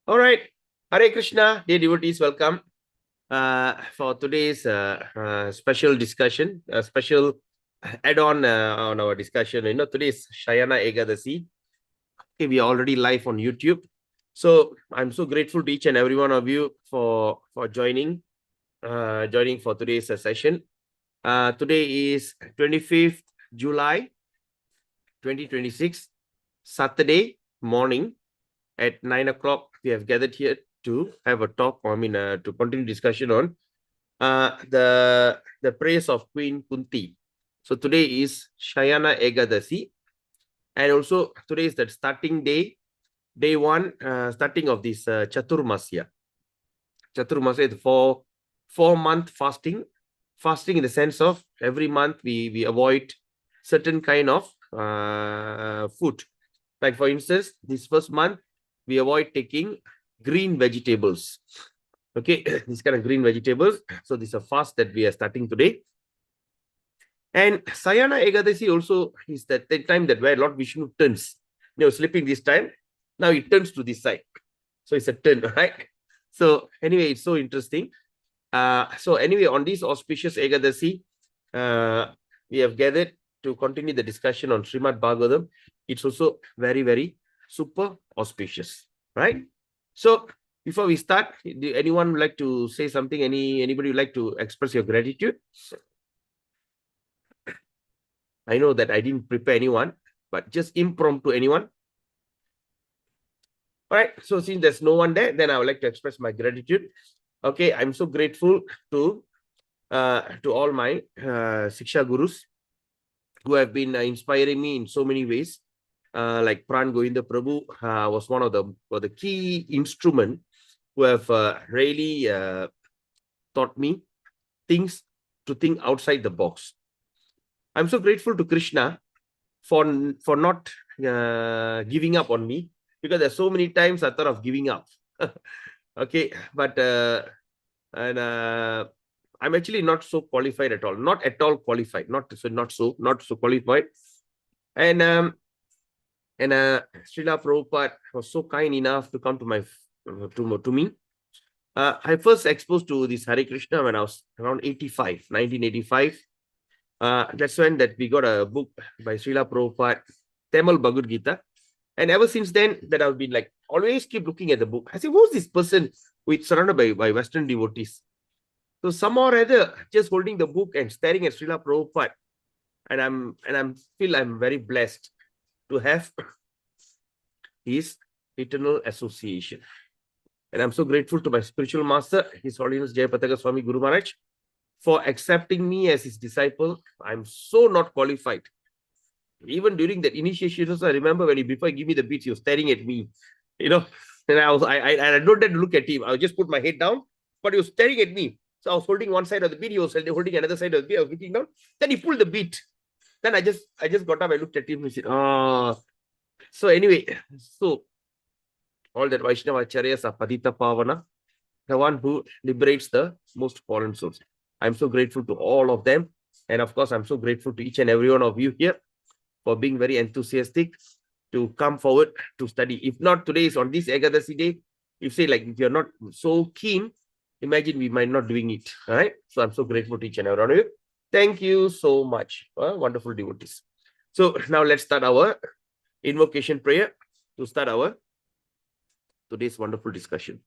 All right. Hare Krishna, dear devotees, welcome for today's special discussion, special add-on on our discussion. Today is Sayana Ekadasi. Okay, we are already live on YouTube. So I'm so grateful to each and every one of you for joining for today's session. Today is 25th July 2026, Saturday morning at 9 o'clock. We have gathered here to have a talk, to continue discussion on the praise of Queen Kunti. So today is Sayana Ekadasi, and also today is the starting day one, starting of this Chaturmasya. Chaturmasya is four-month fasting in the sense of every month we avoid certain kind of food. Like for instance, this first month we avoid taking green vegetables. Okay, this kind of green vegetables. So this is a fast that we are starting today. And Sayana Ekadasi also is the time that where Lord Vishnu turns. Sleeping this time, now it turns to this side. So it's a turn, right? So anyway, it's so interesting. So anyway, on this auspicious Ekadasi, we have gathered to continue the discussion on Srimad Bhagavatam. It's also very, very super auspicious, right? So before we start, do anyone would like to say something? Anybody would like to express your gratitude? I know that I didn't prepare anyone, but just impromptu anyone. All right. So since there's no one there, then I would like to express my gratitude. Okay, I'm so grateful to all my Siksha Gurus who have been inspiring me in so many ways. Like Pran Govinda Prabhu was one of the key instrument who have really taught me things to think outside the box. I'm so grateful to Krishna for not giving up on me, because there's so many times I thought of giving up. Okay, but I'm actually not so qualified at all. Not at all qualified. Not so qualified. And Srila Prabhupada was so kind enough to come to my to me. I first exposed to this Hare Krishna when I was around 1985. That's when that we got a book by Srila Prabhupada, Tamil Bhagavad Gita. And ever since then, that I've been like, always keep looking at the book. I say, who's this person who is surrounded by Western devotees? So somehow or other, just holding the book and staring at Srila Prabhupada, and I'm very blessed to have his eternal association. And I'm so grateful to my spiritual master, His Holiness Jayapataka Swami Guru Maharaj, for accepting me as his disciple. I'm so not qualified. Even during that initiation, I remember when before he gave me the beads, he was staring at me, and I don't dare to look at him. I would just put my head down, but he was staring at me. So I was holding one side of the bead, he was holding another side of the bead. I was looking down. Then he pulled the bead. Then I just got up, I looked at him and said, oh. So anyway, so all that Vaishnava Acharyas are Padita Pavana, the one who liberates the most fallen souls. I'm so grateful to all of them. And of course, I'm so grateful to each and every one of you here for being very enthusiastic to come forward to study. If not today is on this Ekadasi day, if you're not so keen, imagine we might not doing it. All right. So I'm so grateful to each and every one of you. Thank you so much. Wonderful devotees. So now let's start our invocation prayer to start our today's wonderful discussion.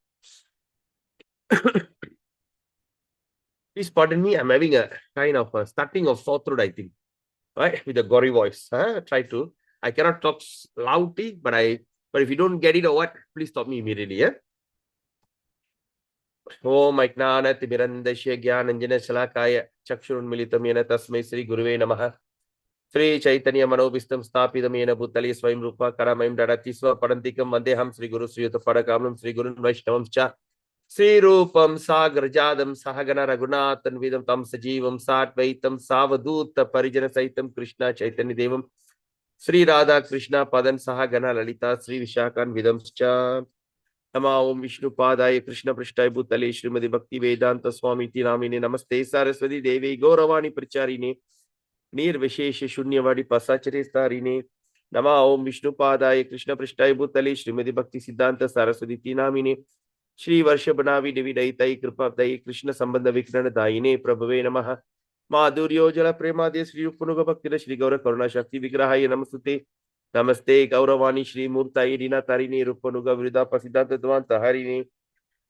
Please pardon me. I'm having a kind of a starting of sore throat, I think. Right, with a gory voice. I cannot talk loudly, but if you don't get it or what, please stop me immediately. Yeah. Om Aiknana Tibirandashya Gyananjana Shalakaya Chakshurun Militamena Tasmai Sri Guruve Namaha. Sri Chaitanya Manobistam Stapidamena Bhutali Swayam Rupa Karamaim Dadatiswa Parantikam Mandeham Sri Guru Sri Parakamam Sri Gurun Vaishnavam Cha Sri Rupam Sagrajadam Sahagana Raghunathan Vidam Tam Sajivam Satvaitam Savaduta Parijana Saitam Krishna Chaitanya Devam Sri Radha Krishna Padan Sahagana Lalita Sri Vishakan Vidam Cha Nama Om Vishnu Padaya Krishna Prishtai Bhutale Srimadi Bhakti Vedanta Swami Tinamine Namaste Saraswati Devi Gauravani Pracharine Nir Vishesha Shunyavadi Pasachare Starine नमः ओम विष्णुपादाय कृष्ण पृष्ठाय भूतले श्रीमति भक्ति सिद्धांत सरस्वती नामिने श्री वर्ष बनावि निविदयितै कृपाब्दै कृष्ण संबंध विकरण दायिने प्रभवे नमः माधुर्योजल प्रेमादि श्री उपनुग भक्ति श्री गौर करुणा शक्ति विग्रहाय नमस्ते नमस्ते गौरवाणी श्री मूर्ताय दीनातारिणे रूपनुग विरुदा प्रसिद्धांत द्वांत हरिणे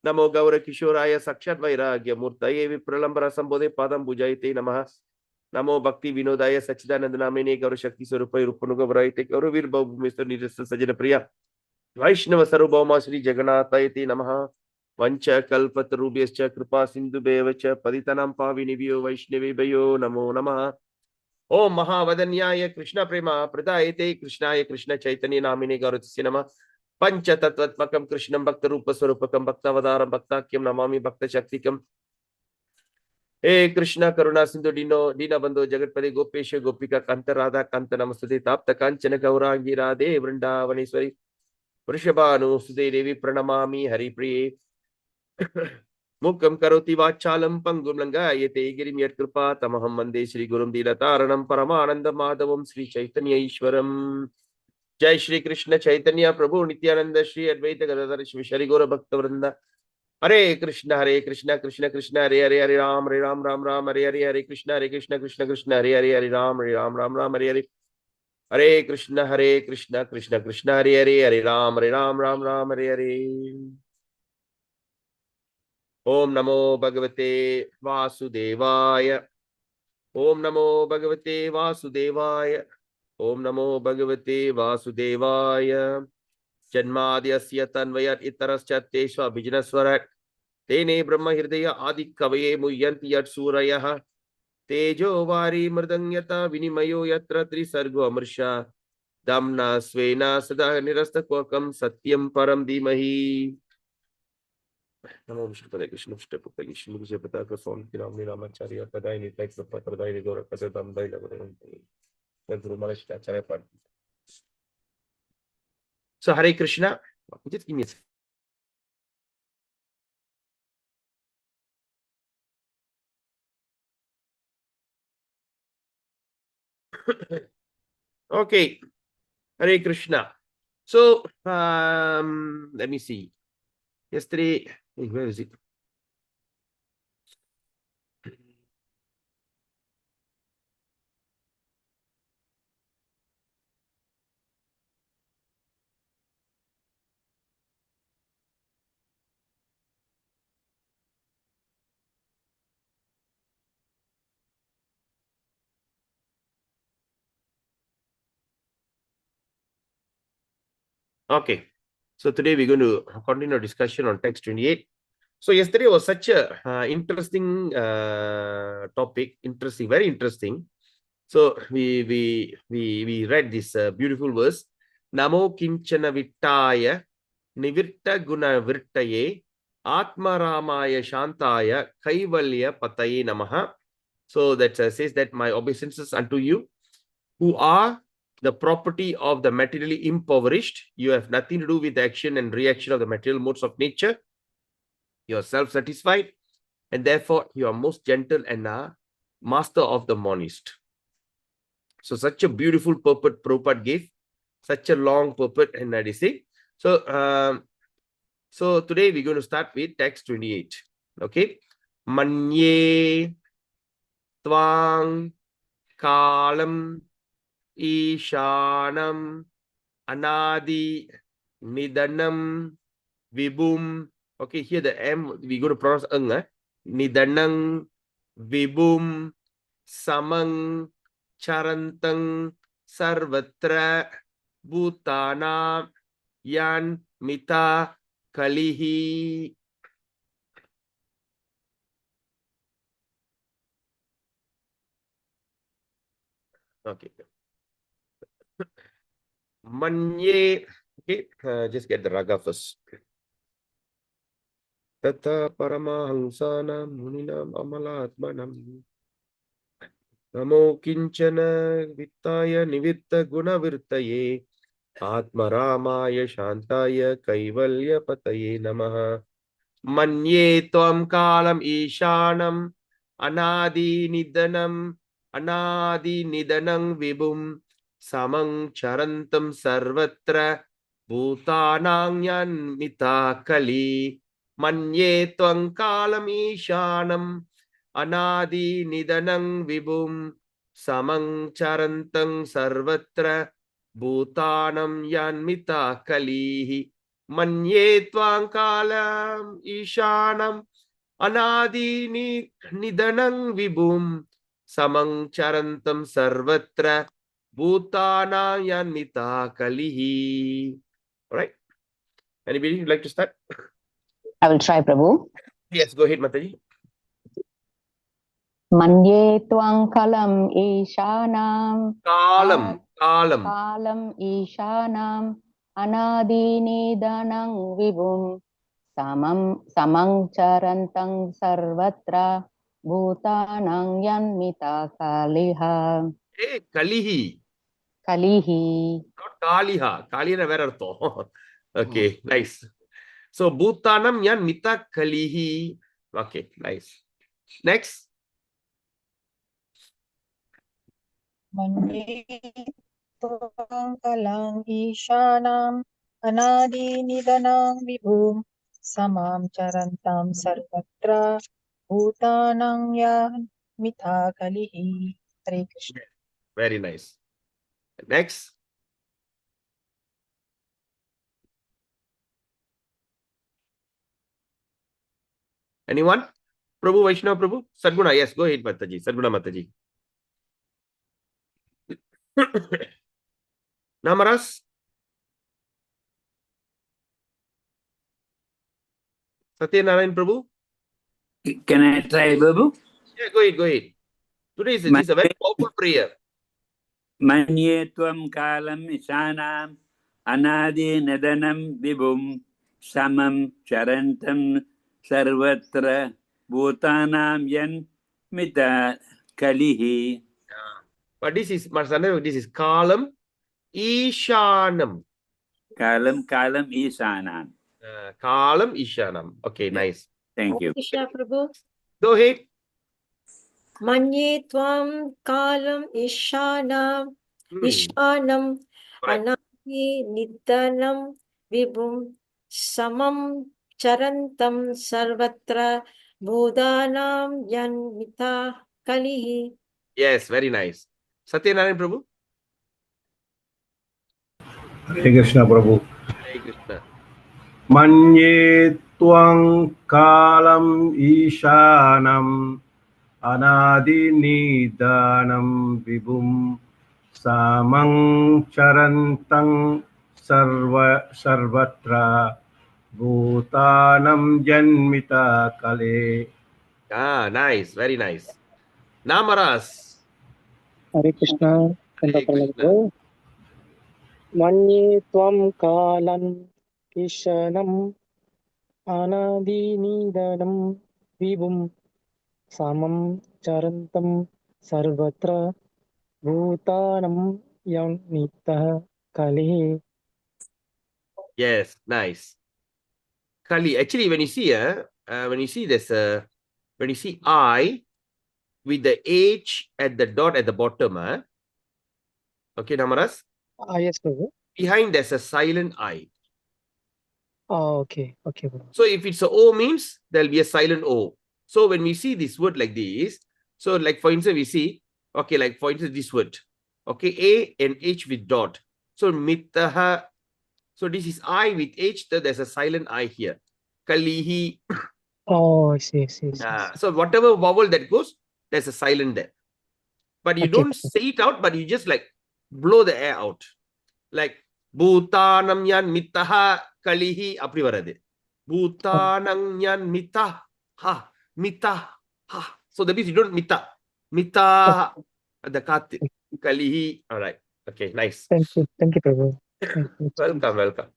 नमो गौर किशोराय साक्षात् वैराग्य मूर्तये विप्रलंबर संबोधे पादं भुजायते नमः नमो भक्ति विनोदाय सच्चिदानंद नामिने गौर शक्ति स्वरूप रूपनुग वरायते गौर वीर बहुमेश्वर निरस्त सजन प्रिया वैष्णव सर्वभौमा श्री जगन्नाथायते नमः वंच कल्पतरुभ्यश्च कृपा सिन्धुभ्येव च पतितानां पावनेभ्यो वैष्णवेभ्यो नमो नमः ओम महावदन्याय कृष्ण प्रेमा प्रदायते कृष्णाय कृष्ण चैतन्य नामिने गौरवस्य नमः पंचतत्त्वात्मकं कृष्णं भक्त रूप स्वरूपकं भक्तावतारं भक्ताख्यं नमामि भक्त शक्तिकं हे कृष्ण करुणा सिंधु दीन बंधु जगतपति गोपेश गोपिका कांत राधा कांत नमस्ते ताप्त कांचन गौरांगी राधे वृंदावनेश्वरी वृषभानुसुते देवी प्रणमामि हरिप्रिये मुखं करोति वाचालं पंगुं लंघयते गिरिं यत्कृपा तमहं वन्दे श्रीगुरुं दीनतारणं परमानंद माधवं श्री चैतन्य ईश्वरम् जय श्री कृष्ण चैतन्य प्रभु नित्यानंद श्री अद्वैत गदाधर शिव शरि गौर भक्त वृंद हरे कृष्ण कृष्ण कृष्ण हरे राम राम राम हरे कृष्ण कृष्ण कृष्ण हरे राम राम हरे हरे कृष्ण कृष्ण कृष्ण हरे राम राम हरे ओम नमो भगवते वासुदेवाय ओम नमो भगवते वासुदेवाय ओम नमो भगवते वासुदेवाय जन्माद्यस्य तन्वयत् इतरश्च तेष्वभिघ्नस्वराट् तेने ब्रह्म हृदय आदि कवये मुह्यन्ति यत्सूरयः तेजो वारी मृदंगयता विनिमयो यत्र त्रिसर्गो अमृषा दम्ना स्वेन सदा निरस्तक्वकं सत्यं परं धीमहि नमो विष्णुपदे कृष्णपृष्ठे विष्णुपदाक स्वामी राम रामाचार्य पदाय निताय प्रदाय गौर पदम दै गुरु महाराष्ट्राचार्य पाठ So Hare Krishna. Just give me a second. Okay. Hare Krishna. So let me see. Yesterday, where is it? Okay. So today we're going to continue our discussion on text 28. So yesterday was such a interesting topic, interesting, very interesting. So we read this beautiful verse. Namo kinchana vittaya nivirta guna virtaye atma ramaya shantaya kaivalya pataye namaha. So that says that my obeisances unto you who are the property of the materially impoverished. You have nothing to do with the action and reaction of the material modes of nature. You are self-satisfied, and therefore you are most gentle and master of the monist. So such a beautiful purport Prabhupada gave, such a long purport, and I say. So today we're going to start with text 28. Okay. Manye Twang Kalam Ishanam Anadi Nidanam Vibum. Okay, here the M we're going to pronounce Nidanang Vibum Samang Charantang Sarvatra Bhutana Yan Mita Kalihi. Okay. Manye. Okay, just get the raga first. Tata Paramahansanam Muninam Amalatmanam Namo Kinchana Vittaya Nivitta Gunavirtaye Atmaramaya Shantaya Kaivalya Pataye Namaha Manye Tvam Kalam Ishanam Anadi Nidanam Vibum samang charantam sarvatra bhutanang yanmita kali manye tvang kalam ishanam anadi nidanang vibhum samang charantam sarvatra bhutanam yanmita kalihi manye tvang kalam ishanam anadi nidanang vibhum samang charantam sarvatra bhutana yanmita kalihi. All right. Anybody would like to start? I will try, Prabhu. Yes, go ahead, Mataji. Manye twang kalam ishanam. Kalam Ishanam. Anadi nidanang vibhum. Samang charantang sarvatra. Bhutanang yanmita kaliha. Hey, kalihi. Kalihi. Not kaliha. Kaliha where artho. Okay, nice. So bhutanam yanmita kalihi. Okay, nice. Next. Manye tvang kalang ishanam anadi nidanang vibhum samam charantam sarvatra bhutanang yan mitha kalihi. Hare Krishna. Very nice. Next. Anyone? Prabhu, Vaishnava Prabhu? Sadguna, yes, go ahead, Mataji. Sadguna Mataji. Namaras? Satyanarayan Prabhu? Can I try, Babu? Yeah, go ahead, go ahead. Today is a very powerful prayer. Manye tvam kalam ishanam anadi nadanam vibhum samam charantam sarvatra bhutanam yan mita kalihi. But this is kalam ishanam. Kalam ishanam. Kalam ishanam. Okay, Yeah. nice. Thank you. Krishna Prabhu. Go ahead. Manye tvam kalam ishanam ishanam Correct. anadi nidanam vibhum samam charantam sarvatra bhudanam yanmita kalihi. Yes, very nice. Satyanarayan Prabhu? Hare Krishna Prabhu. Hare Krishna. Manye twang kalam ishanam anadi nidanam vibhum samang charantang sarvatra bhutanam janmita kale. Ah, nice. Very nice. Namaras. Hare Krishna. Hare Krishna. Manye tvam kalam ishanam anadi nidanam vibhum samam charantam sarvatra bhutanam yanmita kalihi. Yes, nice. Kali. Actually, when you see when you see I with the H at the dot at the bottom, okay, Namaras. Yes, Prabhu. Behind there's a silent I. Oh, okay. Okay, Prabhu. So if it's a O means there'll be a silent O. So when we see this word like this, so like for instance, we see, okay, like for instance, this word, okay, A and H with dot. So mitaha. So this is I with H, there's a silent I here. Kalihi. Oh, I see. So whatever vowel that goes, there's a silent there. But you don't say it out, but you just like blow the air out. Like Bhutanam yan mitaha kalihi apdi varade. Bhutanam yan mitaha. So that means you don't mita. Mita the kat kalihi. All right. Okay, nice. Thank you, Prabhu. Welcome.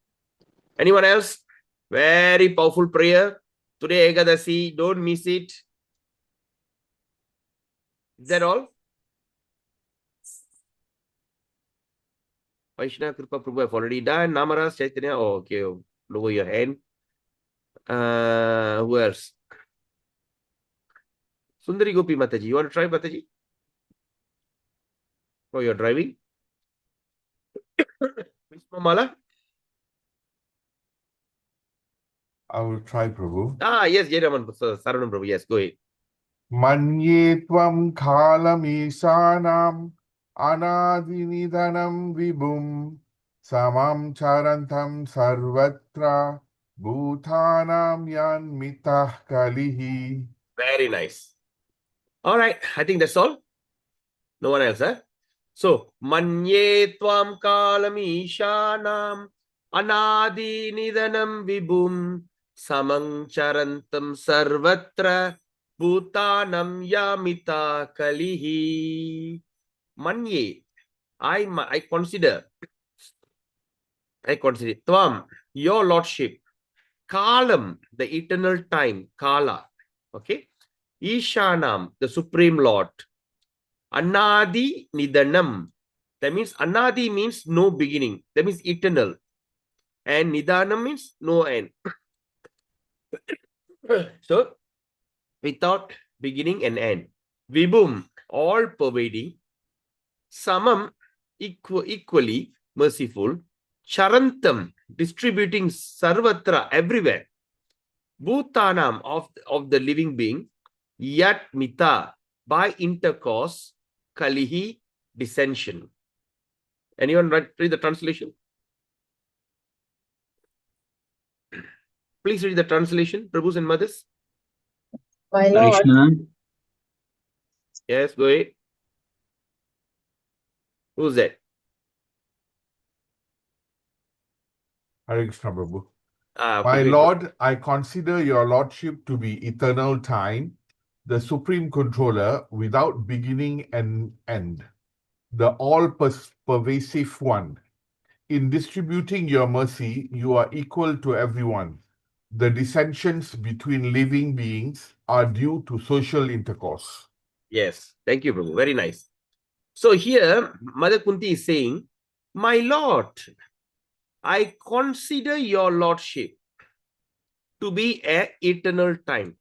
Anyone else? Very powerful prayer. Today Ekadasi, don't miss it. Is that all? Vaishnava Kripa Prabhu have already done. Namaras, Chaitanya. Oh, okay. Lower your hand. Who else? Sundari Gopi Mataji. You want to try, Mataji? Oh, you're driving? Vishwamala? I will try, Prabhu. Yes, Jayaraman, Saranam Prabhu. Yes, go ahead. Manye tvam khalam isanam anadinidanam vibhum samam charantam sarvatra bhutanam yan mitah kalihi. Very nice. All right, I think that's all. No one else, huh? So, manye tvam kalam ishanam anadi nidanam vibhum samang charantam sarvatra bhutanam yamita kalihi. Manye, I consider tvam, your lordship, kalam, the eternal time, kala, okay, ishanam, the supreme lord, anadi nidanam, that means anadi means no beginning, that means eternal, and nidanam means no end. So without beginning and end. Vibhum, all pervading. Samam, equally merciful. Charantam, distributing sarvatra, everywhere. Bhutanam, of the living being. Yat mita, by intercourse. Kalihi, dissension. Anyone read the translation? Please read the translation, Prabhus and Mothers. My Lord, Krishna. Yes, go ahead. Who's that? Hare Krishna, Prabhu. Okay, My wait. Lord, I consider your lordship to be eternal time, the supreme controller without beginning and end, the all-pervasive one. In distributing your mercy, you are equal to everyone. The dissensions between living beings are due to social intercourse. Yes, thank you, Prabhu. Very nice. So here, Mother Kunti is saying, my Lord, I consider your lordship to be an eternal time.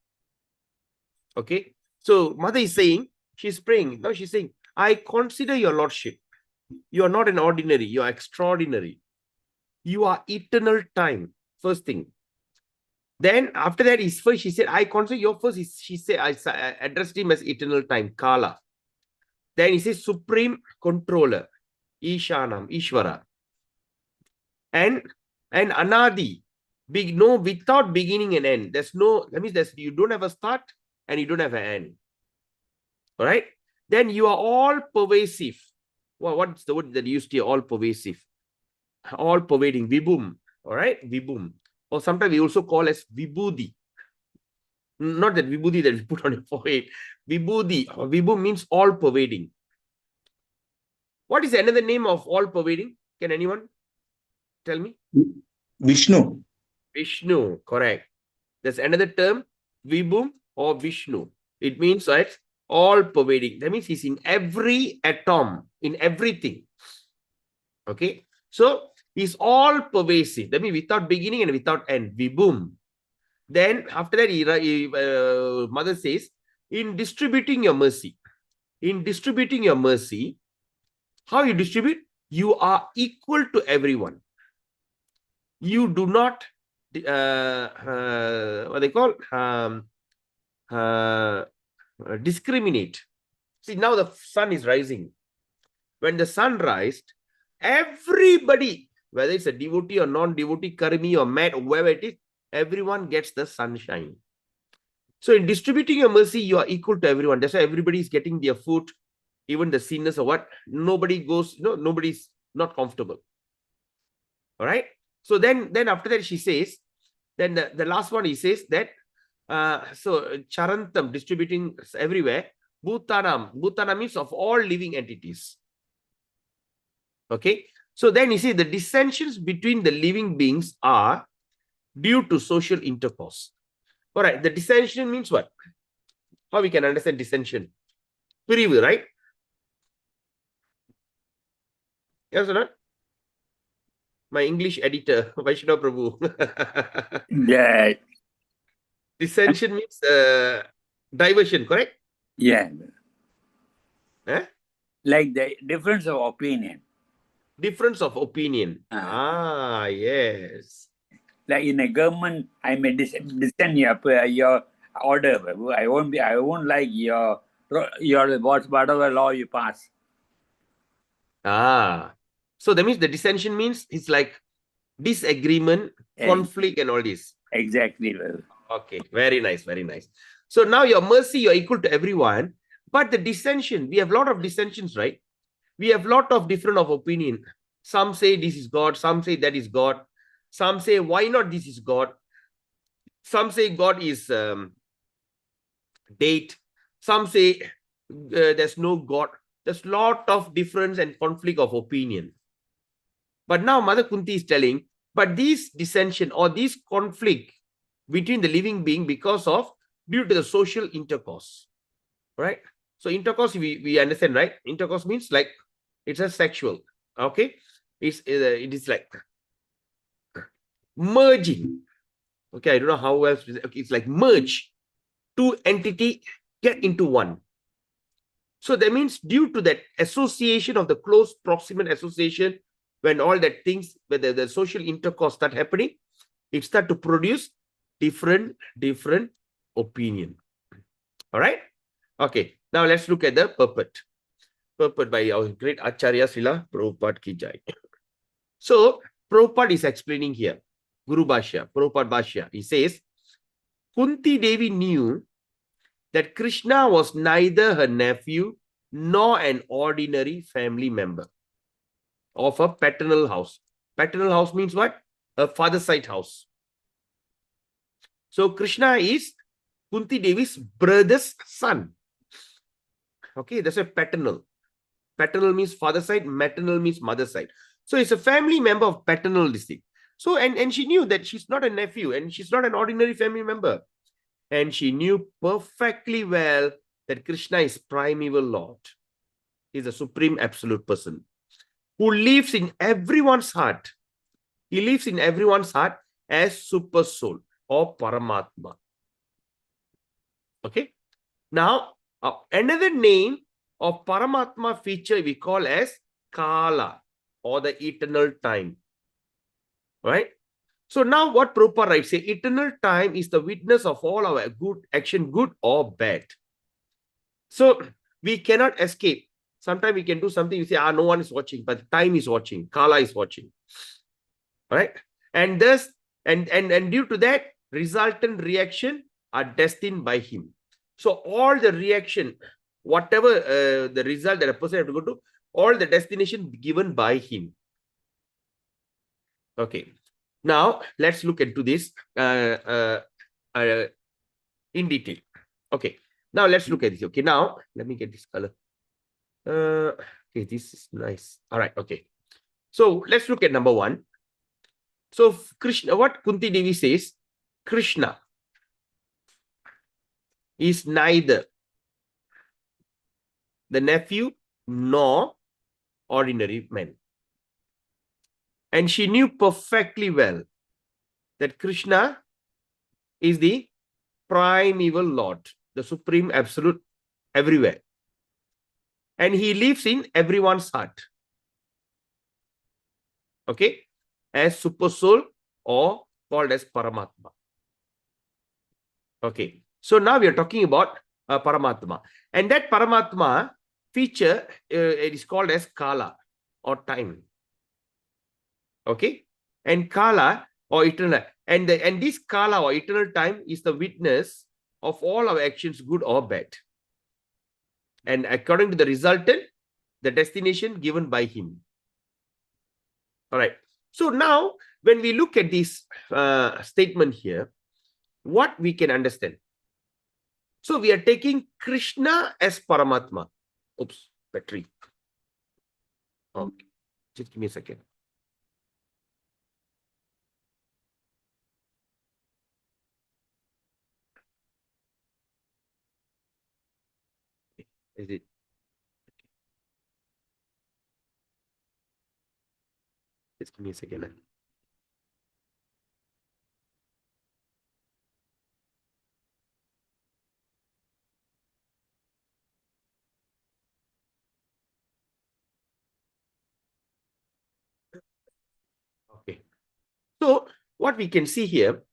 Okay. So Mother is saying, she's praying. Now she's saying, I consider your lordship. You are not an ordinary, you are extraordinary. You are eternal time. First thing. Then after that, she said, I consider your first, she said, I addressed him as eternal time, Kala. Then he says, supreme controller, Ishanam, Ishvara. And Anadi, without beginning and end. There's no, that means you don't have a start and you don't have an end. All right. Then you are all pervasive. Well, what's the word that you used here? All pervasive, all pervading, vibhum. All right, vibhum. Or sometimes we also call as vibhuti. Not that vibhuti that we put on your forehead. Vibhuti. Vibhum means all pervading. What is another name of all pervading? Can anyone tell me? Vishnu. Vishnu, correct. There's another term, Vibhum or Vishnu. It means that all pervading. That means he's in every atom, in everything. Okay. So he's all pervasive. That means without beginning and without end. Vibhum. Then after that, Mother says, in distributing your mercy. In distributing your mercy, how you distribute? You are equal to everyone. You do not what they call discriminate. See, now the sun is rising. When the sun rises, everybody, whether it's a devotee or non-devotee, karmi or mad, or whoever it is, everyone gets the sunshine. So in distributing your mercy, you are equal to everyone. That's why everybody is getting their food, even the sinners or what. Nobody goes, nobody's not comfortable. All right. So then after that, she says, then the last one, he says that, so charantam, distributing everywhere, bhutanam means of all living entities. Okay. So then you see the dissensions between the living beings are due to social intercourse. All right. The dissension means what? How we can understand dissension? Pirivu, right? Yes or not? My English editor, Vaishnava Prabhu. Yeah. Dissension means diversion, correct? Yeah. Eh? Like the difference of opinion. difference of opinion. Yes. Like in a government, I may dissent your order. I won't like your whatever law you pass. So that means the dissension means it's like disagreement, conflict, and all this. Exactly. Okay, very nice, very nice. So now your mercy, you're equal to everyone, but the dissension, we have a lot of dissensions, right? We have a lot of different of opinion. Some say this is God, some say that is God. Some say, why not this is God? Some say God is date. Some say there's no God. There's a lot of difference and conflict of opinion. But now Mother Kunti is telling, but these dissension or this conflict between the living being because of due to the social intercourse, right? So intercourse, we understand, right? Intercourse means like it's a sexual, okay? It is like merging. Okay, I don't know how else. Okay, it's like merge two entity get into one. So that means due to that association of the close proximate association, when all that things, when the social intercourse start happening, it start to produce different opinion. All right. Okay. Now let's look at the purport. Purport by our great Acharya Srila Prabhupada Ki Jai. So Prabhupada is explaining here. Guru Bhashya, Prabhupada Bhashya. He says, Kunti Devi knew that Krishna was neither her nephew nor an ordinary family member of a paternal house. Paternal house means what? A father's side house. So Krishna is Kunti Devi's brother's son. Okay, that's a paternal. Paternal means father side, maternal means mother side. So it's a family member of paternal district. So and she knew that she's not a nephew and she's not an ordinary family member. And she knew perfectly well that Krishna is primeval Lord. He's a supreme absolute person who lives in everyone's heart. He lives in everyone's heart as super soul or Paramatma. Okay. Now, another name of Paramatma feature we call as Kala or the eternal time. Right? So now what Prabhupada writes, say eternal time is the witness of all our good action, good or bad. So we cannot escape. Sometimes we can do something, you say, no one is watching, but time is watching, Kala is watching. Right? And thus, and due to that, resultant reaction are destined by him. So all the reaction, whatever the result that a person has to go to, all the destination given by him. Okay. Now let's look into this in detail. Okay. Now let's look at this. Okay. Now let me get this color. Okay, this is nice. All right. Okay. So let's look at number one. So Krishna, what Kunti Devi says, Krishna is neither the nephew nor ordinary man. And she knew perfectly well that Krishna is the primeval Lord, the supreme absolute everywhere. And he lives in everyone's heart. Okay? As super soul or called as Paramatma. Okay. So now we are talking about Paramatma. And that Paramatma feature it is called as Kala or time. Okay. And Kala or eternal. And this Kala or eternal time is the witness of all our actions, good or bad. And according to the resultant, the destination given by him. All right. So now, when we look at this statement here, what we can understand. So we are taking Krishna as Paramatma. Oops, battery. Okay, just give me a second. Is it? Just give me a second. So what we can see here,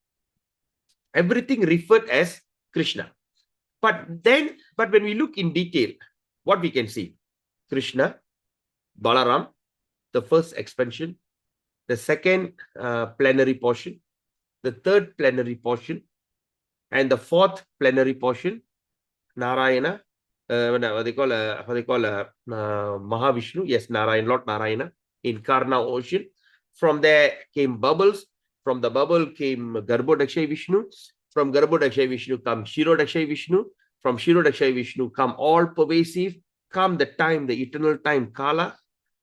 everything referred as Krishna. But when we look in detail, what we can see, Krishna, Balaram, the first expansion, the second plenary portion, the third plenary portion, and the fourth plenary portion, Narayana, what they call Mahavishnu, yes, Narayana, Lord Narayana, in Karna ocean. From there came bubbles. From the bubble came Garbhodakshay Vishnu. From Garbhodakshay Vishnu come Shirodakshay Vishnu. From Shirodakshay Vishnu come all pervasive, come the time, the eternal time, Kala.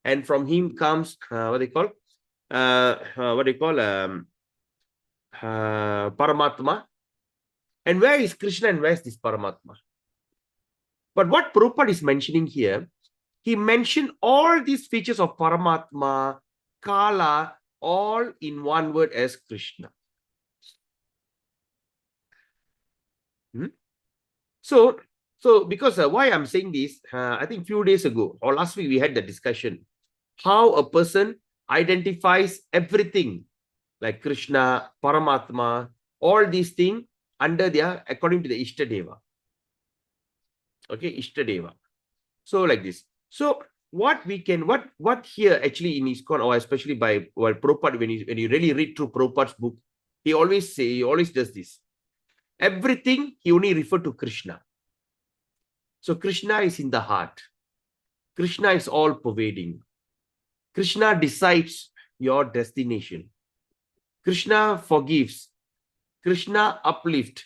And from him comes Paramatma. And where is Krishna and where is this Paramatma? But what Prabhupada is mentioning here, he mentioned all these features of Paramatma, Kala, all in one word as Krishna. So because why I'm saying this, I think few days ago or last week we had the discussion how a person identifies everything like Krishna, Paramatma, all these things under their, according to the Ishtadeva. Okay, Ishtadeva. So like this. So what we can, what here actually in ISKCON, or especially by Prabhupada, when you really read through Prabhupada's book, he always does this. Everything he only referred to Krishna. So Krishna is in the heart. Krishna is all pervading. Krishna decides your destination. Krishna forgives. Krishna uplift.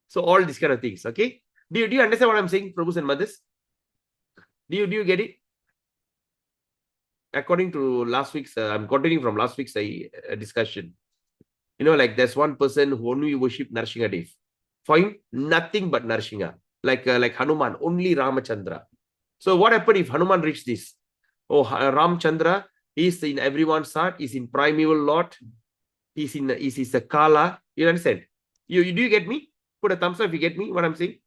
So all these kind of things. Okay. Do you understand what I'm saying, Prabhus and mothers? Do you get it? According to last week's, I'm continuing from last week's discussion. You know, like there's one person who only worship Narsinga Dev. For him, nothing but Narsinga. Like Hanuman, only Ramachandra. So what happened if Hanuman reached this? Oh, Ramchandra is in everyone's heart, is in primeval Lord, is a Kala. You understand? Do you get me? Put a thumbs up if you get me, what I'm saying.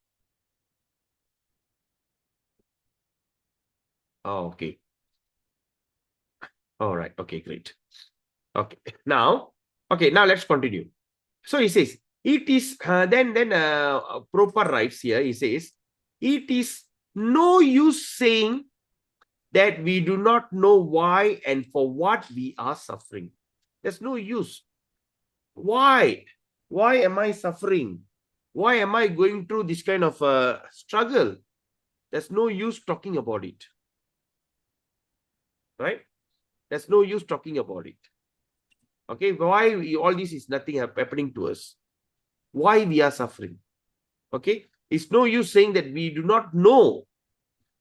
Oh, okay. All right. Okay, great. Okay. Now let's continue. So he says, it is, then Prabhupada writes here, he says, it is no use saying that we do not know why and for what we are suffering. There's no use. Why? Why am I suffering? Why am I going through this kind of struggle? There's no use talking about it. Right? There's no use talking about it. Okay, why all this is nothing happening to us? Why we are suffering? Okay, it's no use saying that we do not know,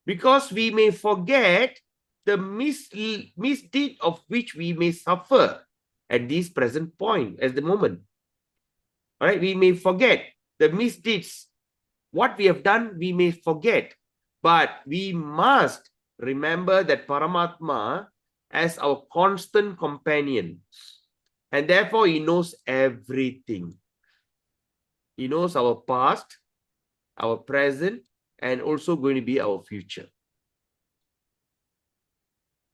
because we may forget the misdeed of which we may suffer at this present point, at the moment. All right, we may forget the misdeeds. What we have done, we may forget, but we must remember that Paramatma as our constant companion, and therefore he knows everything. He knows our past, our present, and also going to be our future.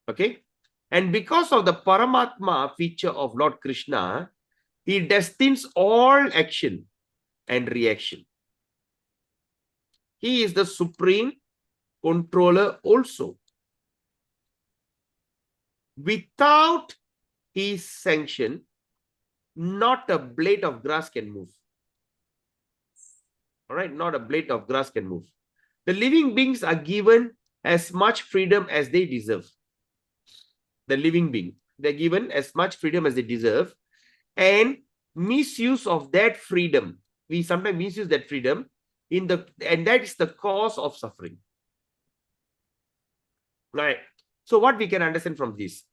Okay? And because of the Paramatma feature of Lord Krishna, he destines all action and reaction. He is the supreme controller also. Without his sanction, not a blade of grass can move. All right, not a blade of grass can move. The living beings are given as much freedom as they deserve. The living being, they're given as much freedom as they deserve, and misuse of that freedom, we sometimes misuse that freedom and that is the cause of suffering. Right? So what we can understand from this,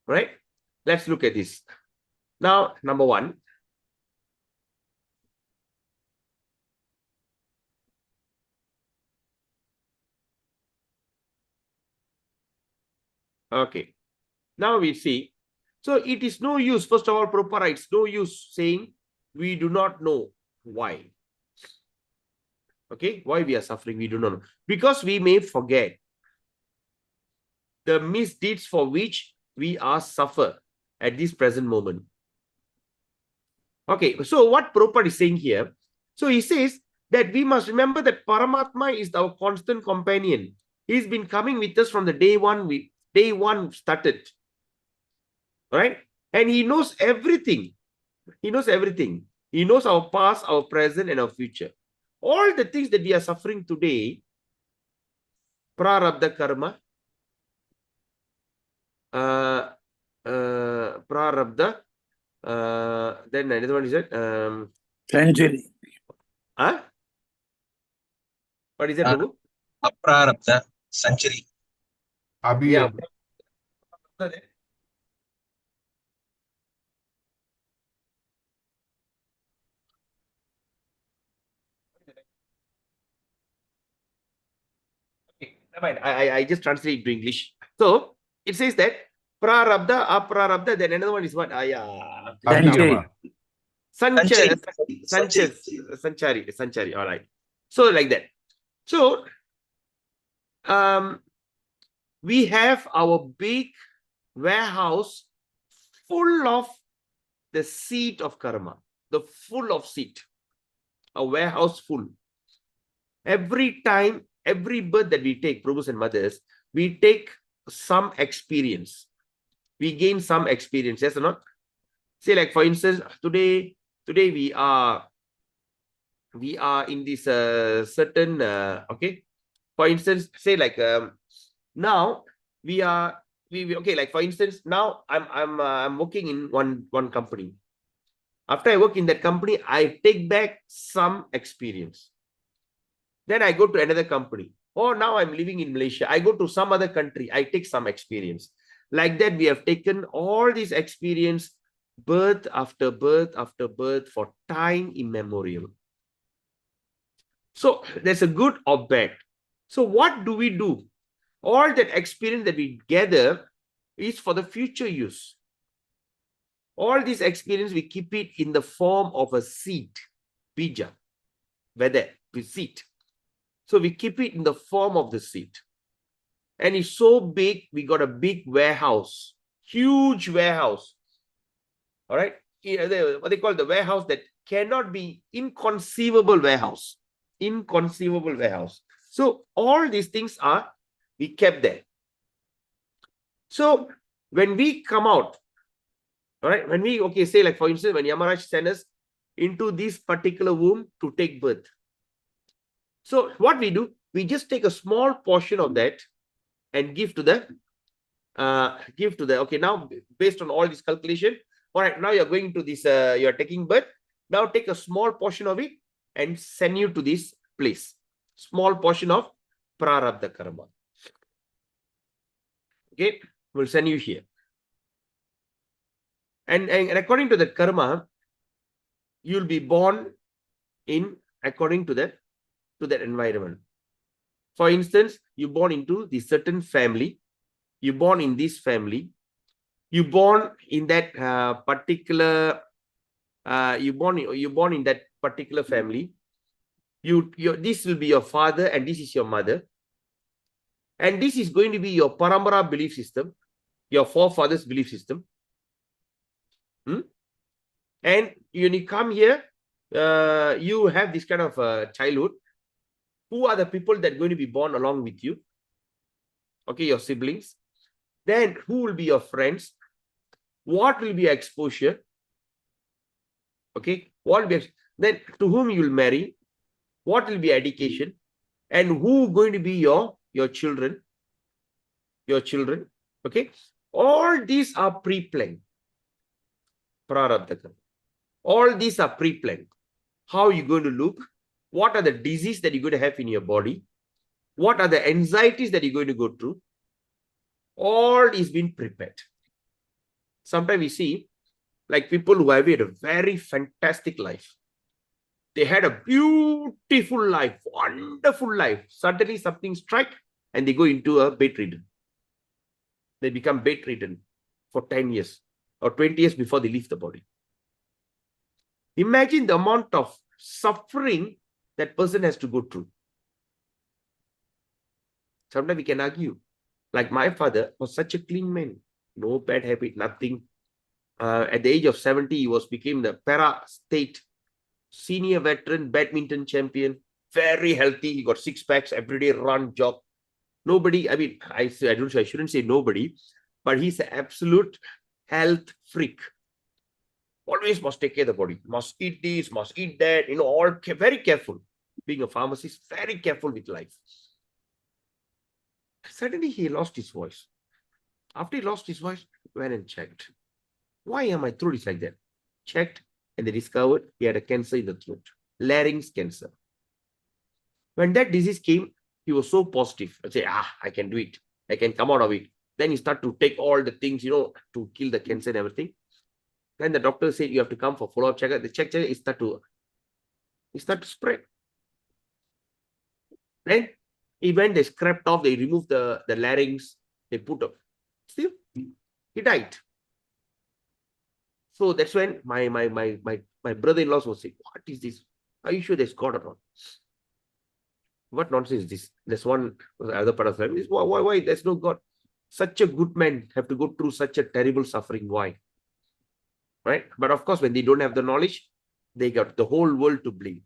right? Let's look at this. Now, number one. Okay. Now we see. So it is no use, first of all, Prabhupada writes, no use saying we do not know why. Okay, why we are suffering, we do not know. Because we may forget the misdeeds for which we are suffer at this present moment. Okay, so what Prabhupada is saying here, so he says that we must remember that Paramatma is our constant companion. He's been coming with us from the day one started. Right? And he knows everything. He knows everything. He knows our past, our present, and our future. All the things that we are suffering today, prarabdha karma, prarabdha, then another one is that, Century. huh? What is that, Prabhu? Aprarabdha century. Yeah. I just translate to English. So it says that prarabdha, aprarabdha, then another one is what? Century. Sanchari. All right. So like that. So we have our big warehouse full of the seed of karma, the full of seed, a warehouse full. Every time, every birth that we take, Prabhus and mothers, we take some experience. We gain some experience, yes or not? Say, like for instance, today we are in this certain okay. For instance, say like now we are okay. Like for instance, now I'm working in one company. After I work in that company, I take back some experience. Then I go to another company. Or now I'm living in Malaysia. I go to some other country. I take some experience. Like that, we have taken all this experience, birth after birth after birth, for time immemorial. So there's a good or bad. So what do we do? All that experience that we gather is for the future use. All this experience, we keep it in the form of a seed, bija, whether we seed. So we keep it in the form of the seed. And it's so big, we got a big warehouse, huge warehouse. All right. What they call the warehouse that cannot be inconceivable warehouse. Inconceivable warehouse. So all these things are, we kept there. So when we come out, all right, when we, okay, say like for instance, when Yamaraj sent us into this particular womb to take birth. So what we do, we just take a small portion of that and give to the, okay, now based on all this calculation, all right, now you're going to this, you're taking birth. Now take a small portion of it and send you to this place. Small portion of prarabdha karma. Okay, we'll send you here. And according to the karma, you'll be born in according to that environment. For instance, you born into this certain family, you born in this family, you born in that particular, you born in that particular family. This will be your father and this is your mother, and this is going to be your parampara belief system, your forefathers belief system. And when you come here, you have this kind of childhood. Who are the people that are going to be born along with you? Okay, your siblings. Then who will be your friends? What will be your exposure? Okay, what will be, then to whom you will marry? What will be education? And who going to be your children? Your children. Okay, all these are pre-planned. Prarabdha. All these are pre-planned. How you going to look? What are the diseases that you're going to have in your body? What are the anxieties that you're going to go through? All is being prepared. Sometimes we see like people who have had a very fantastic life. They had a beautiful life, wonderful life. Suddenly something strikes and they go into a bedridden. They become bedridden for 10 years or 20 years before they leave the body. Imagine the amount of suffering that person has to go through. Sometimes we can argue. Like my father was such a clean man. No bad habit, nothing. At the age of 70, he became the para state senior veteran badminton champion. Very healthy. He got 6 packs every day, run, jog. Nobody, I mean, I shouldn't say nobody, but he's an absolute health freak. Always must take care of the body. Must eat this, must eat that, all very careful. Being a pharmacist, very careful with life. Suddenly he lost his voice. After he lost his voice, went and checked. Why am my throat is like that? Checked, and they discovered he had a cancer in the throat, larynx cancer. When that disease came, he was so positive. I say, I can do it. I can come out of it. Then he started to take all the things, to kill the cancer and everything. Then the doctor said, you have to come for follow-up checkup. The check is start to spread. Then even they scraped off, they removed the larynx, they put up. Still, he died. So that's when my brother-in-law was saying, what is this? Are you sure there's God or not? What nonsense is this? There's one other part of family. Why there's no God? Such a good man have to go through such a terrible suffering. Why? Right? But of course, when they don't have the knowledge, they got the whole world to blame.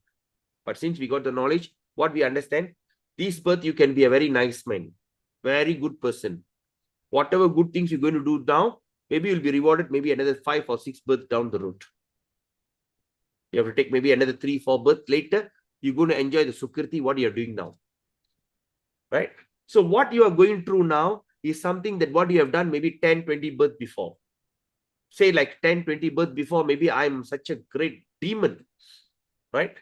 But since we got the knowledge, what we understand, this birth you can be a very nice man, very good person. Whatever good things you're going to do now, maybe you'll be rewarded maybe another 5 or 6 births down the road. You have to take maybe another 3, 4 births later. You're going to enjoy the sukriti, what you're doing now. Right? So what you are going through now is something that what you have done maybe 10, 20 births before. Say like 10, 20 births before, maybe I'm such a great demon. Right?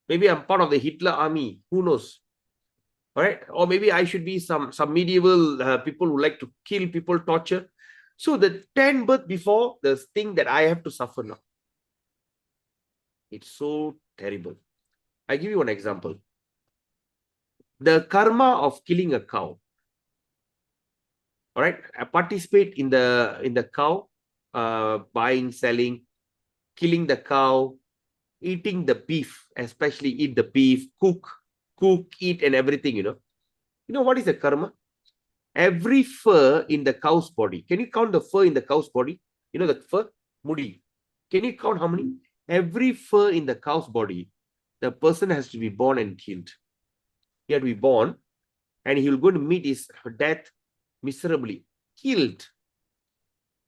Maybe I'm part of the Hitler army. Who knows? Right? Or maybe I should be some medieval people who like to kill people, torture. So the 10 births before, the thing that I have to suffer now. It's so terrible. I give you an example. The karma of killing a cow. All right, I participate in the cow, buying, selling, killing the cow, eating the beef, especially eat the beef, cook, eat, and everything. You know what is the karma? Every fur in the cow's body. Can you count the fur in the cow's body? You know the fur, mudi. Can you count how many? Every fur in the cow's body, the person has to be born and killed. He had to be born, and he will go to meet his death miserably, killed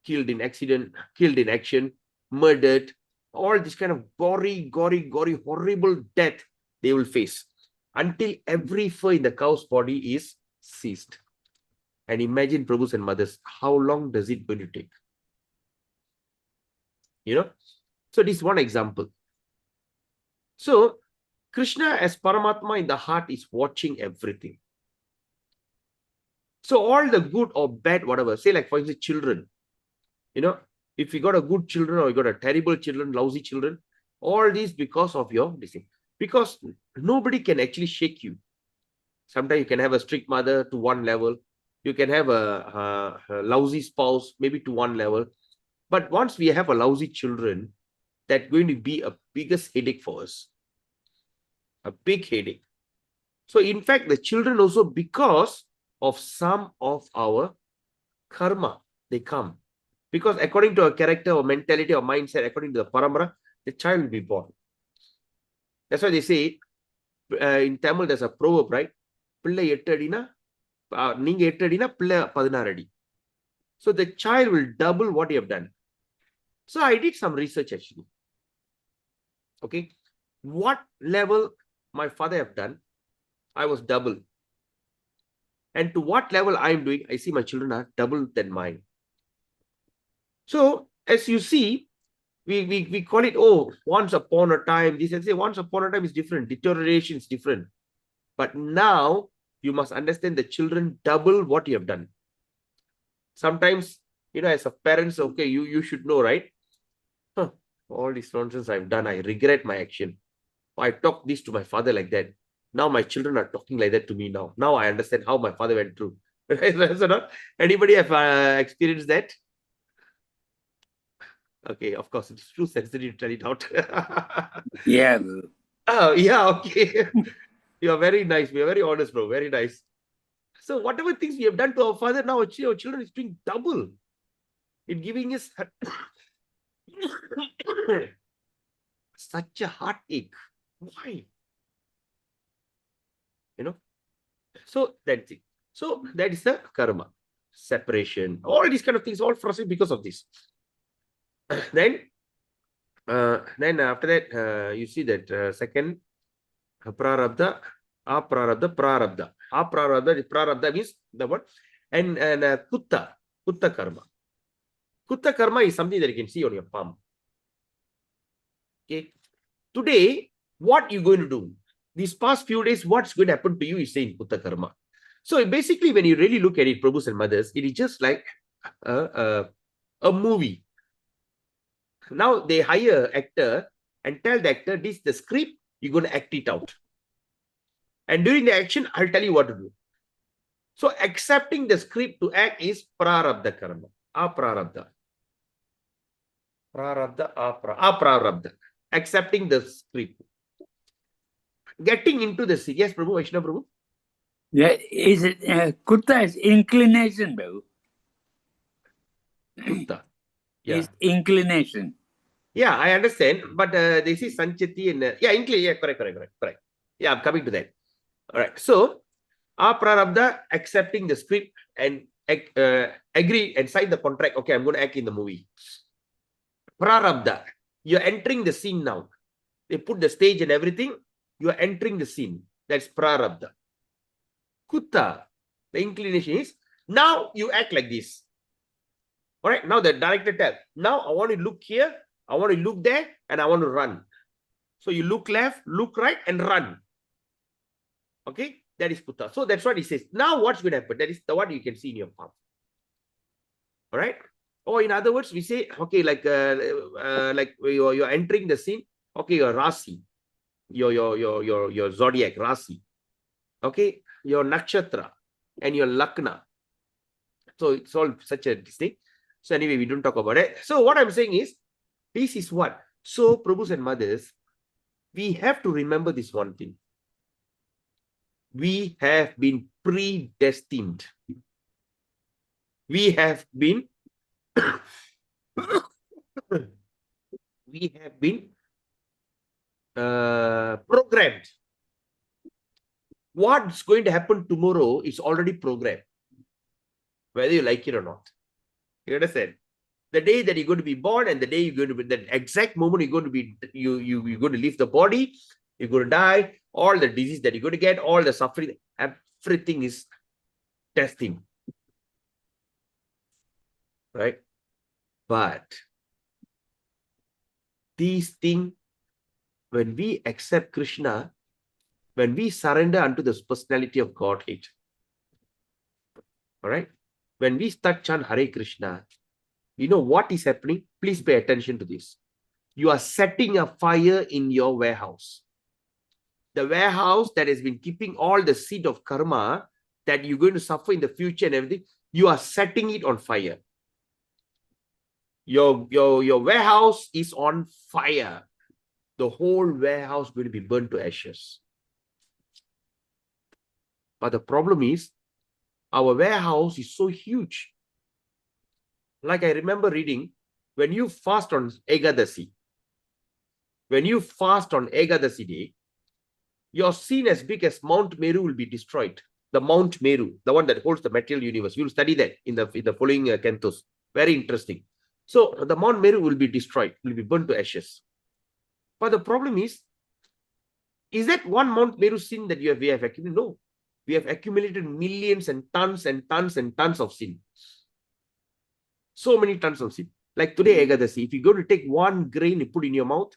in accident, killed in action, murdered, all this kind of gory, horrible death they will face until every fur in the cow's body is ceased. And imagine, Prabhus and mothers, how long does it going to take? So this is one example. So Krishna as Paramatma in the heart is watching everything. So all the good or bad, whatever, say like for instance, children, if you got a good children or you got a terrible children, lousy children, all these because of your decision. Because nobody can actually shake you. Sometimes you can have a strict mother to one level. You can have a lousy spouse, maybe to one level. But once we have a lousy children, that's going to be a biggest headache for us. A big headache. So in fact, the children also, because of some of our karma, they come. Because according to our character or mentality or mindset, according to the paramara, the child will be born. That's why they say, in Tamil, there's a proverb, right? Pillai 8 adina, ninga 8 adina, pillai 16 adi. So the child will double what you have done. So I did some research actually. Okay. What level my father have done, I was double. And to what level I am doing, I see my children are double than mine. So as you see, we call it, once upon a time, this and say once upon a time is different, deterioration is different. But now you must understand the children double what you have done. Sometimes, as a parents, okay, you should know, right? All this nonsense I've done, I regret my action. I talked this to my father like that. Now my children are talking like that to me now. Now I understand how my father went through. Anybody have experienced that? Okay, of course, it's too sensitive to tell it out. Yeah. Oh, yeah, okay. You are very nice. We are very honest, bro. Very nice. So whatever things we have done to our father, now our children is doing double. In giving us Such a heartache. Why? You know? So that's it. So that is the karma. Separation. All these kind of things, all frustrated because of this. Then after that, you see that second prarabdha, aprarabdha, prarabdha. Prarabdha means the what? And kutta karma. Kutta karma is something that you can see on your palm. Okay. Today, what you're going to do? These past few days, what's going to happen to you is saying kutta karma. So basically, when you really look at it, Prabhus and mothers, it is just like a movie. Now they hire an actor and tell the actor, this is the script, you're going to act it out. And during the action, I'll tell you what to do. So accepting the script to act is prarabdha karma. Aprarabdha. Prarabdha, aprarabdha. Accepting the script. Getting into the sea. Yes, Prabhu, Vaishnava Prabhu. Yeah, is it kutta is inclination, Babu? Kutta. Yeah. Is inclination. Yeah, I understand. But they see Sanchati and yeah, correct. Yeah, I'm coming to that. All right. So aprarabdha, accepting the script and agree and sign the contract. Okay, I'm going to act in the movie. Prarabdha, you're entering the scene now. They put the stage and everything. You are entering the scene. That's prarabdha. Kutta, the inclination is now you act like this. All right. Now the director tells, now I want to look here, I want to look there, and I want to run. So you look left, look right, and run. Okay. That is kutta. So that's what he says. Now what's going to happen? That is the one you can see in your palm. All right. Or in other words, we say, okay, like you're entering the scene. Okay, your Rasi, your zodiac Rasi. Okay, your nakshatra and your lakna. So it's all such a thing. So anyway, we don't talk about it. So what I'm saying is, this is what. So Prabhus and mothers, we have to remember this one thing. We have been predestined. We have been programmed. What's going to happen tomorrow is already programmed, whether you like it or not. You understand? The day that you're going to be born and the day you're going to be, the exact moment you're going to be, you're going to leave the body, you're going to die, all the disease that you're going to get, all the suffering, everything is testing. Right? But these things, when we accept Krishna, when we surrender unto the personality of Godhead, all right, when we start chant Hare Krishna, you know what is happening? Please pay attention to this. You are setting a fire in your warehouse. The warehouse that has been keeping all the seed of karma that you're going to suffer in the future and everything, you are setting it on fire. Your warehouse is on fire. The whole warehouse will be burned to ashes. But the problem is, our warehouse is so huge. Like I remember reading, when you fast on Ekadasi, day, your sin as big as Mount Meru will be destroyed. The Mount Meru, the one that holds the material universe. We will study that in the following cantos. Very interesting. So the Mount Meru will be destroyed, will be burned to ashes. But the problem is that one Mount Meru sin that we have accumulated? No. We have accumulated millions and tons and tons and tons of sin. So many tons of sin. Like today, Ekadasi, if you go to take one grain and put in your mouth,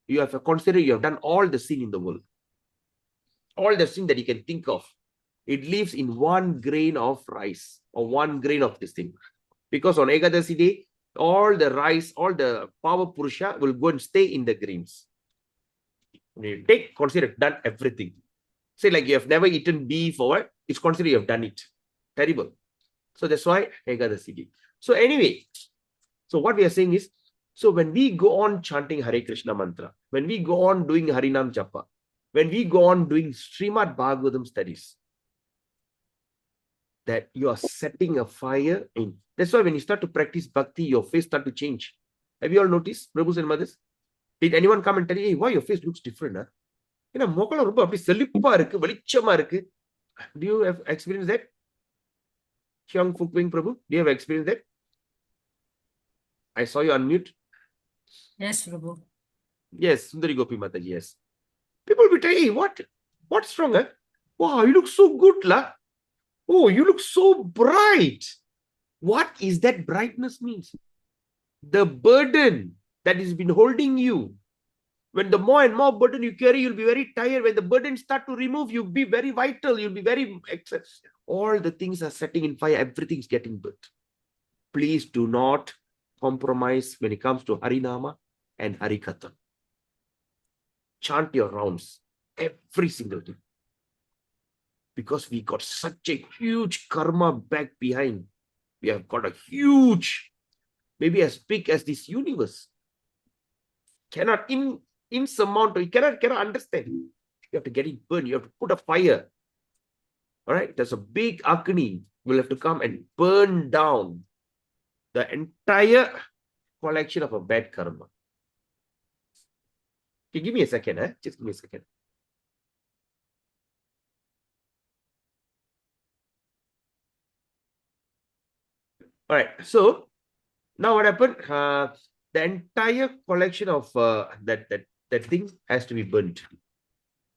you have to consider you have done all the sin in the world. All the sin that you can think of. It lives in one grain of rice or one grain of this thing. Because on Ekadasi day, all the rice, all the power purusha will go and stay in the grains. When you take, consider done everything. Say like you have never eaten beef or what, it's considered you have done it. Terrible. So that's why Ekadasi day. So anyway, so what we are saying is, so when we go on chanting Hare Krishna mantra, when we go on doing Harinam Japa, when we go on doing Srimad Bhagavatam studies, that you are setting a fire in. That's why when you start to practice bhakti, your face start to change. Have you all noticed, Prabhus and mothers? Did anyone come and tell you, hey, why your face looks different? Huh? Do you have experienced that? Hyung Fuk Wing Prabhu, do you have experienced that? I saw you unmute. Yes, Prabhu. Yes, Sundari Gopi Mataji, yes. People will tell you, hey, what's wrong? Huh? Wow, you look so good, lah. Oh, you look so bright. What is that brightness means? The burden that has been holding you. When the more and more burden you carry, you'll be very tired. When the burden start to remove, you'll be very vital. You'll be very... All the things are setting in fire. Everything's getting burnt. Please do not compromise when it comes to Harinama and Harikatha. Chant your rounds every single day. Because we got such a huge karma back behind. We have got a huge, maybe as big as this universe. Cannot insurmountable. You cannot understand. You have to get it burned. You have to put a fire. All right. There's a big Agni will have to come and burn down the entire collection of a bad karma. Okay, give me a second. Just give me a second. All right. So now what happened? The entire collection of that thing has to be burnt.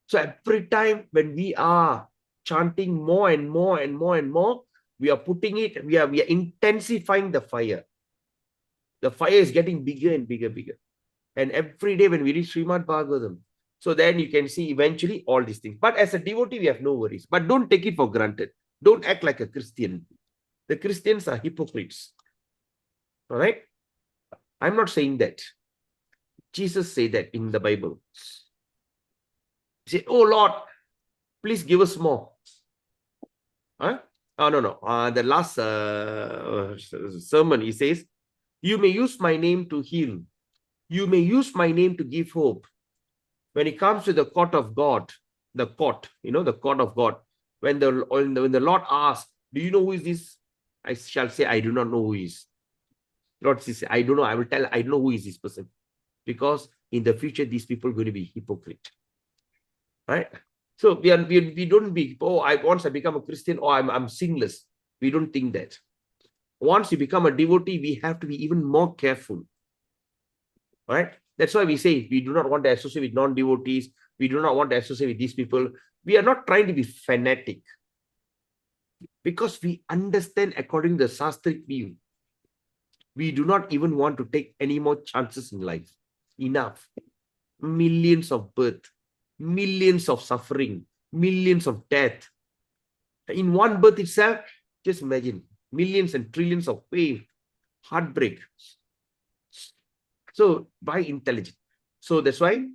So every time when we are chanting more and more and more and more, we are putting it, we are intensifying the fire. The fire is getting bigger and bigger, bigger. And every day when we read Srimad Bhagavatam, so then you can see eventually all these things. But as a devotee, we have no worries. But don't take it for granted. Don't act like a Christian. The Christians are hypocrites. All right? I'm not saying that. Jesus said that in the Bible. He said, oh Lord, please give us more. Huh? Oh, no. The last sermon, he says, you may use my name to heal. You may use my name to give hope. When it comes to the court of God, the court of God, when the Lord asks, do you know who is this? I shall say, I do not know who he is. Lord says, I don't know. I will tell, I don't know who is this person. Because in the future, these people are going to be hypocrite. Right? So we don't be, once I become a Christian, I'm sinless. We don't think that. Once you become a devotee, we have to be even more careful. Right? That's why we say we do not want to associate with non-devotees. We do not want to associate with these people. We are not trying to be fanatic. Because we understand according to the Shastric view. We do not even want to take any more chances in life. Enough. Millions of birth, millions of suffering, millions of death. In one birth itself, just imagine, millions and trillions of pain, heartbreak. So, by intelligence. So, that's why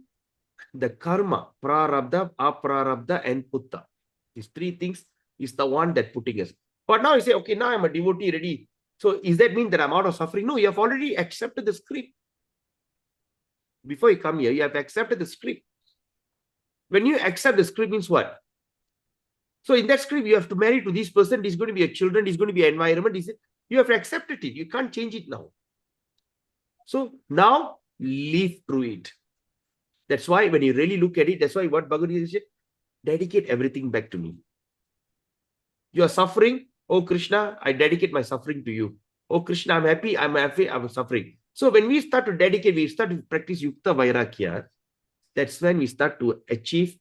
the karma, prarabdha, aprarabdha, and putta. These three things is the one that putting us. But now you say, okay, now I'm a devotee ready. So, is that mean that I'm out of suffering? No, you have already accepted the script. Before you come here, you have accepted the script. When you accept the script means what? So in that script, you have to marry to this person. This is going to be a children. This is going to be an environment. You have accepted it. You can't change it now. So now live through it. That's why when you really look at it, that's why what Bhagavad Gita said, dedicate everything back to me. You are suffering. Oh Krishna, I dedicate my suffering to you. Oh Krishna, I'm happy, I'm suffering. So when we start to dedicate, we start to practice Yukta Vairagya, that's when we start to achieve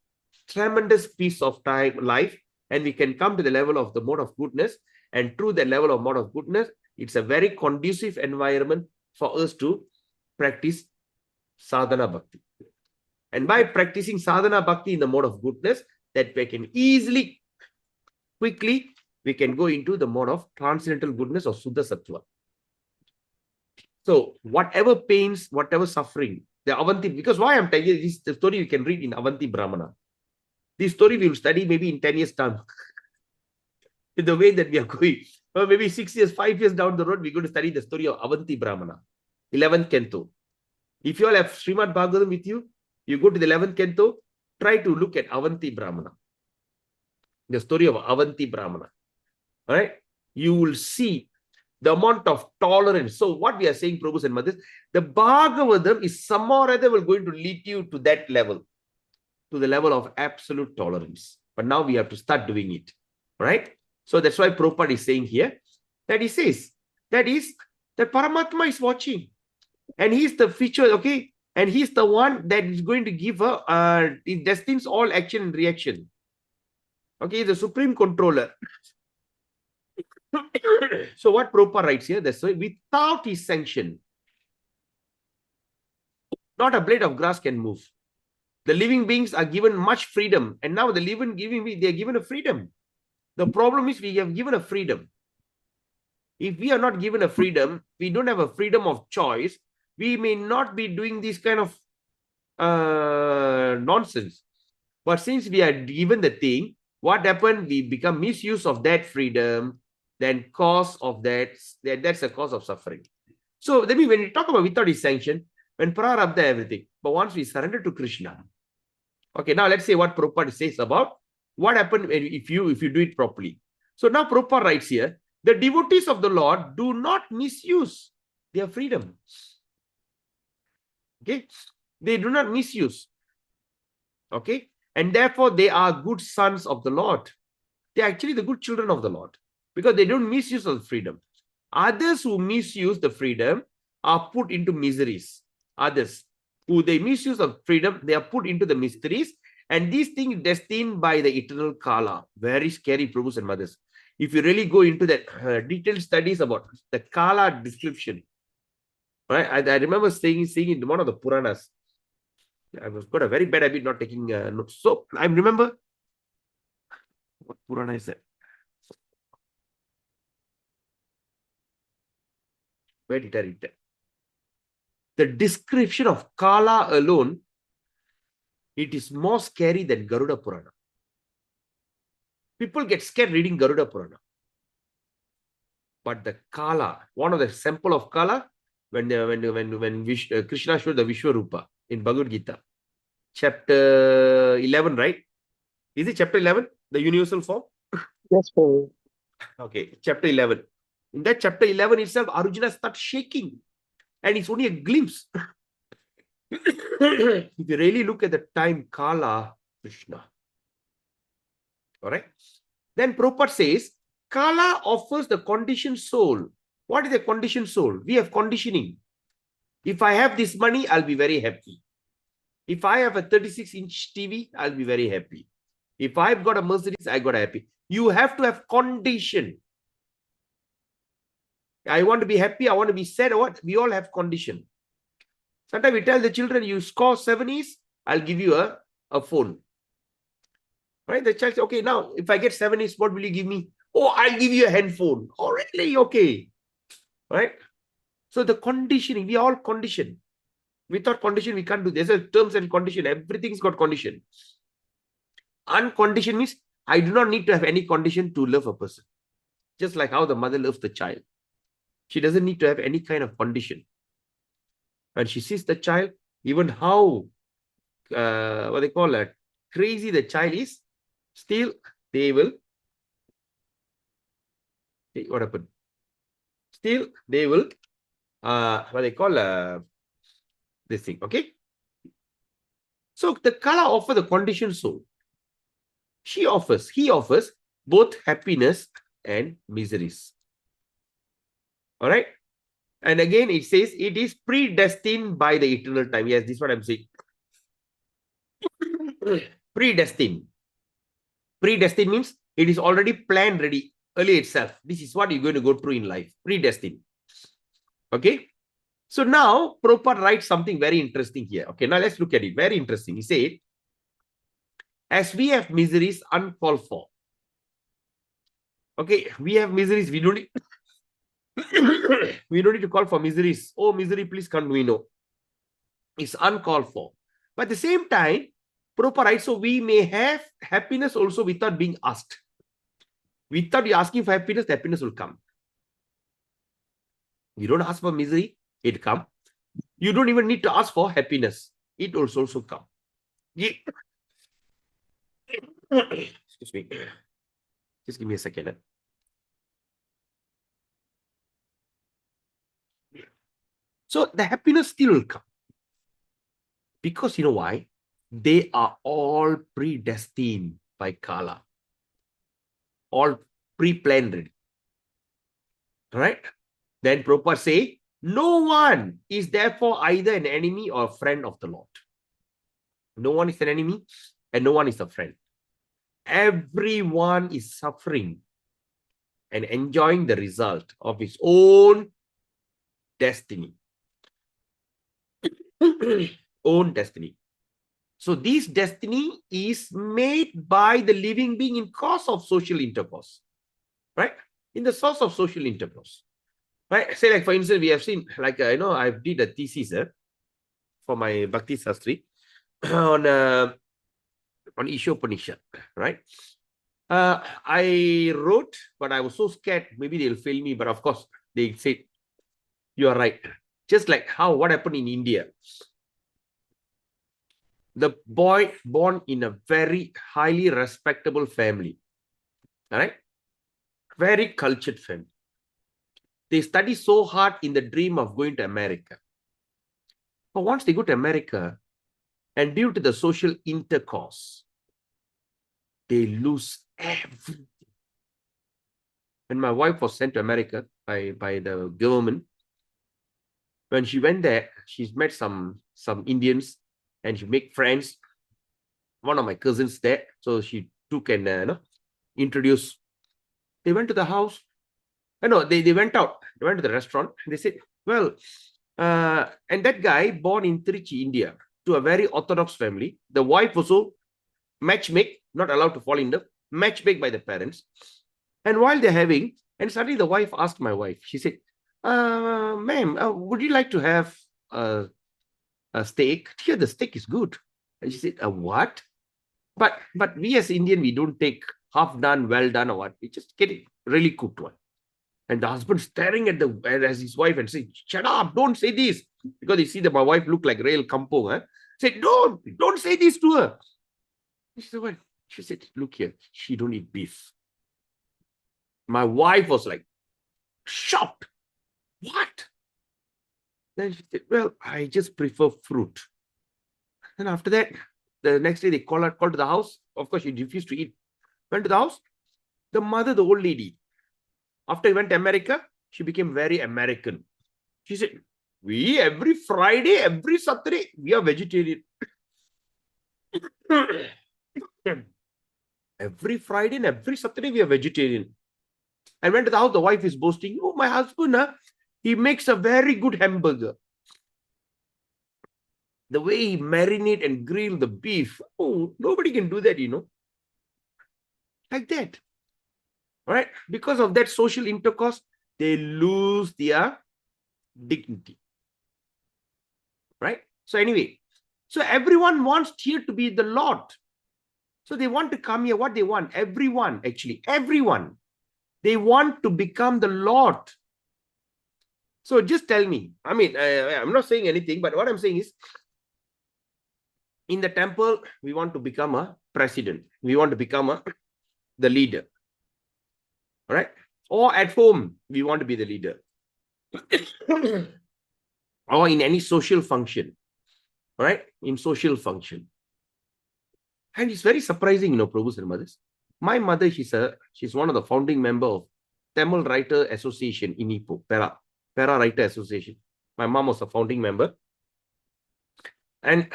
tremendous peace of life, and we can come to the level of the mode of goodness. And through the level of mode of goodness, it's a very conducive environment for us to practice sadhana bhakti. And by practicing sadhana bhakti in the mode of goodness, that we can easily, quickly, we can go into the mode of transcendental goodness or Suddha Sattva. So whatever pains, whatever suffering, the Avanti, because why I'm telling you this, the story you can read in Avanti Brahmana. This story we will study maybe in 10 years' time. In the way that we are going, or maybe 6 years, 5 years down the road, we're going to study the story of Avanti Brahmana, 11th canto. If you all have Srimad Bhagavatam with you, you go to the 11th canto, try to look at Avanti Brahmana. The story of Avanti Brahmana. All right? You will see the amount of tolerance. So what we are saying, Prabhus and Mothers, The Bhagavatam is somehow or other going to lead you to that level, to the level of absolute tolerance. But now we have to start doing it, right? So that's why Prabhupada is saying here that he says that Paramatma is watching, and he's the feature, okay? And he's the one that is going to give it destines all action and reaction. Okay, the supreme controller. So what Prabhupada writes here, that's why without his sanction, not a blade of grass can move. The living beings are given much freedom, and now the living beings, they are given a freedom. The problem is we have given a freedom. If we are not given a freedom, we don't have a freedom of choice, we may not be doing this kind of nonsense. But since we are given the thing, what happened? We become misuse of that freedom, then cause of that's a cause of suffering. So that means when we talk about without his sanction, when prarabdha everything, but once we surrender to Krishna. Okay, now let's say what Prabhupada says about what happened if you do it properly. So now Prabhupada writes here, the devotees of the Lord do not misuse their freedom. Okay, they do not misuse. Okay, and therefore they are good sons of the Lord. They are actually the good children of the Lord because they don't misuse of freedom. Others who misuse the freedom are put into miseries. Others who they misuse of freedom, they are put into the miseries, and these things destined by the eternal Kala. Very scary, Prabhus and mothers. If you really go into that detailed studies about the Kala description, right? I remember seeing in one of the Puranas. I've got a very bad habit not taking notes. So I remember what Purana is that? Where did I read that? The description of Kala alone, it is more scary than Garuda Purana. People get scared reading Garuda Purana. But the Kala, one of the sample of Kala, when Krishna showed the Vishwarupa in Bhagavad Gita, chapter 11, right? Is it chapter 11, the universal form? Yes, Prabhu. Okay, chapter 11. In that chapter 11 itself, Arjuna starts shaking. And it's only a glimpse. If you really look at the time, Kala, Krishna. All right. Then Prabhupada says, Kala offers the conditioned soul. What is the conditioned soul? We have conditioning. If I have this money, I'll be very happy. If I have a 36-inch TV, I'll be very happy. If I've got a Mercedes, I got happy. You have to have condition. I want to be happy. I want to be sad. What? We all have condition. Sometimes we tell the children, you score 7s, I'll give you a phone. Right? The child says, okay, now if I get 7s, what will you give me? Oh, I'll give you a handphone. Oh, really? Okay. Right? So the conditioning, we all condition. Without condition, we can't do this. There's a terms and condition. Everything's got condition. Unconditioned means I do not need to have any condition to love a person. Just like how the mother loves the child. She doesn't need to have any kind of condition. And she sees the child, even how, what they call it, crazy the child is, still they will, what happened? Still they will, what they call this thing, okay? So the Kala offers the conditioned soul. He offers both happiness and miseries. All right? And again, it says it is predestined by the eternal time. Yes, this is what I'm saying. Predestined. Predestined means it is already planned ready early itself. This is what you're going to go through in life. Predestined. Okay. So now Prabhupada writes something very interesting here. Okay, now let's look at it. Very interesting. He said, as we have miseries uncalled for. Okay, we have miseries. We don't need we don't need to call for miseries. Oh, misery, please come to me. No. It's uncalled for. But at the same time, Prabhupada writes, so we may have happiness also without being asked. Without you asking for happiness, the happiness will come. You don't ask for misery, it comes. You don't even need to ask for happiness. It will also come. Excuse me. Just give me a second. So the happiness still will come. Because you know why? They are all predestined by Kala. All pre-planned. Right? Then Prabhupada say, no one is therefore either an enemy or a friend of the Lord. No one is an enemy and no one is a friend. Everyone is suffering and enjoying the result of his own destiny. Own destiny. So this destiny is made by the living being in cause of social intercourse. Right? In the source of social intercourse. Right? Say like for instance, we have seen like, I did a thesis for my Bhakti Sastri on Ishopanishad, right? I wrote, but I was so scared, maybe they'll fail me. But of course, they said, you are right. Just like what happened in India. The boy born in a very highly respectable family, all right? Very cultured family. They study so hard in the dream of going to America. But once they go to America, and due to the social intercourse, they lose everything. When my wife was sent to America by the government, when she went there, she's met some Indians and she make friends. One of my cousins there, so she took and introduced. They went to the house. No, they went out. They went to the restaurant. They said, well, and that guy born in Trichy, India, to a very orthodox family. The wife also matchmake, not allowed to fall in love, matchmake by the parents. And while they're having, and suddenly the wife asked my wife, she said, ma'am, would you like to have a steak? Here, the steak is good. And she said, what? But we as Indian, we don't take half done, well done or what. We just get it really cooked one. And the husband staring at as his wife and saying, shut up, don't say this. Because you see that my wife looked like real kampong. Huh? Said, don't say this to her. She said, what? She said, look here, she don't eat beef. My wife was like, shocked. What? Then she said, well, I just prefer fruit. And after that, the next day they called to the house. Of course, she refused to eat. Went to the house. The mother, the old lady, after he went to America, she became very American. She said, we every Friday, every Saturday, we are vegetarian. Every Friday and every Saturday, we are vegetarian. I went to the house, the wife is boasting, oh, my husband, he makes a very good hamburger. The way he marinate and grill the beef, oh, nobody can do that, Like that. Right? Because of that social intercourse, they lose their dignity. Right? So anyway, so everyone wants here to be the Lord. So they want to come here. What they want? Everyone, actually, everyone. They want to become the Lord. So just tell me. I mean, I'm not saying anything, but what I'm saying is, in the temple, we want to become a president. We want to become the leader. All right? Or at home, we want to be the leader. Or in any social function. All right? In social function. And it's very surprising, Prabhus and mothers. My mother, she's one of the founding member of Tamil Writer Association in Ipoh, Para Writer Association. My mom was a founding member. And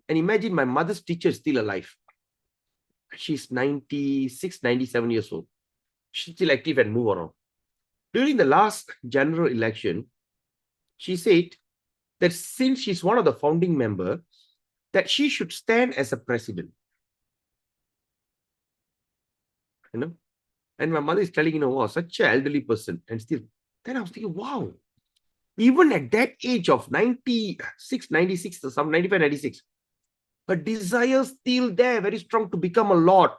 imagine my mother's teacher is still alive. She's 96, 97 years old. She's still active and move around. During the last general election, she said that since she's one of the founding member, that she should stand as a president. And my mother is telling, wow, such an elderly person. And still, then I was thinking, wow, even at that age of 96 or some 95, 96, her desire still there, very strong to become a lord,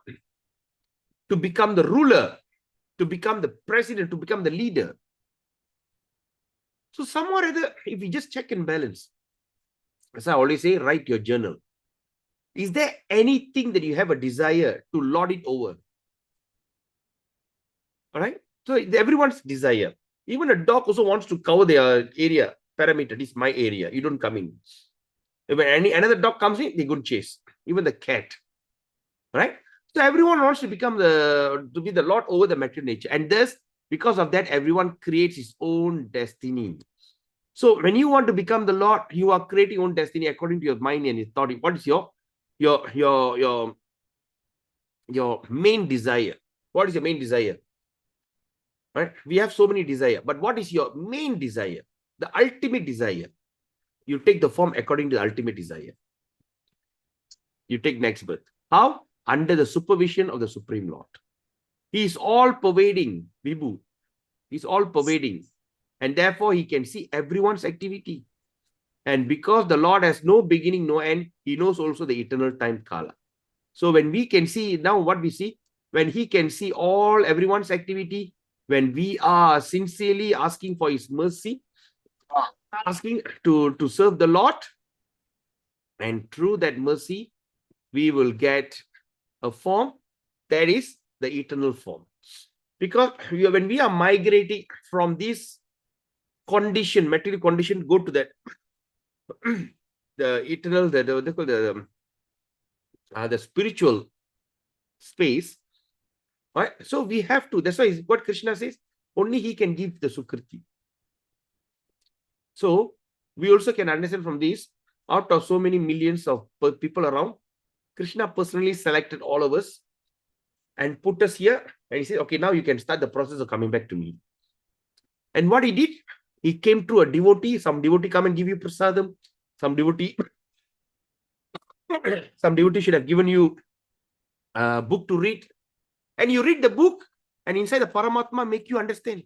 to become the ruler, to become the president, to become the leader. So somewhere or other, if we just check and balance, as I always say, write your journal. Is there anything that you have a desire to lord it over? All right. So everyone's desire. Even a dog also wants to cover their area. parameter. This is my area. You don't come in. If another dog comes in, they go chase. Even the cat. Right? So everyone wants to become to be the Lord over the material nature. And thus, because of that, everyone creates his own destiny. So when you want to become the Lord, you are creating your own destiny according to your mind and your thought. What is your main desire? What is your main desire? Right? We have so many desires, but what is your main desire? The ultimate desire. You take the form according to the ultimate desire. You take next birth. How? Under the supervision of the Supreme Lord. He is all pervading, Vibhu. He is all pervading. And therefore, he can see everyone's activity. And because the Lord has no beginning, no end, he knows also the eternal time Kala. So when we can see, now what we see, when he can see everyone's activity, when we are sincerely asking for his mercy, asking to serve the Lord, and through that mercy, we will get a form that is the eternal form. Because when we are migrating from this condition, material condition, go to that the eternal, the spiritual space, right? So we have to, that's why what Krishna says, only he can give the Sukriti. So we also can understand from this, out of so many millions of people around, Krishna personally selected all of us and put us here, and he said, okay, now you can start the process of coming back to me. And what he did, he came to a devotee, some devotee come and give you prasadam, some devotee should have given you a book to read, and you read the book, and inside the Paramatma make you understand.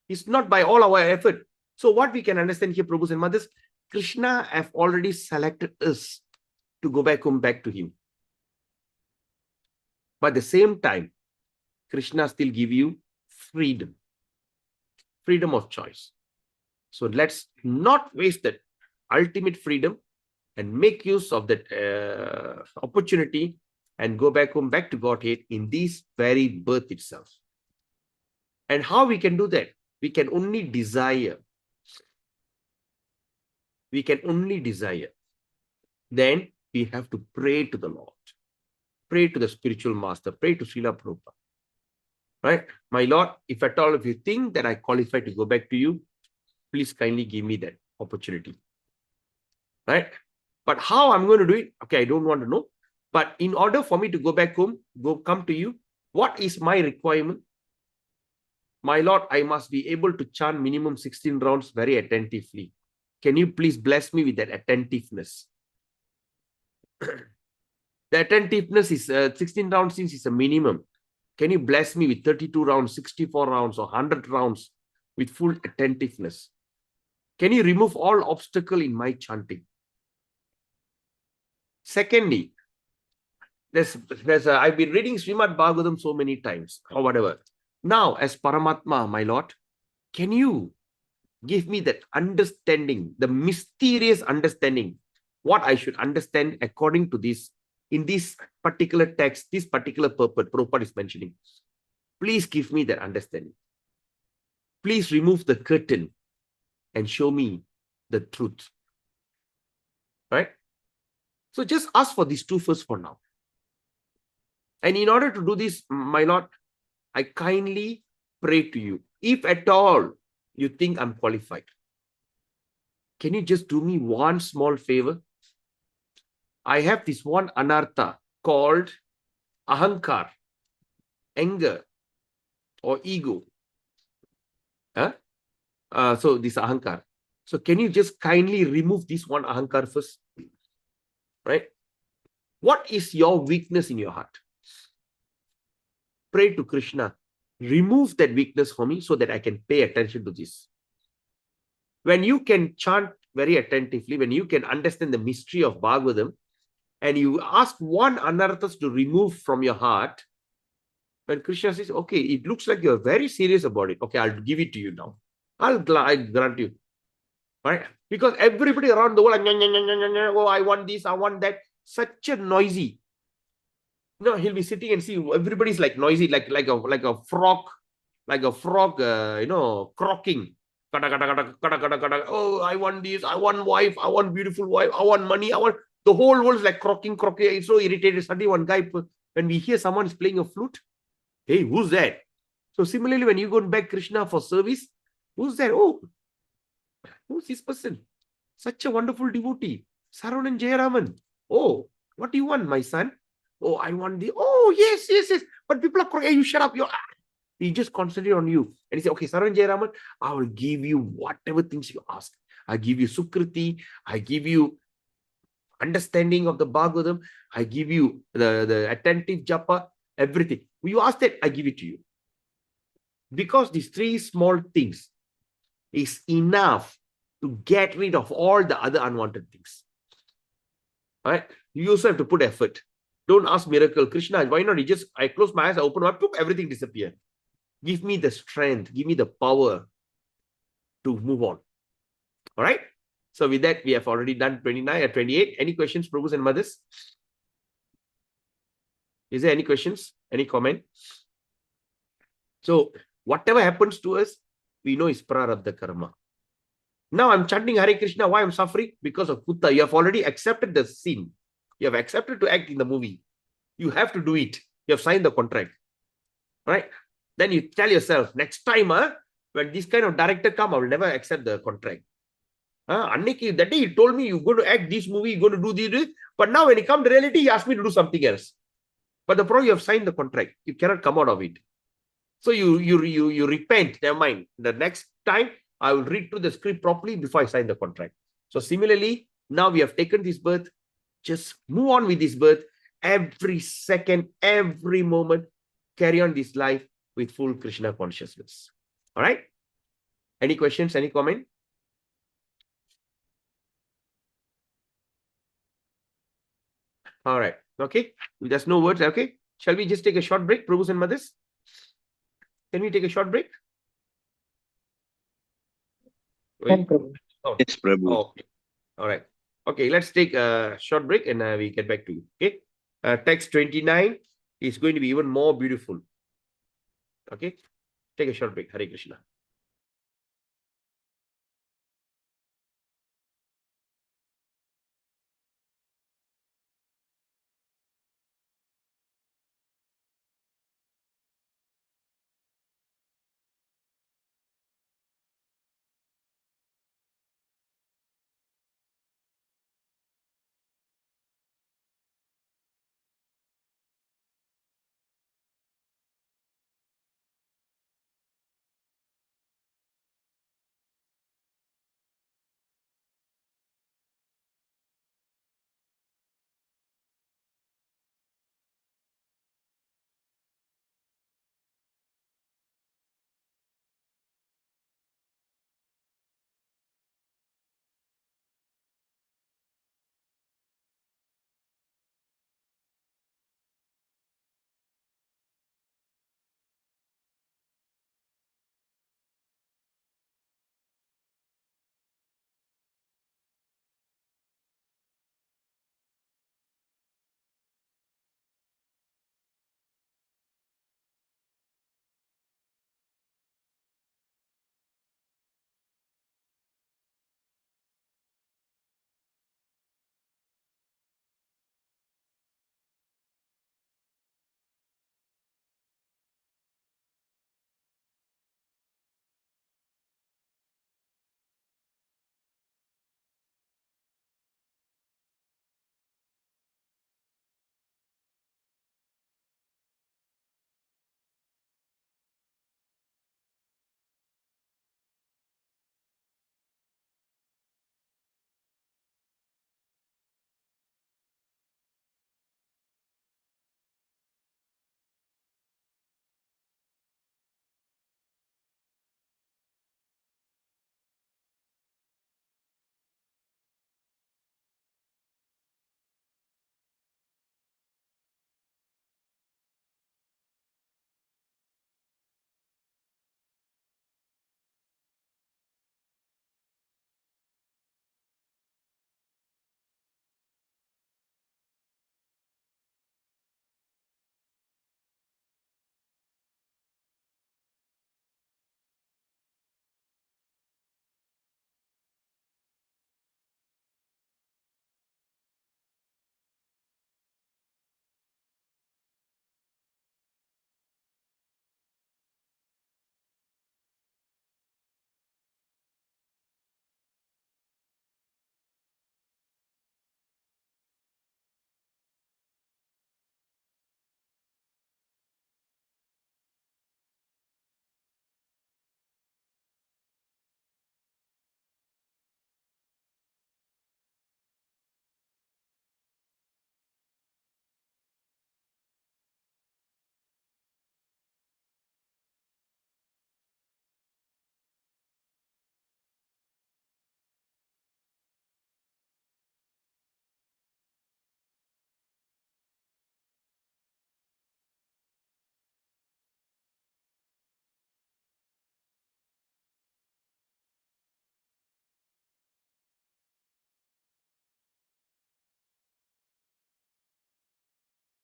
It's not by all our effort. So what we can understand here, Prabhus and Mothers, Krishna have already selected us to go back home, back to him. But at the same time, Krishna still give you freedom of choice. So let's not waste that ultimate freedom and make use of that opportunity and go back home, back to Godhead in this very birth itself. And how we can do that? We can only desire. We can only desire. Then we have to pray to the Lord. Pray to the spiritual master. Pray to Srila Prabhupada. Right? My Lord, if at all, if you think that I qualify to go back to you, please kindly give me that opportunity. Right? But how I'm going to do it? Okay, I don't want to know. But in order for me to go back home, come to you, what is my requirement? My Lord, I must be able to chant minimum 16 rounds very attentively. Can you please bless me with that attentiveness? The attentiveness is 16 rounds since it's a minimum. Can you bless me with 32 rounds, 64 rounds, or 100 rounds with full attentiveness? Can you remove all obstacle in my chanting? Secondly, I've been reading Srimad Bhagavatam so many times, or whatever. Now, as Paramatma, my Lord, can you give me that understanding, the mysterious understanding, what I should understand according to this, in this particular text, this particular purpose Prabhupada is mentioning. Please give me that understanding. Please remove the curtain and show me the truth. Right? So just ask for these two first for now. And in order to do this, my Lord, I kindly pray to you, if at all you think I'm qualified, can you just do me one small favor? I have this one anartha called ahankar, anger or ego. So this ahankar. So can you just kindly remove this one ahankar first? Right? What is your weakness in your heart? Pray to Krishna. Remove that weakness for me so that I can pay attention to this. When you can chant very attentively, when you can understand the mystery of Bhagavatam, and you ask one anarthas to remove from your heart, when Krishna says, okay, it looks like you're very serious about it. Okay, I'll give it to you now. I'll grant you. Right? Because everybody around the world, oh, I want this, I want that. Such a noisy. No, he'll be sitting and see everybody's like noisy, like a frog, crocking. Kata, kata, kata, kata, kata, kata. Oh, I want this. I want wife. I want beautiful wife. I want money. I want the whole world is like crocking. It's so irritated. Suddenly, one guy, when we hear someone is playing a flute, hey, who's that? So similarly, when you go back Krishna for service, who's that? Oh, who's this person? Such a wonderful devotee. Saran and Jayaraman. Oh, what do you want, my son? Oh, I want the. Oh, yes, yes, yes. But people are crying. Hey, you shut up. He just concentrate on you. And he said, okay, Saran Jayaraman, I will give you whatever things you ask. I give you Sukriti. I give you understanding of the Bhagavatam. I give you the attentive japa, everything. You ask that, I give it to you. Because these three small things is enough to get rid of all the other unwanted things. All right? You also have to put effort. Don't ask miracle. Krishna, why not? I close my eyes, I open my eyes, everything disappear. Give me the strength, give me the power to move on. All right? So with that, we have already done 29 and 28. Any questions, Prabhus and Mothers? Is there any questions? Any comment? So whatever happens to us, we know is prarabdha karma. Now I'm chanting Hare Krishna. Why I'm suffering? Because of Kutta. You have already accepted the sin. You have accepted to act in the movie. You have to do it. You have signed the contract. Right? Then you tell yourself, next time, when this kind of director come, I will never accept the contract. Anniki, that day he told me you're going to act this movie, you're going to do this. But now when it comes to reality, he asked me to do something else. But the problem, you have signed the contract. You cannot come out of it. So you repent. Never mind. The next time, I will read through the script properly before I sign the contract. So similarly, now we have taken this birth. Just move on with this birth. Every second, every moment, carry on this life with full Krishna consciousness. All right? Any questions? Any comment? All right. Okay. If there's no words, okay. Shall we just take a short break, Prabhus and Mothers? Can we take a short break? Can Prabhu. Yes, Prabhu. Oh, okay. All right. Okay, let's take a short break and we get back to you. Okay. Text 29 is going to be even more beautiful. Okay. Take a short break. Hare Krishna.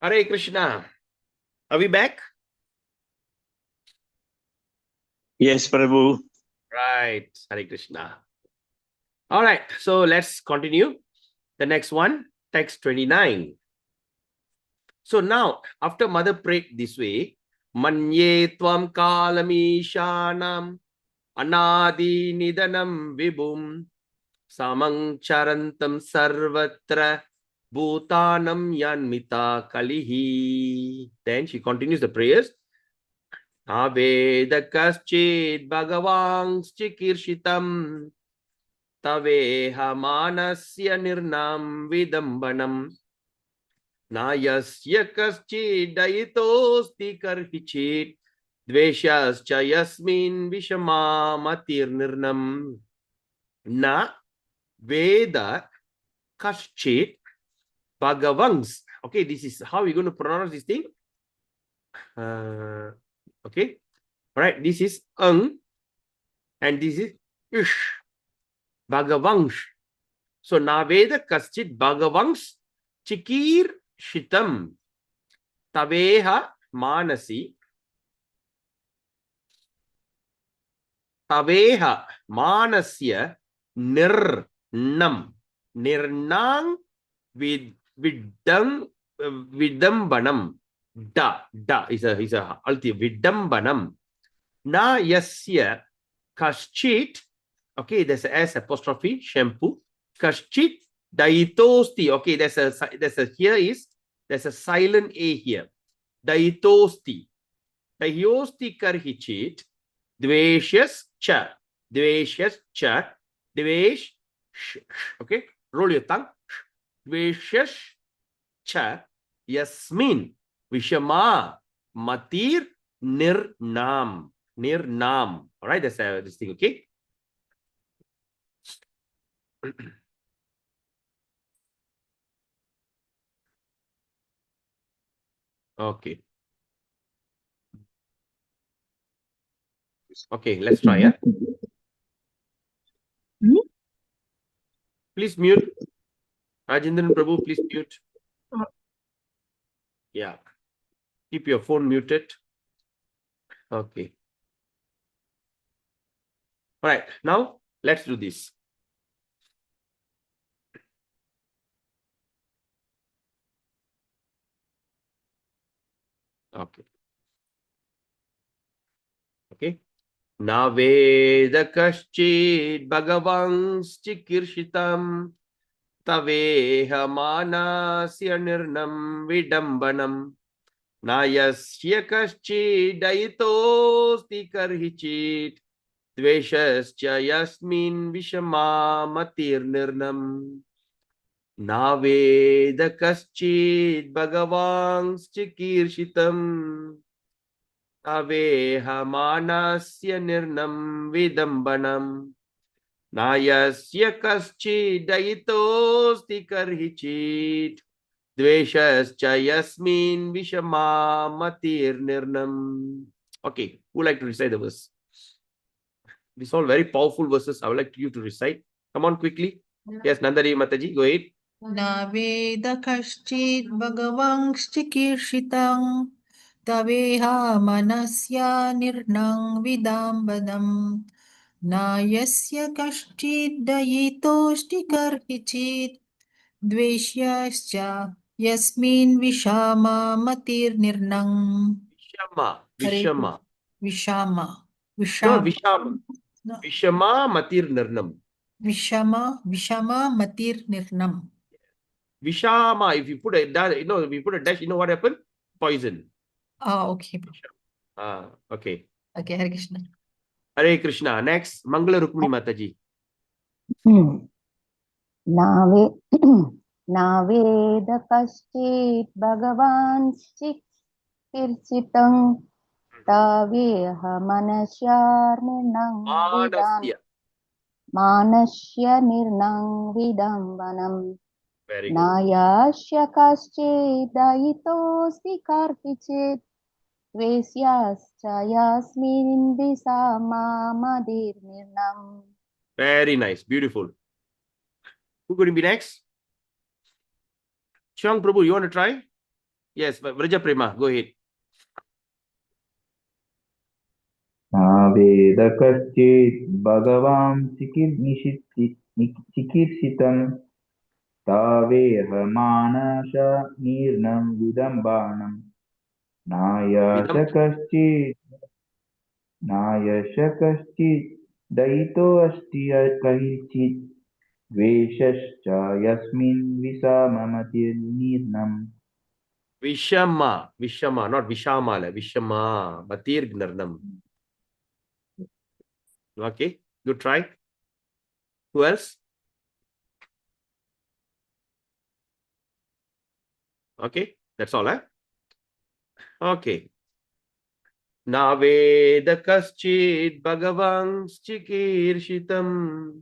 Hare Krishna. Are we back? Yes, Prabhu. Right. Hare Krishna. All right. So let's continue. The next one, text 29. So now, after mother prayed this way, Manye tvam kalamishanam anadi nidanam vibhum samang charantam sarvatra bhutanam yanmita kalihi. Then she continues the prayers. Aveda kaschid bhagavang chikirshitam taveha manasya nirnam vidambanam nayasya kaschidayitosti karhichit dveshascha yasmin vishamatir nirnam na veda kaschid bhagavangs. Okay, this is how we're going to pronounce this thing. Okay, all right, this is ang and this is ish. Bhagavangs. So naveda kaschid bhagavangs chikir shitam taveha manasi taveha manasya nirnam nirnang vidambanam da is a alti vidambanam na yasya kaschit. Okay, there's a S apostrophe shampoo. Kaschit daitosti. Okay, there's a silent A here. Daitosti. Daiosti karhichit. Dveshas cha. Dveshas cha. Dvesh. Okay, roll your tongue. Dveshas cha. Yasmin. Vishama. Matir. Nirnam. Nirnam. All right, that's this thing. Okay. Okay. Okay, let's try. Yeah. Please mute. Rajendran Prabhu, please mute. Yeah. Keep your phone muted. Okay. All right. Now let's do this. Okay. Okay. Naveda kaschid bhagavans chikirshitam taveha manasya nirnam vidambanam nayasya kaschid daitosti karhichit dveshascha yasmin vishamatir nirnam naveda kaschid bhagavans chikirshitam taveha manasya nirnam vidambanam nayasya kaschid daitosti karhichit dveshascha yasmin vishamatir nirnam. Okay, who would like to recite the verse? These all very powerful verses. I would like you to recite. Come on quickly. Yes, Nandari Mataji, go ahead. Naveda kaschid bhagavangschikirshitam taveha manasya nirnang vidambanam nayasya kaschid dayitosti karhichit dveshyascha yasmin vishama matir nirnang. Vishama. Vishama. No, Vishama. No. Vishama matir nirnam. Vishama matir nirnam. Vishama, if you put a dash, if you put a dash, what happened? Poison. Ah, okay. Okay. Okay, Hare Krishna. Hare Krishna. Next, Mangala Rukmini Mataji. Naveda kaschit bhagavan chikirshitam taveha manasyar nirnang vidam manasya nirnang vidambanam Very good. nayasya kaschit dayitosti karhichit vesyascha yasmin visama madir nirnam. Very nice. Beautiful. Who going to be next? Chiang Prabhu, you want to try? Yes, Vraja Prema, go ahead. Naved कश्चित् भगवान् चिकीर्षितं तावेह मानस निर्नं विदम्बानं नायश कश्चित् दयितोऽस्ति कैचित् द्वेषश्च यस्मिन् विषममतिर्निर्नम् Vishama, not Vishamala, Vishama, Matir Gnarnam. Okay, good try. Who else? Okay, that's all, huh? Okay. Naveda kaschid bhagavan chikirshitam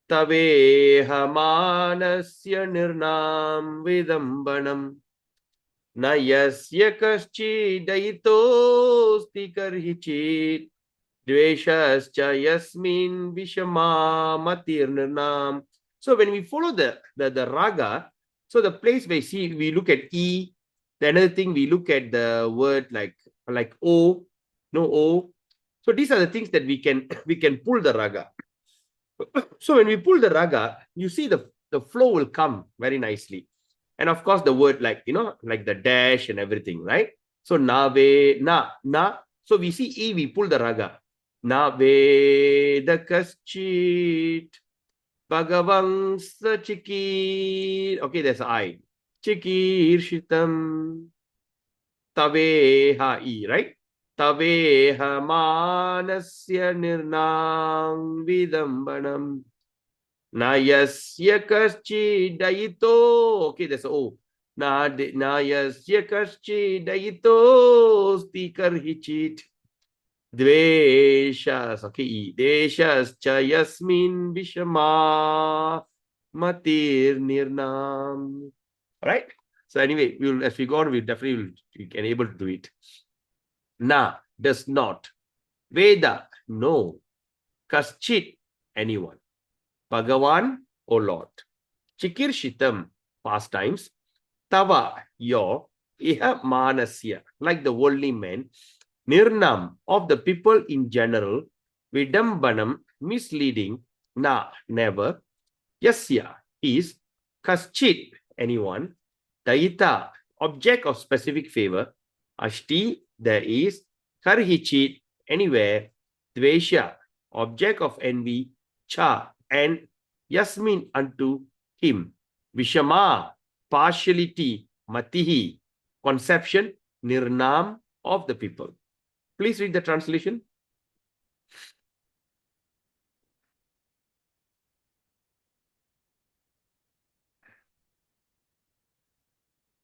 taveha manasya nirnam vidambanam na yasya kaschidayitosti karhichit dveshascha yasmin vishama matirnam. So when we follow the raga, so the place we look at E, the another thing we look at the word like O, no O. So these are the things that we can pull the raga. So when we pull the raga, you see the flow will come very nicely. And of course, the word like the dash and everything, right? So nave, na. So we see E, we pull the raga. Naveda kaschit Bhagavan Chiki. Okay, there's I. Chikir Taveha E, right? Taveha Manasya Nirnam Vidambanam Nayasya Kaschi Dayito. Okay, there's O. Nayasya Kaschi Dayito Stikar Hichit. Dveshas, okay, Dveshas cha yasmin vishama matir nirnam. All right. So anyway, as we go on, we can able to do it. Na does not. Veda, no. Kaschit, anyone. Bhagavan, O Lord. Chikirshitam, past times. Tava, your. Iha manasya, like the worldly man. Nirnam, of the people in general. Vidambanam, misleading. Na, never. Yasya, is. Kaschit, anyone. Dayita, object of specific favor. Ashti, there is. Karhichit, anywhere. Dvesha, object of envy. Cha, and. Yasmin, unto him. Vishama, partiality. Matihi, conception. Nirnam, of the people. Please read the translation.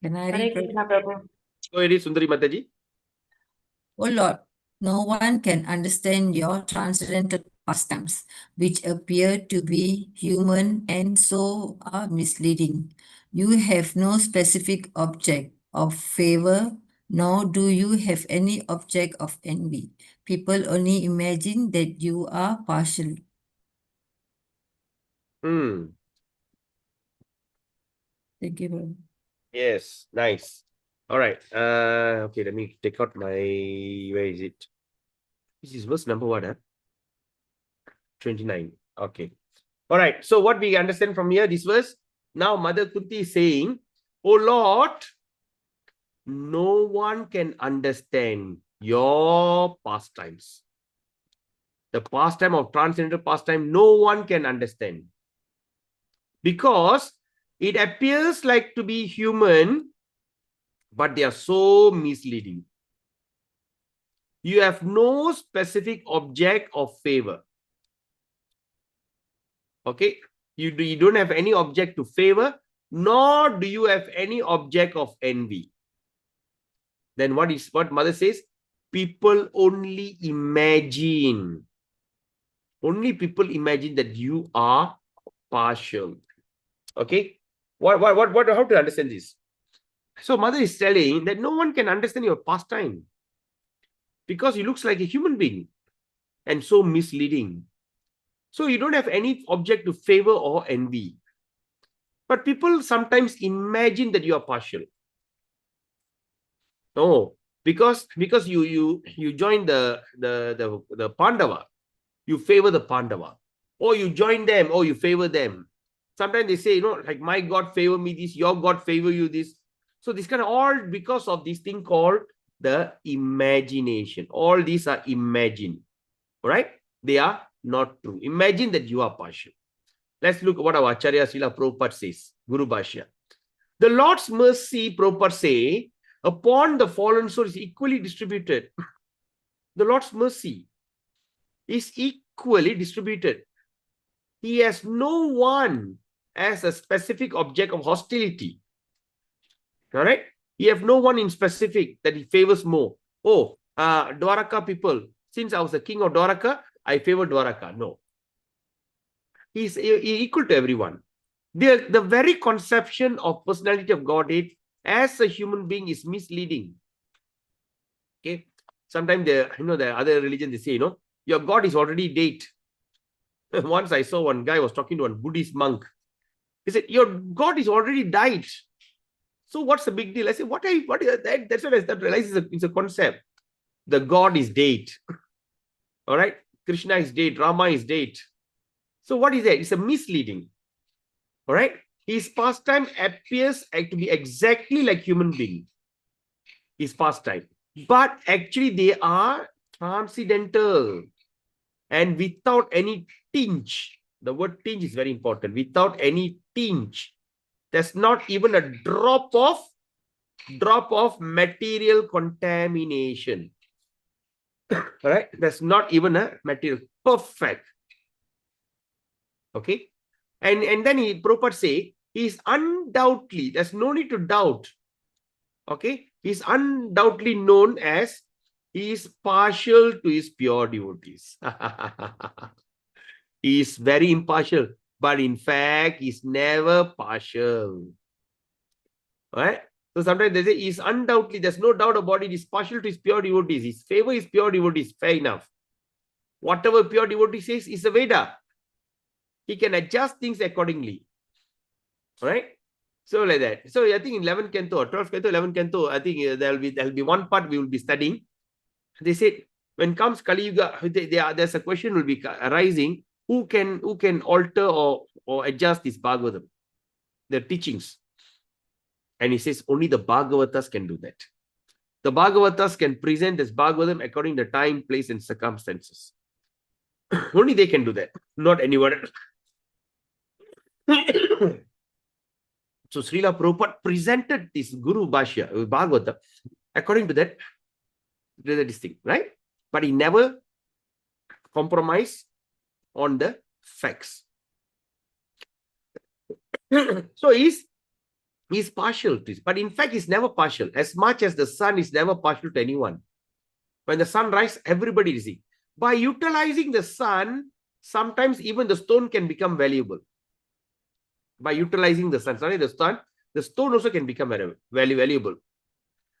Can I Hare read? Krishna, Prabhu. Go ahead, Sundari Mataji. O Lord, no one can understand your transcendental pastimes, which appear to be human and so are misleading. You have no specific object of favor, nor do you have any object of envy. People only imagine that you are partial. Thank you, Prabhu. Yes, nice. All right. Okay, let me take out my, where is it? This is verse number what? 29. Okay. All right. So what we understand from here, this verse, now Mother Kunti is saying, oh Lord, no one can understand your pastimes. The pastime of transcendental pastime, no one can understand. Because it appears like to be human, but they are so misleading. You have no specific object of favor. Okay? You don't have any object to favor, nor do you have any object of envy. Then what Mother says? People only imagine. Only people imagine that you are partial. Okay? How to understand this? So Mother is telling that no one can understand your pastime because he looks like a human being and so misleading. So you don't have any object to favor or envy. But people sometimes imagine that you are partial. No, because you join the Pandava, you favor the Pandava, or you join them, or you favor them. Sometimes they say, like my God favor me this, your God favor you this. So this kind of all because of this thing called the imagination. All these are imagined, right? They are not true. Imagine that you are partial. Let's look at what our Acharya Srila Prabhupada says, Guru Bhashya. The Lord's mercy, Prabhupada say, upon the fallen soul is equally distributed. The Lord's mercy is equally distributed. He has no one as a specific object of hostility. Correct? He has no one in specific that he favors more. Oh, Dwaraka people, since I was the king of Dwaraka, I favor Dwaraka. No. He's equal to everyone. The very conception of personality of Godhead as a human being is misleading. Okay. Sometimes the other religion, they say, your God is already dead. Once I saw one guy was talking to one Buddhist monk. He said, your God is already died. So what's the big deal? I said, what is that? That's what I realized it's a concept. The God is dead. All right. Krishna is dead. Rama is dead. So what is that? It's a misleading. All right. His pastime appears to be exactly like human being. His pastime. But actually they are transcendental and without any tinge. The word tinge is very important. Without any tinge. There's not even a drop of material contamination. All right. There's not even a material. Perfect. Okay. And then Prabhupada say, he is undoubtedly, there's no need to doubt. Okay. He is undoubtedly known as he is partial to his pure devotees. He is very impartial, but in fact, he's never partial. Right? So sometimes they say he's undoubtedly, there's no doubt about it, he's partial to his pure devotees. His favor is pure devotees, fair enough. Whatever pure devotee says is a Veda. He can adjust things accordingly. Right? So like that. So I think in 11th canto or 12th canto, 11th canto, I think there'll be one part we will be studying. They said when comes Kali Yuga, there's a question will be arising. Who can alter or adjust this Bhagavatam, the teachings? And he says only the Bhagavatas can do that. The Bhagavatas can present this Bhagavatam according to time, place, and circumstances. Only they can do that, not anyone else. So Srila Prabhupada presented this Guru Bhashya, Bhagavatam, according to that, this thing, right? But he never compromised on the facts. So he's partial to this, but in fact, he's never partial. As much as the sun is never partial to anyone. When the sun rises, everybody is seeing. By utilizing the sun, sometimes even the stone can become valuable. By utilizing the sun, the stone also can become valuable.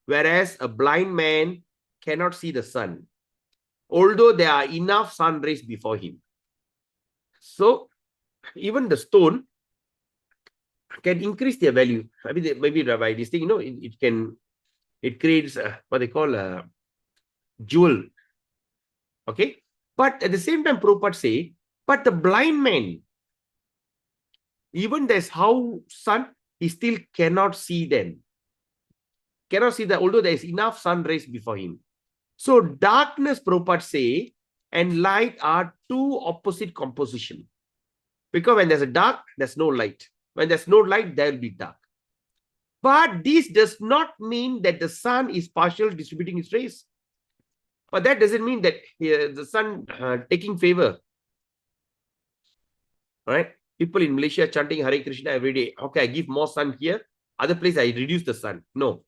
Whereas a blind man cannot see the sun, although there are enough sun rays before him. So even the stone can increase their value. I mean, maybe by this thing, it creates what they call a jewel. Okay. But at the same time, Prabhupada say, but the blind man, even there's how sun, he still cannot see them. Cannot see that, although there is enough sun rays before him. So darkness, Prabhupada say, and light are two opposite composition. Because when there's a dark, there's no light. When there's no light, there will be dark. But this does not mean that the sun is partial distributing its rays. But that doesn't mean that the sun taking favor. All right? People in Malaysia chanting Hare Krishna every day. Okay, I give more sun here. Other place, I reduce the sun. No.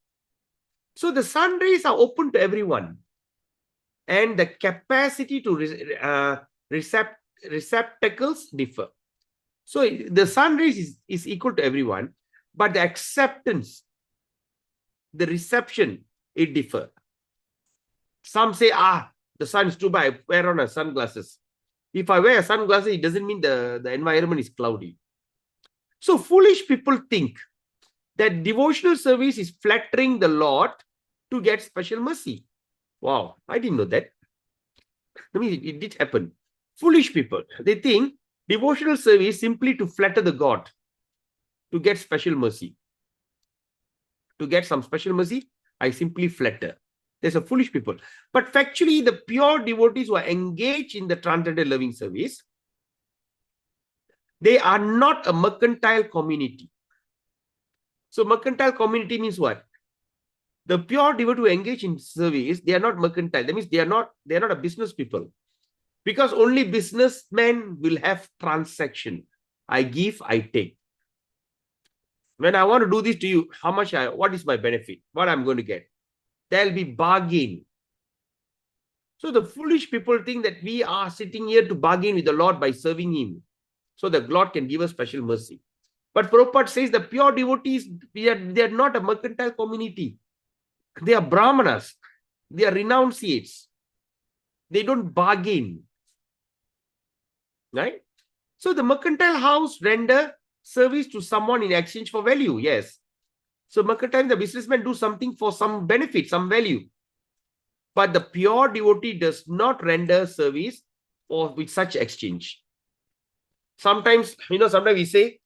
So the sun rays are open to everyone. And the capacity to receptacles differ. So the sun rays is equal to everyone. But the acceptance, the reception, it differ. Some say, the sun is too bright, I wear on a sunglasses. If I wear sunglasses, it doesn't mean the environment is cloudy. So foolish people think that devotional service is flattering the Lord to get special mercy. Wow, I didn't know that. I mean, it did happen. Foolish people, they think devotional service simply to flatter the God, to get special mercy. To get some special mercy, I simply flatter. There's a foolish people. But factually, the pure devotees who are engaged in the transcendental loving service, they are not a mercantile community. So mercantile community means what? The pure devotee who engage in service, they are not mercantile. That means they are not a business people. Because only businessmen will have transaction. I give, I take. When I want to do this to you, what is my benefit? What I'm going to get? There'll be bargain. So the foolish people think that we are sitting here to bargain with the Lord by serving him, so the Lord can give us special mercy. But Prabhupada says the pure devotees, they are not a mercantile community. They are brahmanas. They are renunciates. They don't bargain. Right? So the mercantile house render service to someone in exchange for value. Yes. So mercantile, the businessman do something for some benefit, some value. But the pure devotee does not render service or with such exchange. Sometimes, sometimes we say,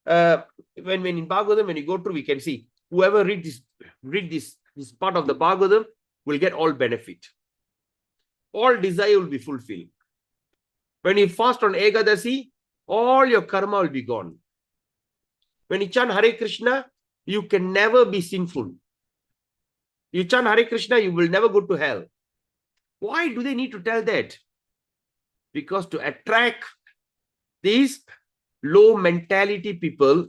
when in Bhagavatam, when you go through, we can see whoever read this part of the Bhagavatam will get all benefit. All desire will be fulfilled. When you fast on Ekadasi, all your karma will be gone. When you chant Hare Krishna, you can never be sinful. You chant Hare Krishna, you will never go to hell. Why do they need to tell that? Because to attract these low mentality people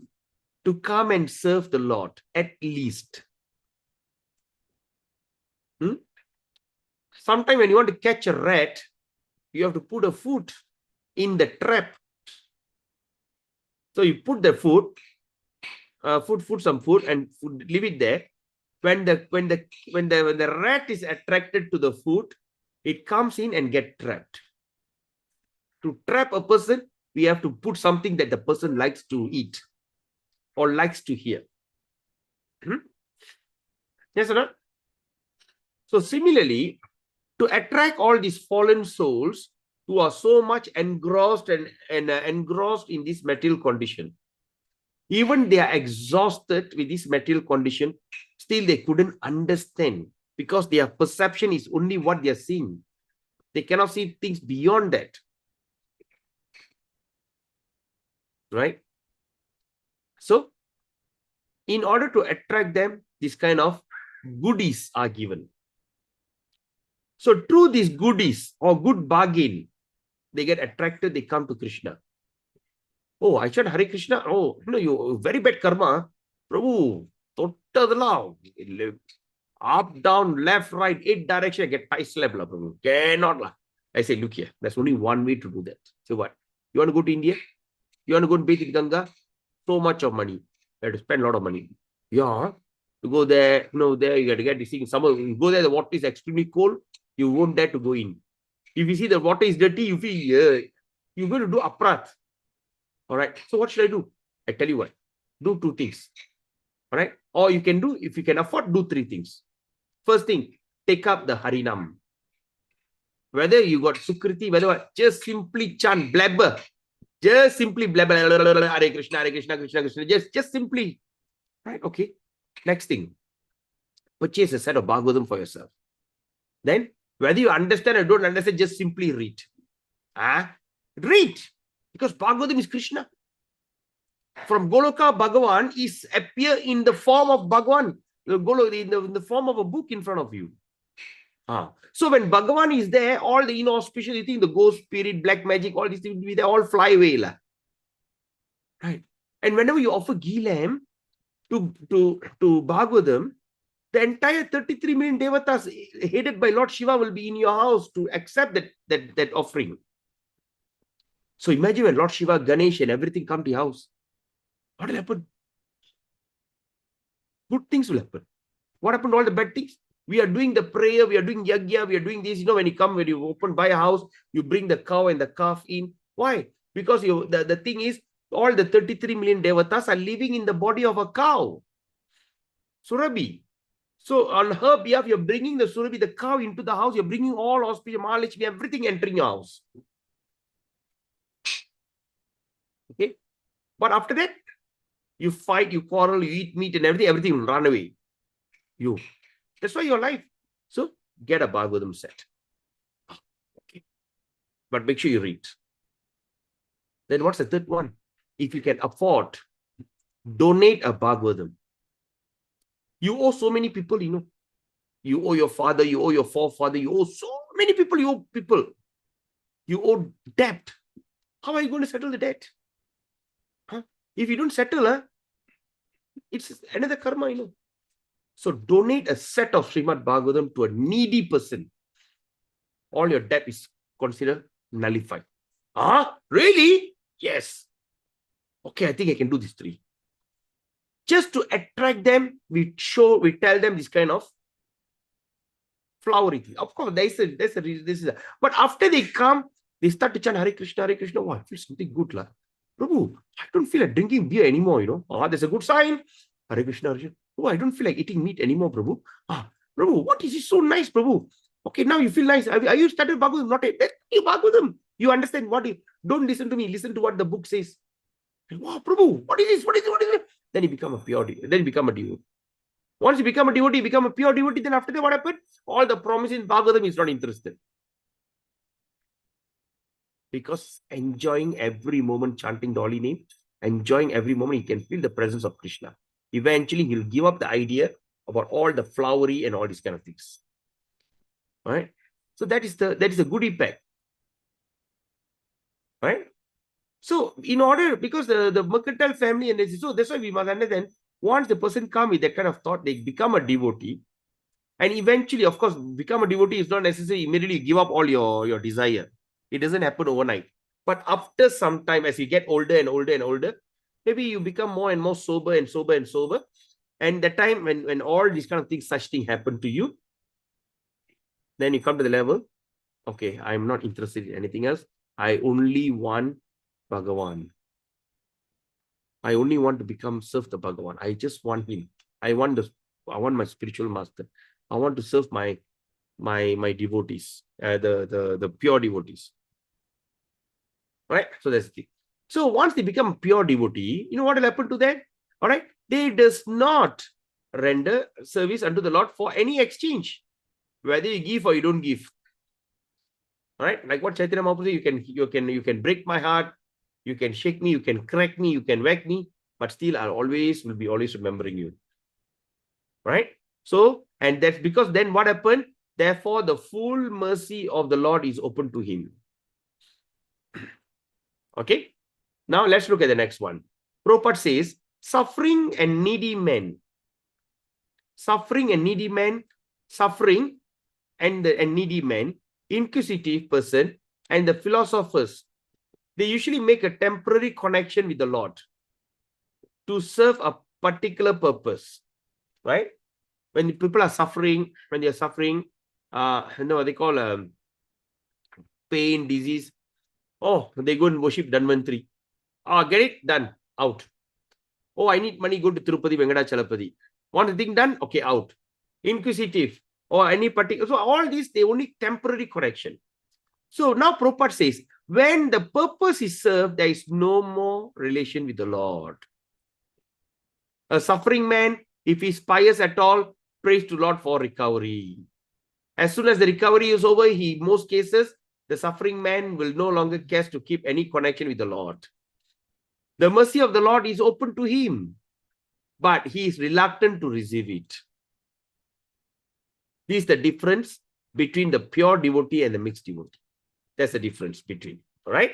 to come and serve the Lord, at least. Sometimes when you want to catch a rat, you have to put a foot in the trap. So you put the foot, some food and leave it there. When the rat is attracted to the food, it comes in and get trapped. To trap a person, we have to put something that the person likes to eat or likes to hear. Yes or not? So similarly, to attract all these fallen souls who are so much engrossed and engrossed in this material condition, even they are exhausted with this material condition, still they couldn't understand because their perception is only what they are seeing. They cannot see things beyond that. Right? So, in order to attract them, this kind of goodies are given. So, through these goodies or good bargain, they get attracted, they come to Krishna. Oh, I chant Hare Krishna. Oh, you very bad karma. Prabhu, total up, down, left, right, 8 direction, I get tie slap. Prabhu. Cannot. I say, look here, there's only one way to do that. So what? You want to go to India? You want to go to bathe in Ganga? So much of money. You have to spend a lot of money. Yeah. To go there, there you got to get this thing. Summer, you go there, the water is extremely cold. You won't dare to go in. If you see the water is dirty, you feel you're going to do aprat. All right. So what should I do? I tell you what. Do 2 things. All right. Or you can do, if you can afford, do 3 things. First thing, take up the Harinam. Whether you got Sukriti, whether just simply chant, blabber. Just simply blabber. Hare Krishna, Krishna Krishna. Just simply. Right. Okay. Next thing. Purchase a set of Bhagavatam for yourself. Then, whether you understand or don't understand, just simply read. Read. Because Bhagavatam is Krishna. From Goloka, Bhagavan is appear in the form of Bhagavan. In the form of a book in front of you. So when Bhagavan is there, all the inauspicious, you think the ghost, spirit, black magic, all these things, they all fly away. Right. And whenever you offer ghee lamb to Bhagavatam, the entire 33 million devatas headed by Lord Shiva will be in your house to accept that offering. So imagine when Lord Shiva, Ganesh and everything come to your house. What will happen? Good things will happen. What happened to all the bad things? We are doing the prayer, we are doing yagya, we are doing this. When you buy a house, you bring the cow and the calf in. Why? Because the thing is, all the 33 million devatas are living in the body of a cow. Surabhi. So on her behalf, you're bringing the Surabhi, the cow, into the house. You're bringing all auspicious, Mahalakshmi, everything entering your house. Okay. But after that, you fight, you quarrel, you eat meat and everything will run away. That's why your life. So get a Bhagavatam set. Okay. But make sure you read. Then what's the third one? If you can afford, donate a Bhagavatam. You owe so many people, You owe your father, you owe your forefather, you owe so many people, you owe people. You owe debt. How are you going to settle the debt? Huh? If you don't settle, it's another karma, So donate a set of Srimad Bhagavatam to a needy person. All your debt is considered nullified. Really? Yes. Okay, I think I can do these three. Just to attract them, we tell them this kind of flowery thing. Of course, there's a reason. But after they come, they start to chant Hare Krishna, Hare Krishna. Oh, I feel something good. Prabhu, I don't feel like drinking beer anymore, That's a good sign. Hare Krishna, Hare Krishna. Oh, I don't feel like eating meat anymore, Prabhu. Prabhu, what is this so nice, Prabhu? Okay, now you feel nice. Are you started Bhagavatam? Not yet. You Bhagavatam. You understand what don't listen to me. Listen to what the book says. Wow, Prabhu, what is this? What is it? Then you become a pure devotee. Then you become a devotee. Once you become a devotee, you become a pure devotee. Then after that, what happened? All the promises in Bhagavatam is not interested. Because enjoying every moment chanting the holy name, enjoying every moment, he can feel the presence of Krishna. Eventually, he'll give up the idea about all the flowery and all these kind of things. Right? So that is a good impact. Right? So in order, because the mercantile family, and so that's why we must understand, once the person comes with that kind of thought, they become a devotee. And eventually, of course, become a devotee is not necessarily immediately give up all your desire. It doesn't happen overnight. But after some time, as you get older and older and older, maybe you become more and more sober and sober and sober. And the time when all these kind of things, such things happen to you, then you come to the level, okay, I'm not interested in anything else. I only want Bhagavan. I only want to serve the Bhagavan. I just want him. I want my spiritual master. I want to serve my devotees, the pure devotees. Right? So that's the thing. So once they become pure devotee, you know what will happen to them? All right. They does not render service unto the Lord for any exchange, whether you give or you don't give. All right. Like what Chaitanya Mahaprabhu said, you can break my heart, you can shake me, you can crack me, you can whack me, but still I will be always remembering you. Right? So, and that's because then what happened? Therefore, the full mercy of the Lord is open to him. Okay. Now let's look at the next one. Prabhupada says, suffering and needy men, inquisitive person, and the philosophers, they usually make a temporary connection with the Lord to serve a particular purpose, right? When people are suffering, when they're suffering, they call pain, disease. Oh, they go and worship Dhanvantri. Get it? Done. Out. Oh, I need money, go to Tirupati, Venkatachalapati. Want the thing done? Okay, out. Inquisitive or any particular. So all these, they only temporary correction. So now Prabhupada says, when the purpose is served, there is no more relation with the Lord. A suffering man, if he's pious at all, prays to Lord for recovery. As soon as the recovery is over, in most cases, the suffering man will no longer care to keep any connection with the Lord. The mercy of the Lord is open to him, but he is reluctant to receive it. This is the difference between the pure devotee and the mixed devotee. That's the difference between. All right.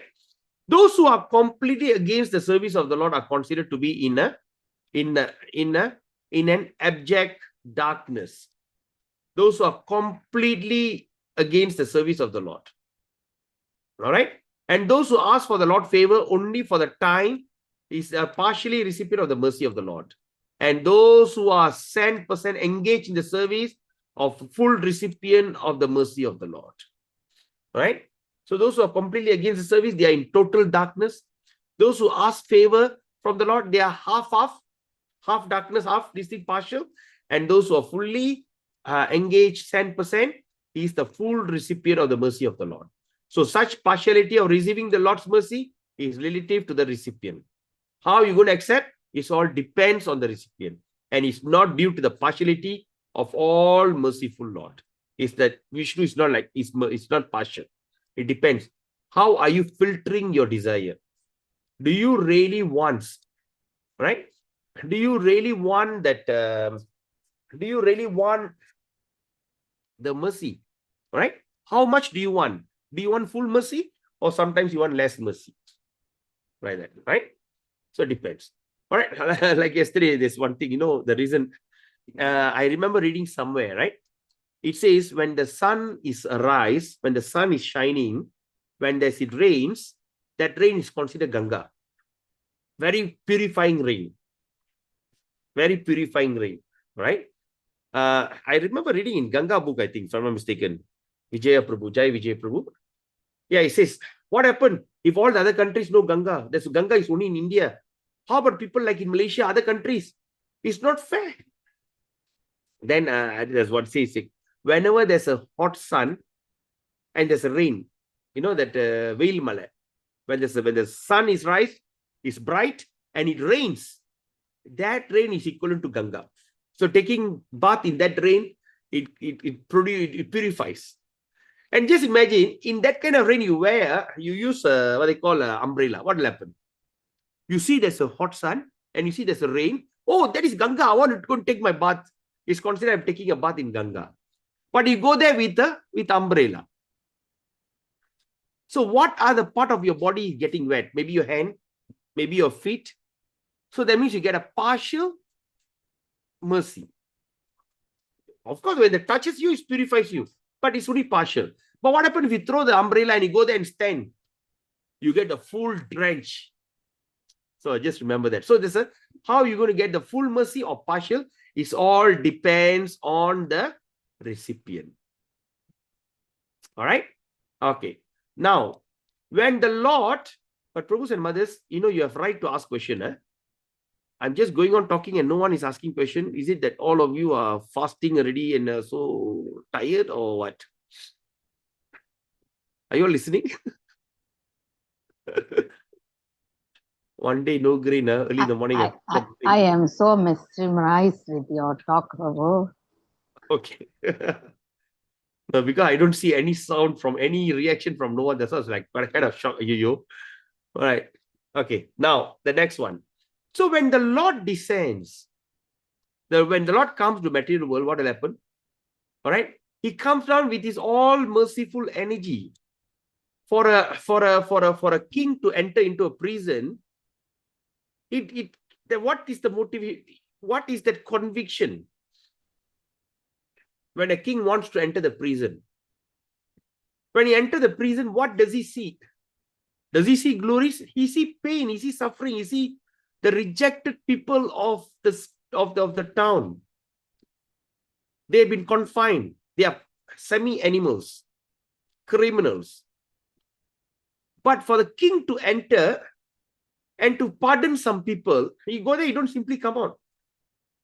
Those who are completely against the service of the Lord are considered to be in an abject darkness. Those who are completely against the service of the Lord. All right. And those who ask for the Lord favor only for the time is a partially recipient of the mercy of the Lord. And those who are 100% engaged in the service of full recipient of the mercy of the Lord. Right? So those who are completely against the service, they are in total darkness. Those who ask favor from the Lord, they are half darkness, half this thing partial. And those who are fully engaged 10%, he is the full recipient of the mercy of the Lord. So such partiality of receiving the Lord's mercy is relative to the recipient. How you going to accept? It all depends on the recipient. And it's not due to the partiality of all merciful Lord. It's that Vishnu is not like, it's not partial. It depends. How are you filtering your desire? Do you really want, right? Do you really want that? Do you really want the mercy, right? How much do you want? Do you want full mercy, or sometimes you want less mercy? Right? So it depends. All right. Like yesterday, there's one thing, the reason I remember reading somewhere, right? It says when the sun is arise, when the sun is shining, when it rains, that rain is considered Ganga. Very purifying rain. Very purifying rain, right? I remember reading in Ganga book, I think, if I'm not mistaken. Jai Vijay Prabhu. Yeah, it says, what happened if all the other countries know Ganga? There's Ganga is only in India. How about people like in Malaysia, other countries? It's not fair. Then that's what it says. Whenever there's a hot sun and there's a rain, that Veil Mala, when the sun is rise, it's bright and it rains, that rain is equivalent to Ganga. So taking bath in that rain, it purifies. And just imagine, in that kind of rain you use what they call an umbrella. What will happen? You see there's a hot sun and you see there's a rain. Oh, that is Ganga. I want to go and take my bath. It's considered I'm taking a bath in Ganga. But you go there with umbrella. So what are the part of your body getting wet? Maybe your hand, maybe your feet. So that means you get a partial mercy. Of course, when it touches you, it purifies you. But it's only partial. But what happens if you throw the umbrella and you go there and stand? You get the full drench. So just remember that. So this is how you're going to get the full mercy or partial. It all depends on the recipient. All right? Okay. Now, when the Lord, but Prabhus and mothers, you have right to ask question. I'm just going on talking and no one is asking question. Is it that all of you are fasting already and so tired or what? Are you all listening? One day, no grain, early in the morning. I am so mesmerized with your talk, Prabhu. Okay. No, because I don't see any sound from any reaction from no one. That's why I was like, what kind of shock are you? All right. Okay. Now, the next one. So when the Lord descends, when the Lord comes to material world, what will happen? All right. He comes down with his all merciful energy. For a king to enter into a prison, what is the motive? What is that conviction? When a king wants to enter the prison, when he enters the prison, what does he see? Does he see glories? He sees pain. He sees suffering. He sees the rejected people of the town. They have been confined. They are semi-animals, criminals. But for the king to enter and to pardon some people, you go there, you don't simply come out.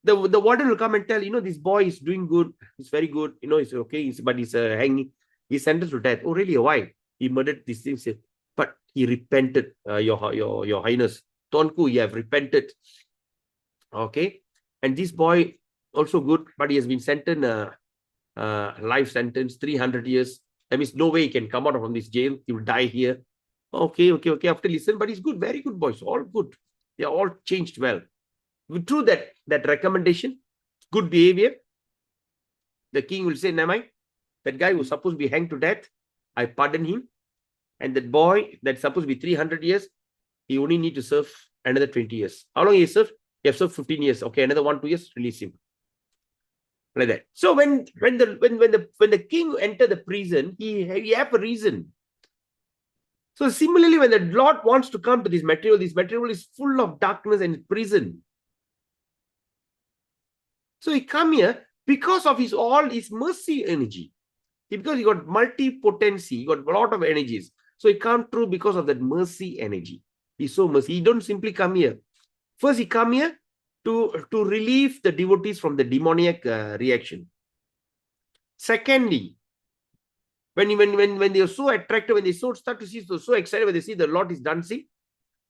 The warden will come and tell, this boy is doing good. He's very good. It's okay. But he's hanging. He's sentenced to death. Oh, really? Why? He murdered these things. But he repented, your highness. Tonku, you have repented. Okay. And this boy also good, but he has been sentenced, life sentence, 300 years. That means no way he can come out from this jail. He will die here. Okay. After listen, but he's good, very good boys, all good. They are all changed well. Through that recommendation, good behavior, the king will say, Namai, that guy who's supposed to be hanged to death, I pardon him. And that boy that's supposed to be 300 years, he only need to serve another 20 years. How long he served? He has served 15 years. Okay, another 1-2 years, release him. Like that. So when the king enter the prison, he have a reason. So similarly, when the Lord wants to come to this material is full of darkness and prison. So he come here because of his mercy energy. Because he got multi-potency, he got a lot of energies. So he come through because of that mercy energy. He's so mercy. He don't simply come here. First he come here to relieve the devotees from the demoniac reaction. Secondly, when they are so attractive, when they start to see, so excited when they see the Lord is dancing,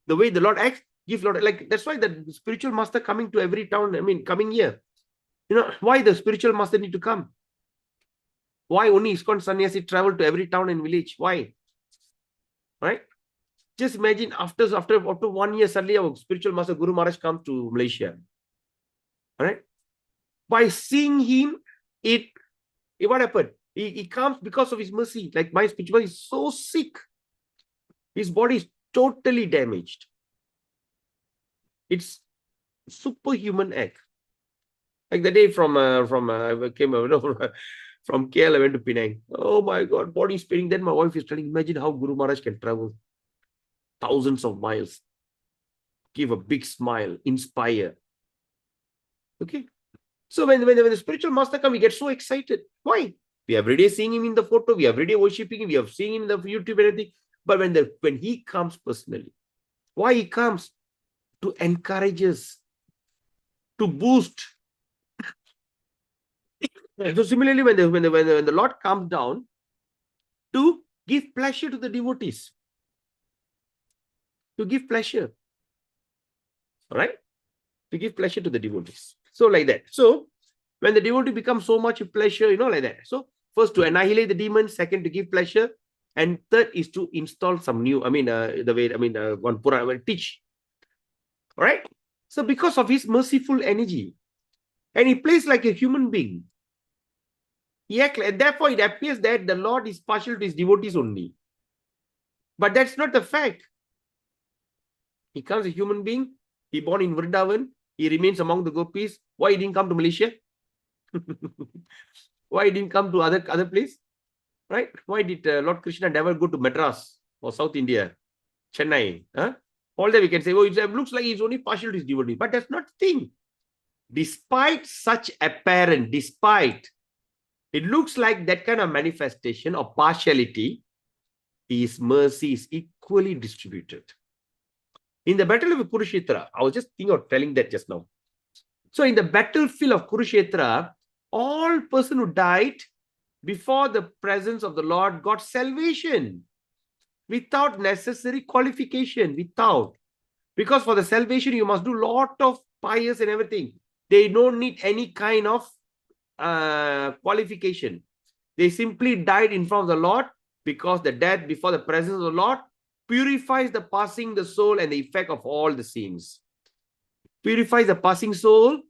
the way the Lord acts, give Lord, like that's why the spiritual master coming to every town, coming here. Why the spiritual master need to come? Why only ISKCON sannyasi travel to every town and village? Why? Right? Just imagine after 1 year, suddenly our spiritual master Guru Maharaj comes to Malaysia. All right? By seeing him, what happened? He comes because of his mercy. Like my spiritual is so sick. His body is totally damaged. It's superhuman act. Like the day from I came from KL, I went to Penang. Oh my God, body is paining. Then my wife is telling, imagine how Guru Maharaj can travel thousands of miles, give a big smile, inspire. Okay. So when the spiritual master comes, we get so excited. Why? We are every day seeing him in the photo, we are every day worshipping him, we have seen him in the YouTube and everything. But when he comes personally, why he comes? To encourage us, to boost. So similarly, when the Lord comes down, to give pleasure to the devotees, to give pleasure. All right, to give pleasure to the devotees. So like that. So when the devotee becomes so much pleasure, like that. So first to annihilate the demons, second to give pleasure, and third is to install some new. One Purana will teach. All right. So because of his merciful energy, and he plays like a human being. Therefore, it appears that the Lord is partial to his devotees only. But that's not the fact. He comes a human being. He born in Vrindavan. He remains among the gopis. Why he didn't come to Malaysia? Why he didn't come to other place? Right? Why did Lord Krishna never go to Madras or South India, Chennai? Huh? All that we can say, it looks like he's only partial to his devotee. But that's not the thing. Despite such apparent, it looks like that kind of manifestation of partiality, his mercy is equally distributed. In the battle of Kurukshetra, I was just thinking of telling that just now. So in the battlefield of Kurukshetra, all person who died before the presence of the Lord got salvation without necessary qualification, because for the salvation, you must do lot of pious and everything. They don't need any kind of qualification. They simply died in front of the Lord because the death before the presence of the Lord purifies the passing the soul and the effect of all the sins. Purifies the passing soul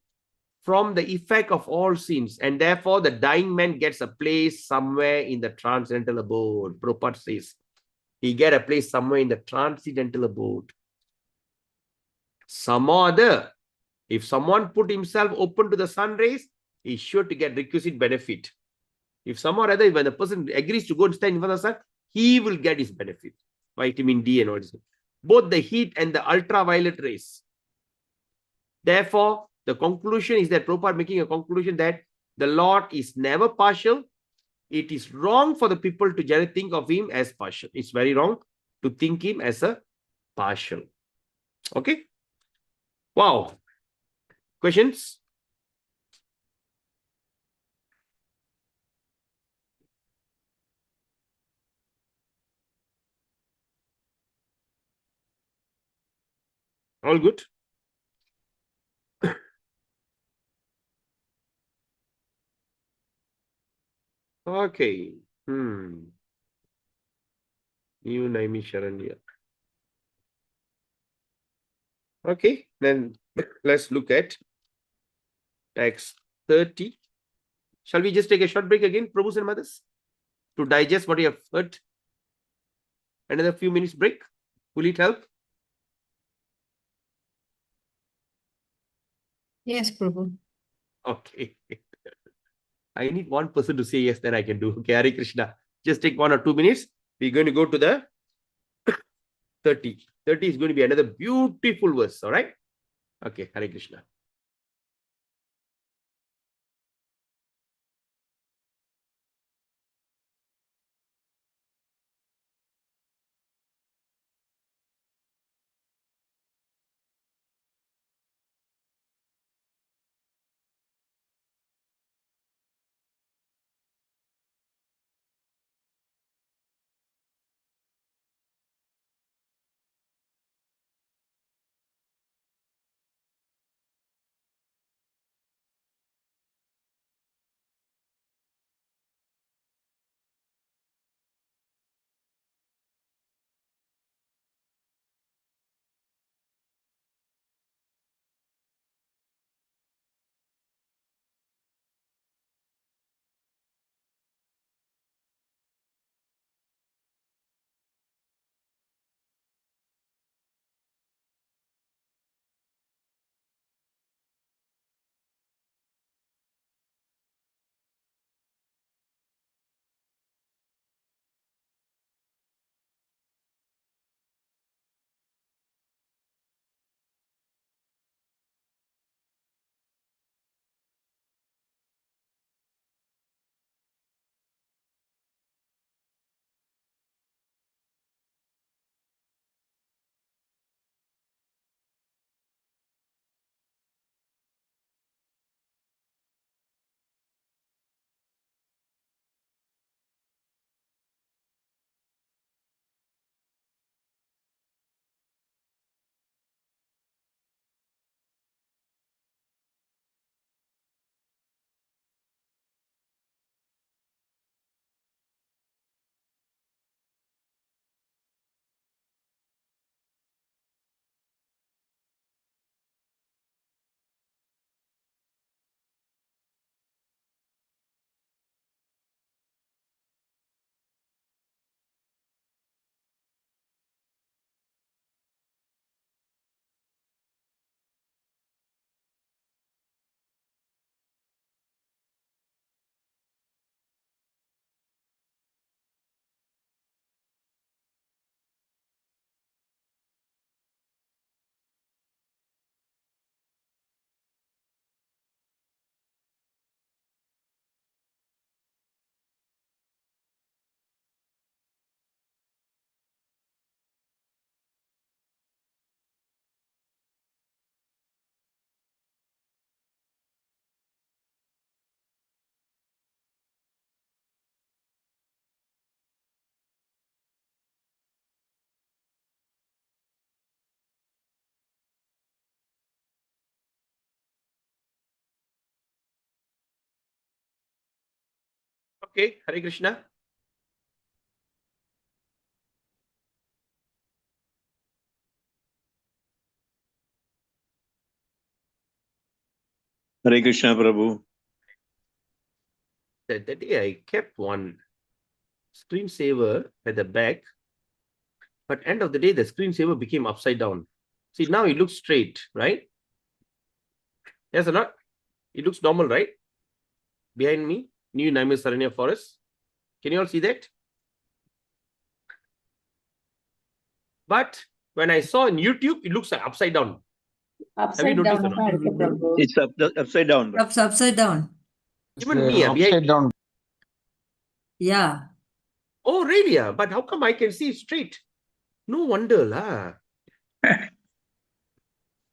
from the effect of all sins, and therefore the dying man gets a place somewhere in the transcendental abode. Prabhupada says he get a place somewhere in the transcendental abode. Some other, if someone put himself open to the sun rays, he's sure to get requisite benefit. If some or other, when the person agrees to go and stand in front of the sun, he will get his benefit. Vitamin D and all this. Both the heat and the ultraviolet rays. Therefore, the conclusion is that Prabhupada making a conclusion that the Lord is never partial. It is wrong for the people to generally think of him as partial. It's very wrong to think him as a partial. Okay? Wow. Questions? All good? Okay. New Naimi Sharanya. Okay, then let's look at text 30. Shall we just take a short break again, Prabhus and Mothers, to digest what you have heard? Another few minutes break. Will it help? Yes, Prabhu. Okay. I need one person to say yes, then I can do. Okay, Hare Krishna. Just take 1 or 2 minutes. We're going to go to the 30. 30 is going to be another beautiful verse. All right? Okay, Hare Krishna. Okay, Hare Krishna. Hare Krishna, Prabhu. That day I kept one screensaver at the back, but end of the day, the screensaver became upside down. See, now it looks straight, right? Yes or not? It looks normal, right? Behind me, New Naima Saranya Forest. Can you all see that? But when I saw on YouTube, it looks like upside down. Have you Upside noticed down or not? Prabhu. It's upside down. Upside down. Even me, behind upside me. down. Yeah. Oh, really? But how come I can see it straight? No wonder, lah.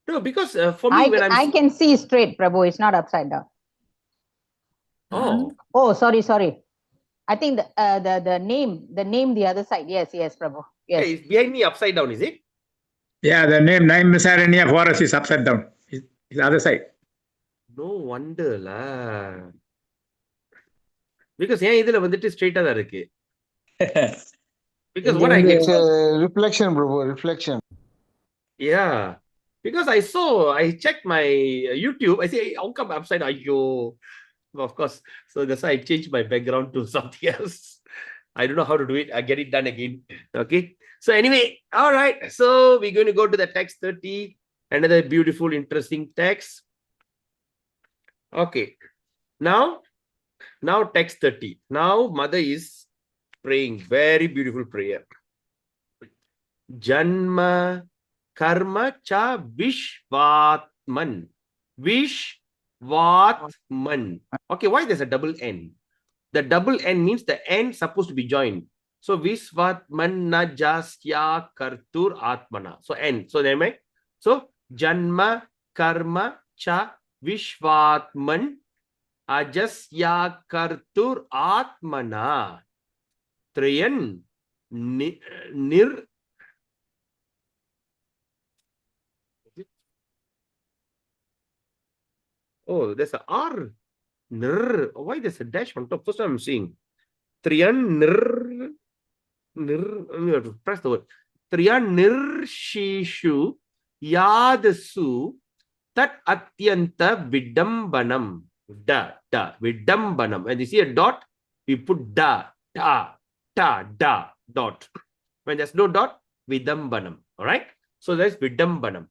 No, because for me, when I'm I can see straight, Prabhu. It's not upside down. oh, Oh, sorry. I think the name the other side. Yes, Prabhu. Yes. okay, it's behind me upside down, is it? Yeah, the name Naimisaranya forest is upside down. It's the other side. No wonder, lah. Because ஏன் இதுல வந்துட்டு ஸ்ட்ரைட்டா தான் இருக்கு. Because what I get, It's a reflection, bro. Reflection. yeah. Because I checked my YouTube. I say, how come upside down? Yo, of course. So that's why I changed my background to something else. I don't know how to do it. I get it done again. Okay. So anyway, all right. So we're going to go to the text 30. Another beautiful, interesting text. Okay. Now text 30. Now mother is praying. Very beautiful prayer. Janma karma cha vishvatman. Vishvatman. Okay, why there's a double N? The double N means the N supposed to be joined. So vishvatman najasya kartur atmana. So N. So name. So janma karma cha vishvatman ajasya kartur atmana. Triyan nir. Oh, there's a R. Nir. Why there's a dash on top? First time I'm seeing. Triyan nir. You have to press the word. Triyan nirshishu yadasu tat atyanta vidambanam. Da. Vidambanam. And you see a dot, we put da. Dot. When there's no dot, vidambanam. All right? So that's vidambanam.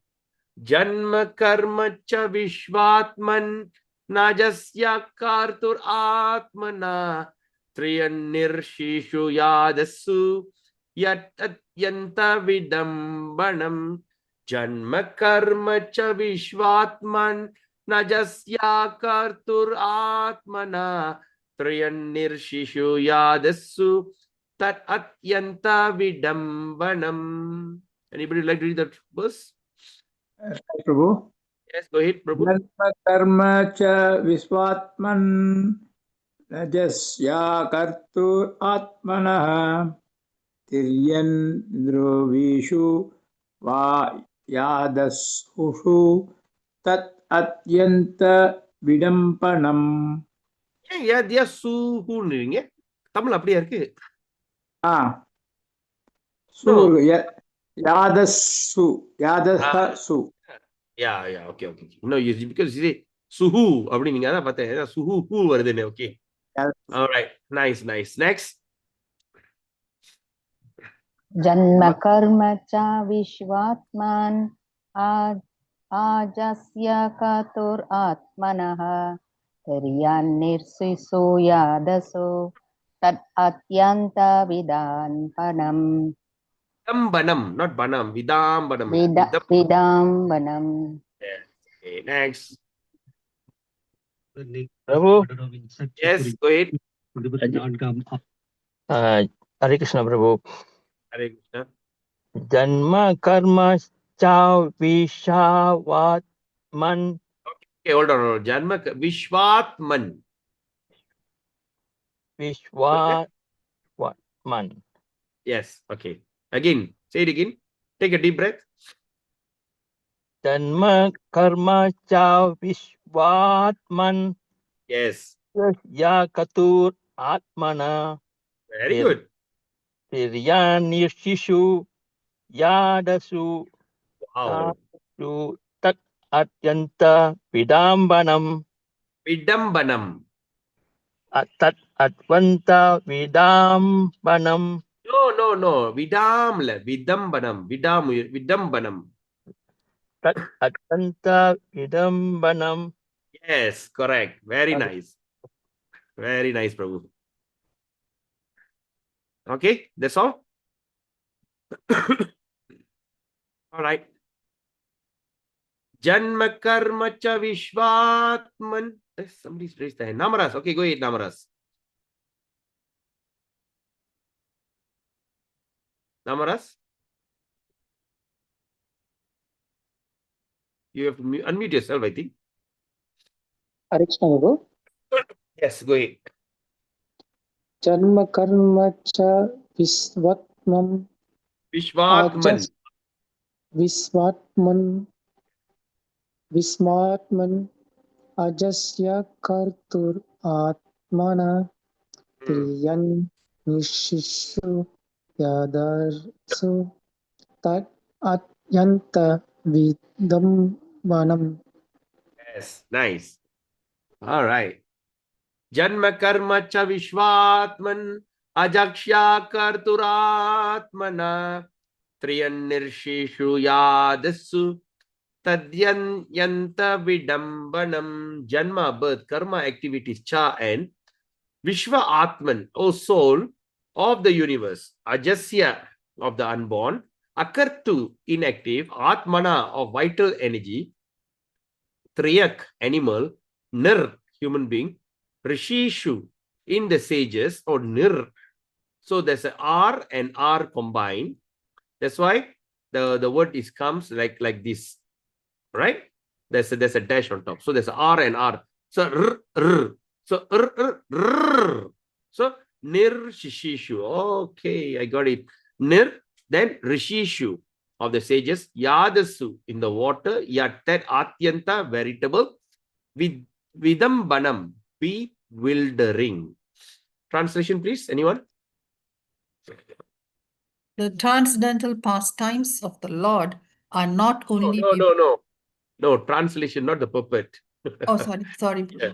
Janma karma cha vishvatman najasya kartur atmana triyan nirshishu yadasu yatatyanta vidambanam. Janma karma cha vishvatman najasya kartur atmana triyan nirshishu yadasu tat atyanta vidambanam. Anybody like to read that verse? Prabhu. Yes, go ahead, Prabhu. Dharma karma cha visvatman najasya kartur atmanaha tiryan dhruvishu va yadashu tat atyanta vidampanam. Yeah, suhuன்றீங்க Tamil அப்படியே இருக்கு. Su yadasu. Yeah, okay. No, because you say suhu அப்படினீங்க அதான் பார்த்தேன். Suhu வருதுன்னு. Okay. All right. Nice. Next. Janma karma cha vishvatman ajasya katur atmanaha teriyan nirsisu yadasu tat atyanta vidanpanam. Vidambanam, not banam. Vidambanam. Vidambanam. Yes. Okay, next. Prabhu. Yes, go ahead. Hare Krishna, Prabhu. Hare Krishna. Janma karma cha vishavatman. Okay, hold on. Janma vishvatman. Vishvatman. Yes, okay. Again, say it again. Take a deep breath. Janma karma cha vishvatman. Yes. Ya katur Atmana Very good. Tiryanishishu Yadasu Wow. Tasu Tat Atyanta Vidambanam Vidambanam. Tat Advanta Vidambanam No. Vidamla. Vidambanam. Vidambanam. Tat Advanta Vidambanam. Yes, correct. Very Hare nice. Very nice, Prabhu. Okay, that's all. All right. Janma karma cha vishvatman. Somebody's raised their hand. Namaras. Okay, go ahead, Namaras. Namaras. You have to unmute yourself, I think. Hare Krishna Guru. Yes, go ahead. Janma karma cha visvatman Vishvatman. Visvatman ajasya kartur atmana triyan nishishu yadarsu tat atyanta vidambanam. Yes, nice. All right. Janma karma cha vishvatman ajaksya karturatmana triyan nirsheshu yadasu tadyan yanta vidambanam. Janma, birth, karma, activities, cha and Vishva Atman, O soul of the universe, Ajasya of the unborn, Akartu, inactive, Atmana of vital energy, Triyak, animal, Nir, human being, Rishishu, in the sages, or Nir. So there's a R and R combined. That's why the word comes like this, right? There's a dash on top. So there's a R and R. So R, R. So R, R, R. So Nir Shishishu. Okay, I got it. Nir, then Rishishu of the sages. Yadasu in the water. Yatat Atyanta, veritable. Vidambanam, bewildering. Translation, please. Anyone? The transcendental pastimes of the Lord are not only No, translation, not the puppet. Oh, sorry, Prabhu. Yeah.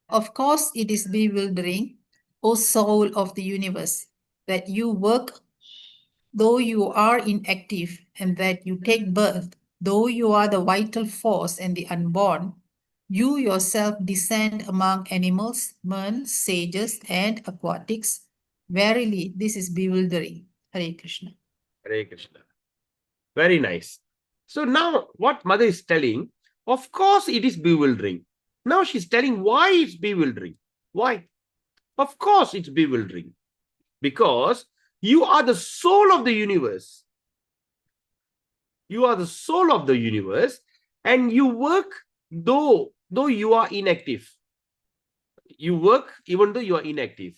Of course, it is bewildering, O soul of the universe, that you work though you are inactive, and that you take birth though you are the vital force and the unborn. You yourself descend among animals, men, sages, and aquatics. Verily, this is bewildering. Hare Krishna. Hare Krishna. Very nice. So now what mother is telling, of course it is bewildering. Now she's telling why it's bewildering. Why? Of course it's bewildering. Because you are the soul of the universe. You are the soul of the universe, and you work though you are inactive. You work even though you are inactive.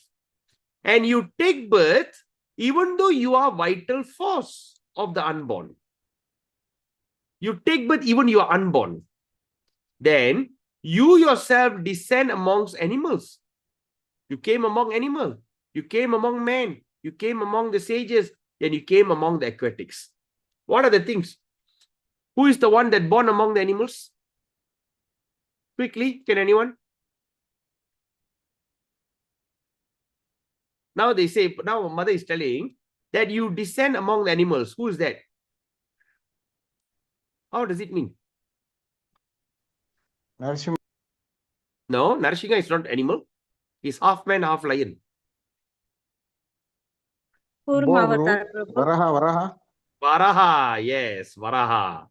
And you take birth even though you are vital force of the unborn. You take birth even you are unborn. Then you yourself descend amongst animals. You came among animals. You came among men. You came among the sages. Then you came among the aquatics. What are the things? Who is the one that born among the animals? Quickly, can anyone? Now they say, now mother is telling that you descend among the animals. Who is that? How does it mean? Narasimha. No, Narashinga is not animal. He's half man, half lion. Varaha. Varaha, yes, Varaha.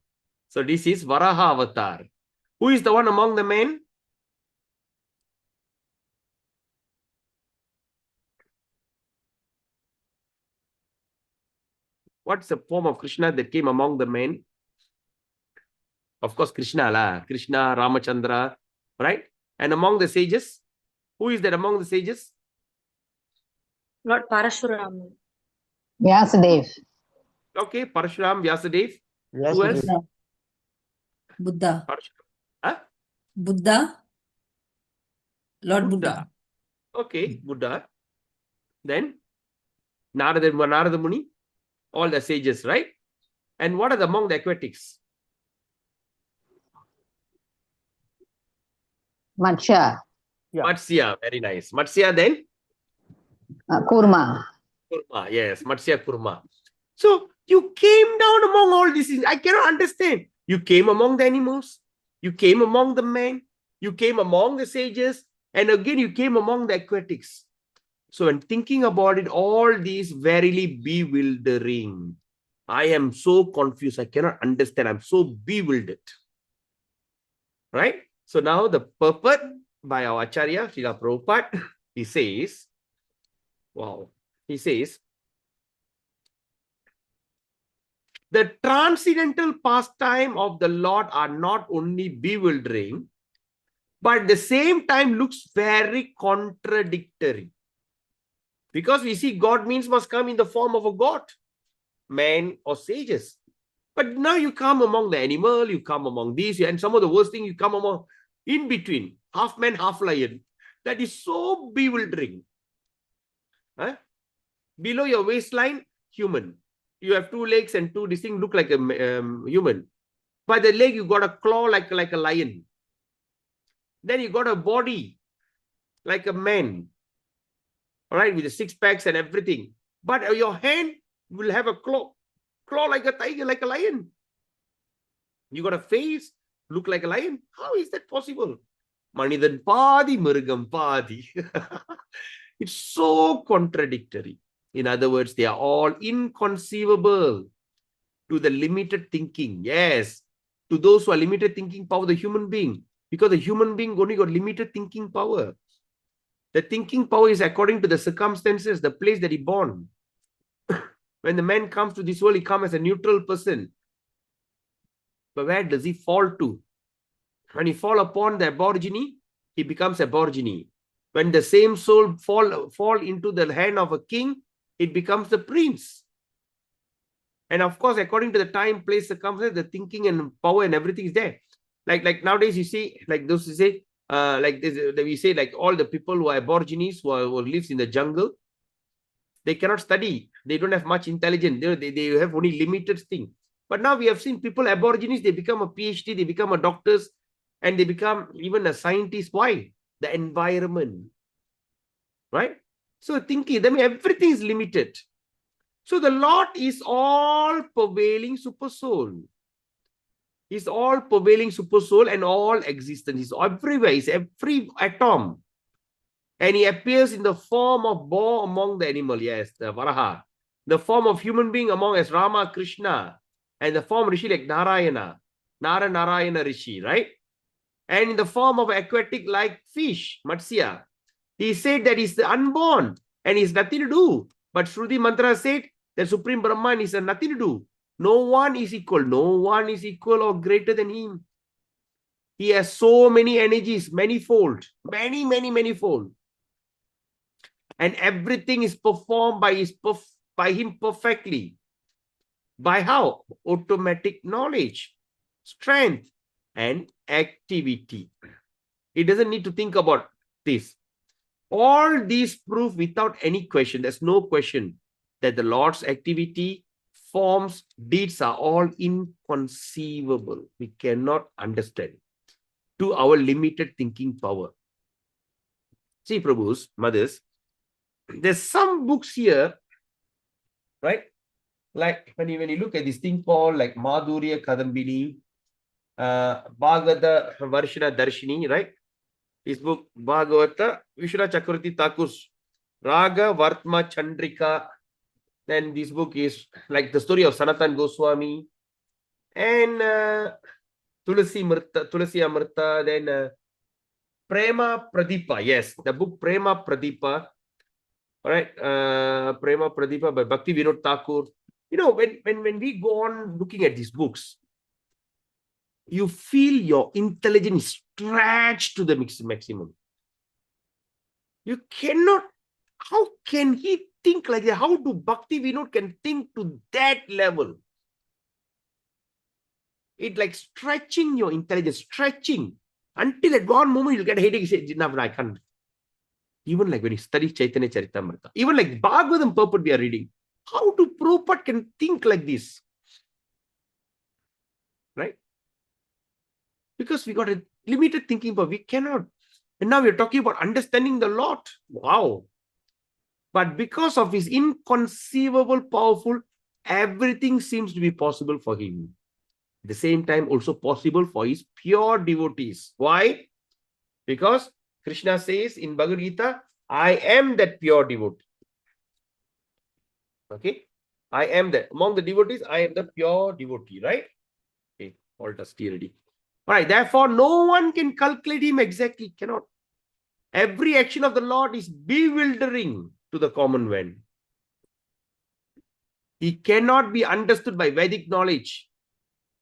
So this is Varaha avatar. Who is the one among the men? What's the form of Krishna that came among the men? Of course, Krishna lah. Krishna, Ramachandra, right? And among the sages? Who is that among the sages? Lord Parashuram. Vyasadev. Okay, Parshuram, Vyasadev. Who else? Buddha. Huh? Buddha. Lord Buddha. Okay, Buddha. Then Narada Muni, all the sages, right? And what are among the aquatics? Matsya, Matsya, very nice. Matsya, then Kurma. Kurma, yes, Matsya Kurma. So you came down among all these things. I cannot understand. You came among the animals, you came among the men, you came among the sages, and again you came among the aquatics. So when thinking about it, all these verily bewildering. I am so confused. I cannot understand. I'm so bewildered. Right? So now the purport by our Acharya, Srila Prabhupada, he says, wow, he says, the transcendental pastime of the Lord are not only bewildering, but at the same time looks very contradictory. Because we see God means must come in the form of a God, man or sages. But now you come among the animal, you come among these, and some of the worst thing, you come among in between, half man, half lion. That is so bewildering. Huh? Below your waistline, human. You have 2 legs and 2 this thing look like a human. By the leg, you got a claw like a lion. Then you got a body like a man. All right, with the 6 packs and everything. But your hand will have a claw like a tiger, like a lion. You got a face, look like a lion. How is that possible? Manidan Padi, Murugam Padi. It's so contradictory. In other words, they are all inconceivable to the limited thinking. Yes, to those who are limited thinking power, the human being. Because the human being only got limited thinking power. The thinking power is according to the circumstances, the place that he born. When the man comes to this world, he comes as a neutral person. But where does he fall to? When he fall upon the aborigine, he becomes aborigine. When the same soul fall into the hand of a king, it becomes the prince. And of course, according to the time, place, circumstance, the thinking and power and everything is there. Like nowadays, you see, like those who say, like this, we say, like all the people who are aborigines who lives in the jungle, they cannot study. They don't have much intelligence. They have only limited thing. But now we have seen people, aborigines, they become a PhD, they become a doctors, and they become even a scientist. Why? The environment. Right? So thinking, I mean, everything is limited. So the Lord is all prevailing super soul. He's all prevailing super soul and all existence. He's everywhere. He's every atom. And he appears in the form of boar among the animal. Yes, the Varaha. The form of human being among as Rama, Krishna. And the form Rishi like Narayana. Narayana Rishi, right? And in the form of aquatic like fish, Matsya. He said that he's the unborn and he's nothing to do. But Shruti Mantra said that Supreme Brahman is nothing to do. No one is equal. No one is equal or greater than him. He has so many energies, manifold, many-fold. And everything is performed by him perfectly. By how? Automatic knowledge, strength, and activity. He doesn't need to think about this. All these prove without any question, there's no question that the Lord's activity, forms, deeds are all inconceivable. We cannot understand to our limited thinking power. See, Prabhus, mothers, there's some books here, right? Like when you look at this thing called like Madhurya Kadambini, Bhagavata Varshana Darshini, right? This book, Bhagavata, Vishwanath Chakravarti Thakur's Raga Vartma Chandrika. Then this book is like the story of Sanatan Goswami and Tulasi Amrita, then Prema Pradipa. Yes, the book Prema Pradipa. All right, Prema Pradipa by Bhakti Vinod Thakur. You know, when we go on looking at these books, you feel your intelligence stretched to the maximum. You cannot, how can he think like that? How do Bhakti Vinod can think to that level? It like stretching your intelligence, stretching until at one moment you'll get a headache. You say, no, I can't. Even like when you study Chaitanya Charitamrita, even like Bhagavatam purport we are reading, how do Prabhupada can think like this? Right? Because we got a limited thinking, but we cannot. And now we're talking about understanding the Lord. Wow. But because of his inconceivable, powerful, everything seems to be possible for him. At the same time, also possible for his pure devotees. Why? Because Krishna says in Bhagavad Gita, I am that pure devotee. Okay? I am that. Among the devotees, I am the pure devotee, right? Okay, all dusty ready. All right, therefore, no one can calculate him exactly, cannot. Every action of the Lord is bewildering to the common man. He cannot be understood by Vedic knowledge,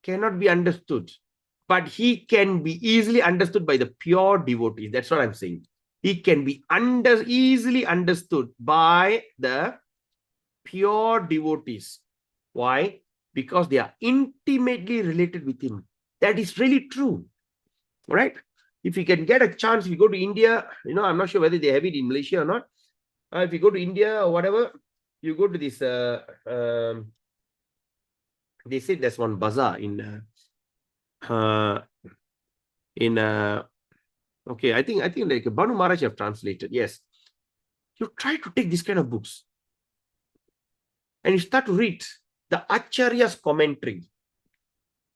cannot be understood, but he can be easily understood by the pure devotees. That's what I'm saying. He can be easily understood by the pure devotees. Why? Because they are intimately related with him. That is really true, right? If you can get a chance, if you go to India, I'm not sure whether they have it in Malaysia or not. If you go to India or whatever, you go to this, they say there's one bazaar okay, I think like Banu Maharaj have translated. Yes. You try to take this kind of books and you start to read the Acharya's commentary.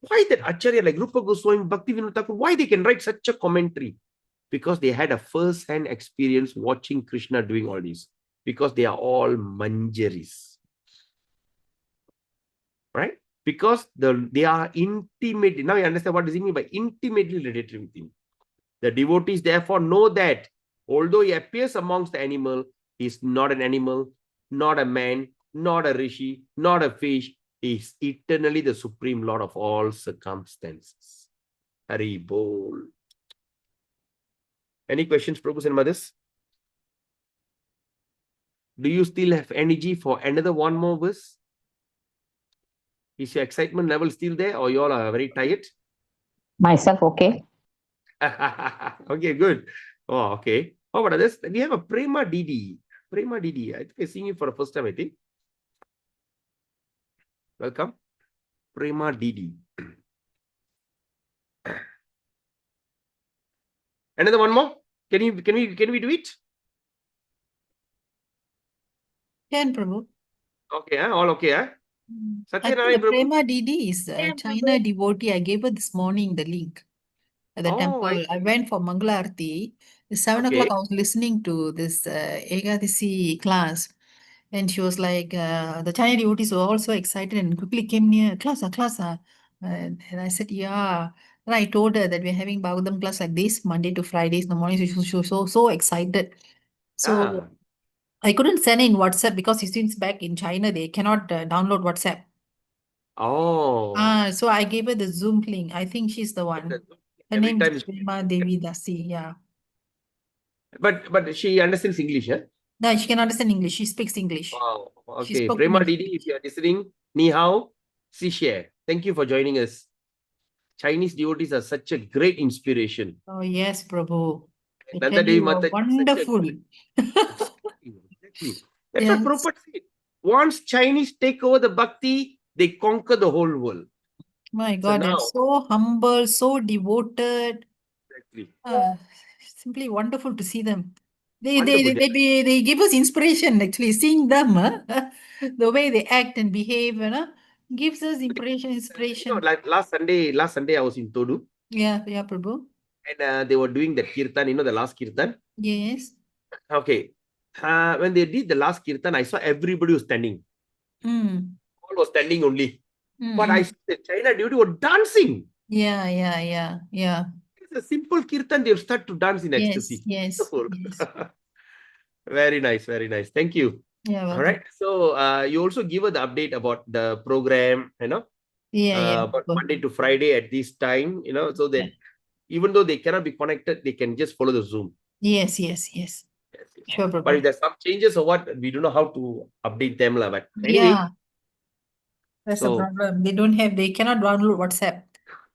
Why that Acharya, like Rupa Goswami, Bhaktivinoda Thakur, why they can write such a commentary? Because they had a first-hand experience watching Krishna doing all this. Because they are all manjaris. Right? Because they are intimate. Now you understand what does it mean by intimately related with him. The devotees therefore know that although he appears amongst the animal, he is not an animal, not a man, not a rishi, not a fish. He is eternally the supreme Lord of all circumstances. Hari Bol. Any questions, Prabhus and Mothers? Do you still have energy for another one more verse? Is your excitement level still there, or you all are very tired? Myself, okay. Okay, good. Oh, okay. How about others? We have a Prema Didi. Prema Didi. I think I'm seeing you for the first time, I think. Welcome. Prema Didi. Another one more? Can we do it? Can, Prabhu. Okay, all okay, huh? I think Satyanarayan the Prabhu. Prema Didi is a China devotee. I gave her this morning the link at the temple. I went for Mangala Arati. At 7 o'clock, I was listening to this Ekadasi class. And she was like, the China devotees were all so excited and quickly came near, class. And I said, yeah. Then I told her that we're having Bhagavatam class like this, Monday to Fridays in the morning. So she was so excited. So I couldn't send in WhatsApp because since back in China, they cannot download WhatsApp. Oh. So I gave her the Zoom link. I think she's the one. Her name is Prema Devi Dasi. Yeah. But she understands English, huh? No, she can understand English. She speaks English. Wow. She Okay. spoke to Prema me. Didi, if you are listening, Ni Hao, Si Share. Thank you for joining us. Chinese devotees are such a great inspiration. Oh, yes, Prabhu. I Nanda tell Devi you, Mataji, wonderful. Exactly. That's Yes. what Prabhupada said. Once Chinese take over the bhakti, they conquer the whole world. My So God, they're now, so humble, so devoted. exactly. Simply wonderful to see them. They Wonderful. they give us inspiration actually. Seeing them, the way they act and behave, gives us inspiration. Like last Sunday I was in Todu. Yeah, Prabhu. And they were doing the kirtan, the last kirtan. Yes. Okay. When they did the last kirtan, I saw everybody was standing. All was standing only. But I saw the China devotee were dancing. Yeah. It's a simple kirtan, they'll start to dance in ecstasy. Yes. Very nice, very nice. Thank you. Yeah, All right. So you also give her the update about the program, about Monday to Friday at this time, so that even though they cannot be connected, they can just follow the Zoom. Yes. Sure, Prabhu. But if there's some changes or what, we don't know how to update them. But anyway. Yeah. That's the problem. They cannot download WhatsApp.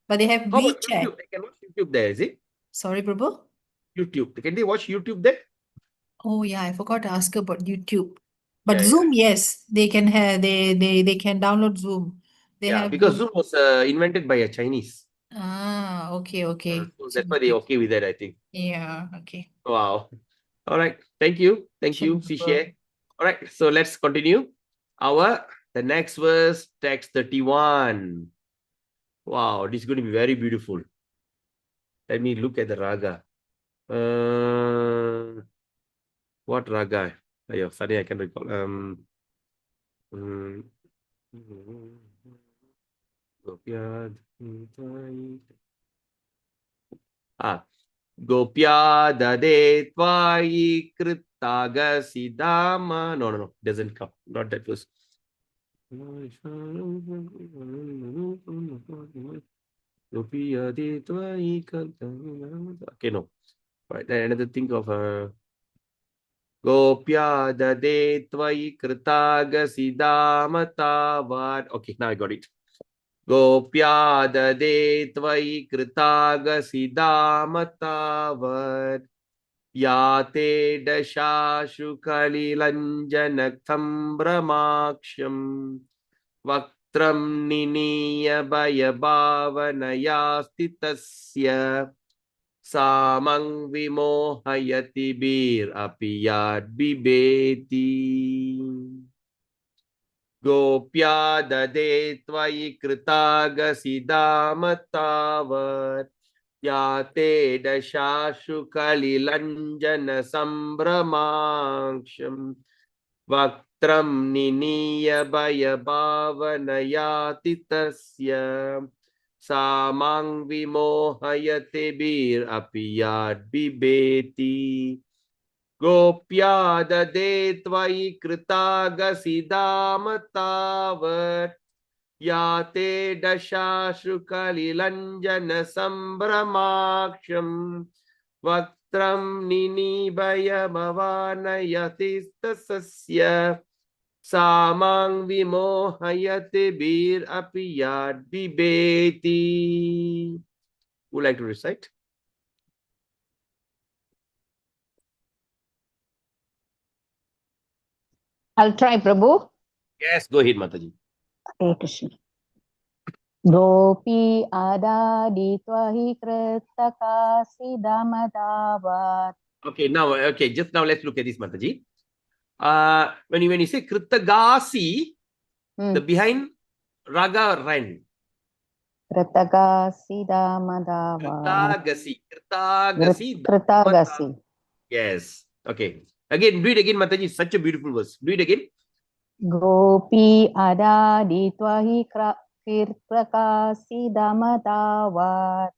But they have How about WeChat. YouTube? They can watch YouTube there, is it? Sorry, Prabhu? YouTube. Can they watch YouTube there? Oh yeah, I forgot to ask about YouTube. But Yeah, Zoom, yes, they can have they can download Zoom. They yeah. have Because Zoom. Zoom was invented by a Chinese. Ah, okay, okay. So that's why they're okay with that, I think. Yeah, okay. Wow. All right. Thank you. Thank you, Sishe. All right. So let's continue. The next verse, text 31. Wow, this is going to be very beautiful. Let me look at the raga. What raga? Ayo, sorry, I can recall. Gopya dade tvai kritaga sidama. No, doesn't come. Not that verse. Okay, no. Right, then another think of Gopya dade tvai kritaga sidamatavat. Okay, now I got it. Gopya dade tvai kritaga sidamatavat. Yate dashashu kalilanjanakham brahmaksham. Vaktram niniya bhavanaya stitasya. Samang vimohayati bir apiyad bibeti. Gopya dade tvai kritaga sidamatavat. Yate dashashu kalilanjana sambramangsham. Vaktram niniya bhavanayati tasya. Samang vimohayate bir apiyad bibeti. Gopya dade tvai kritaga sidamatavat. Yate dashashu kalilanjana sambramaksham. Vaktram ninibhaya bhavanayati tasasya. Samang vimohayate bir apiyad bibeti. Who would like to recite? I'll try, Prabhu. Yes, go ahead, Mataji. Hare Krishna. Gopi adadi twahi kritaka sidamadavat. Okay, just now let's look at this, Mataji. When you say Kritagasi, the behind Raga ran. Kritaka sidamadavat. Kritagasi. Yes. Okay. Again, read again, Mataji. Such a beautiful verse. Read again. Gopi adadi twahi kritaka sidamadavat.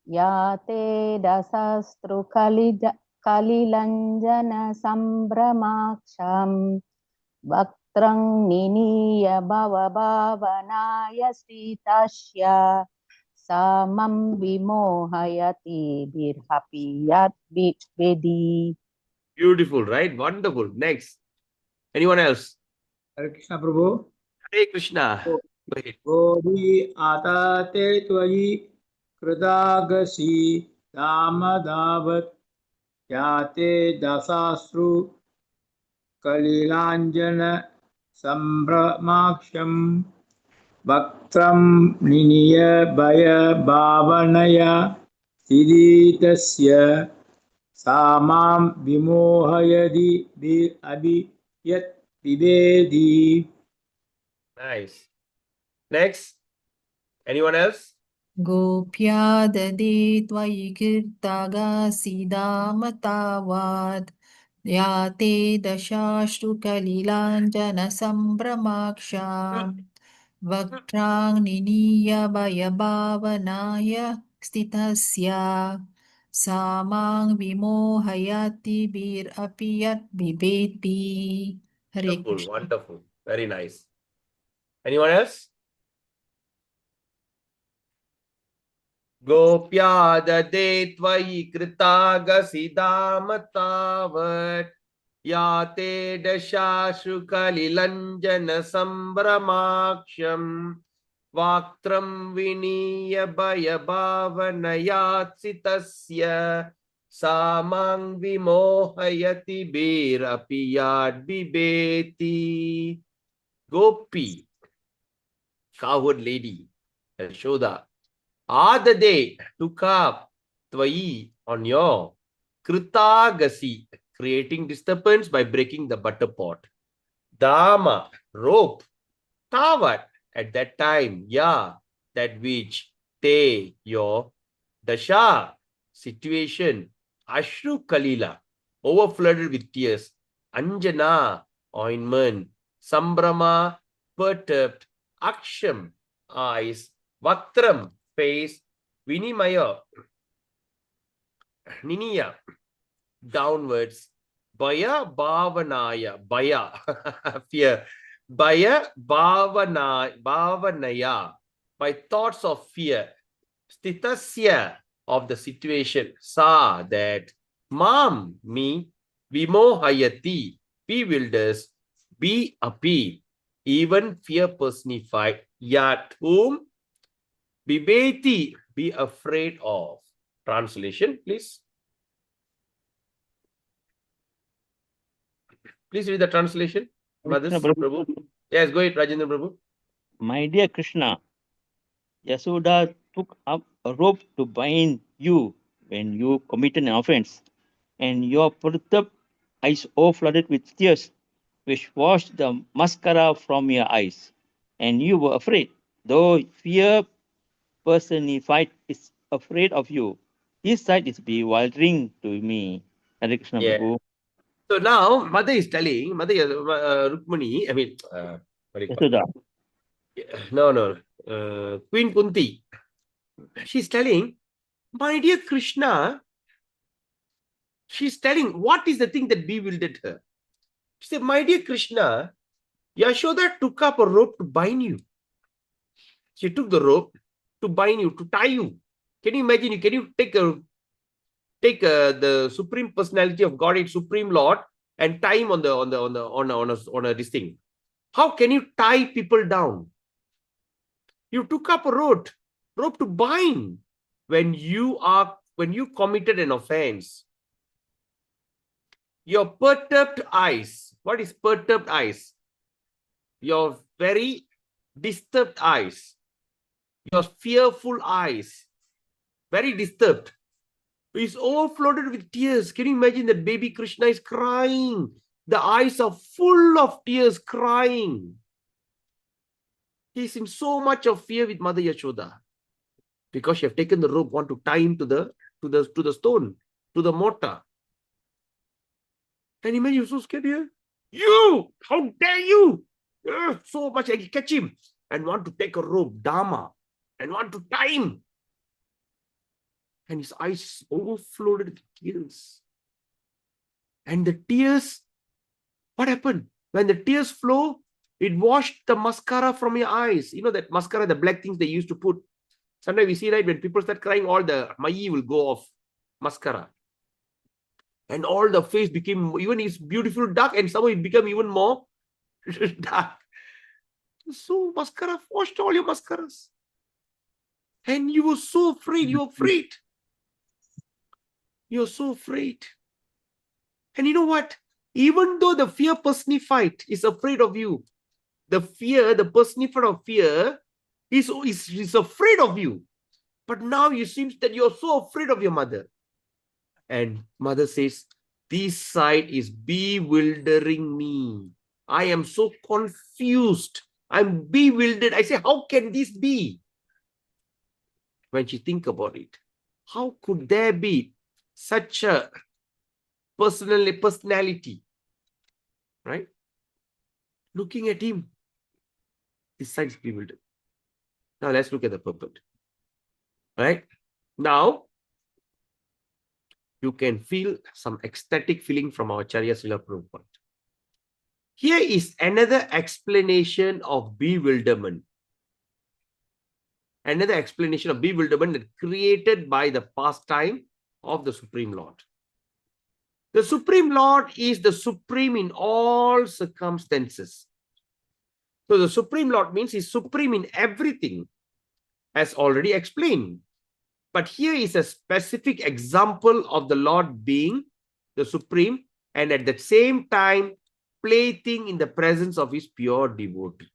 Yate dasastru kalilanjana sambramaksham. Vaktrang niniya bhavanaya sitasya. Samam vimohayati birhapiyat vedi. Beautiful, right? Wonderful. Next. Anyone else? Hare Krishna, Prabhu. Hare Krishna. Go ahead. Bodhi atate tvayi kritagasi damadavat yate dasasru kalilanjana sambramaksham Vaktram niniya bhaya bhavanaya siddhitasya samam vimohayadi abhiyat vivedi. Nice. Next. Anyone else? Gopya dade tvayi kirtaga sidamatavat. Yate dashashtu kalilanjana sambramaksham. Vaktrang niniya bhavanaya stitasya. Samang vimohayati bir apiyat bibeti. Hare Wonderful, Krishna. wonderful. Very nice. Anyone else? Gopya dade tvayi kritaga sidamatavat. Yate dashashu kalilanjana sambramaksham. Vaktram viniya bhavanayat sitasya. Samang vimohayati birapi yad bibeti. Gopi, cowherd lady, Yashoda, Adade took up Tvai on your Kritagasi, creating disturbance by breaking the butter pot. Dama, rope, Tavat, at that time, yeah, that which Te, your Dasha, situation, Ashru Kalila, overflooded with tears, Anjana, ointment, Sambrama, perturbed, Aksham, eyes, Vatram, face, Vinimaya, Niniya, downwards, Baya Bhavanaya, Baya, fear, Baya Bhavanaya, by thoughts of fear, Stitasya, of the situation, Sa, that, Mam, me, Vimohayati, bewilders, Be api, even fear personified, Yat, whom, Bibeti, be afraid of. Translation, please. Please read the translation. Mothers, Krishna Prabhu. Prabhu. Yes, go ahead, Rajendra Prabhu. My dear Krishna, Yasoda took up a rope to bind you when you committed an offense, and your perturbed eyes overflooded with tears, which washed the mascara from your eyes. And you were afraid, though fear personified is afraid of you. This sight is bewildering to me. Hare Krishna Yeah. Prabhu. So now, Mother is telling, Mother Rukmani, I mean, what do you call it? Yasoda. No. Queen Kunti. She's telling, my dear Krishna, she's telling, what is the thing that bewildered her? She said, my dear Krishna, Yashoda took up a rope to bind you. She took the rope to bind you, to tie you. Can you imagine? Can you take the Supreme Personality of God, its Supreme Lord, and tie him on a this thing? How can you tie people down? You took up a rope to bind when you committed an offense. Your perturbed eyes. What is perturbed eyes? Your very disturbed eyes. Your fearful eyes. Very disturbed. Is overflooded with tears. Can you imagine that baby Krishna is crying? The eyes are full of tears, crying. He's in so much of fear with Mother Yashoda, because she have taken the rope, want to tie him to the stone, to the mortar. And imagine, you're so scared here. You, how dare you? So much, I catch him and want to take a rope, Dharma, and want to tie him. And his eyes overflowed with tears. And the tears, what happened? When the tears flow, it washed the mascara from your eyes. You know that mascara, the black things they used to put. Sometimes we see, right, when people start crying, all the mayi will go off, mascara. And all the face became, even it's beautiful dark, and somehow it became even more dark. So mascara washed all your mascaras. And you were so afraid, you're afraid. You're so afraid. And you know what? Even though the fear personified is afraid of you, the fear, the personified of fear is afraid of you. But now it seems that you're so afraid of your mother. And mother says, this sight is bewildering me. I am so confused. I'm bewildered. I say, how can this be? When she think about it, how could there be such a personality, right? Looking at him, this sight is bewildered. Now let's look at the puppet, right? Now, you can feel some ecstatic feeling from our Acharya Srila Prabhupada. Here is another explanation of bewilderment. Another explanation of bewilderment that created by the pastime of the Supreme Lord. The Supreme Lord is the supreme in all circumstances. So the Supreme Lord means he's supreme in everything, as already explained. But here is a specific example of the Lord being the supreme and at the same time plaything in the presence of his pure devotee.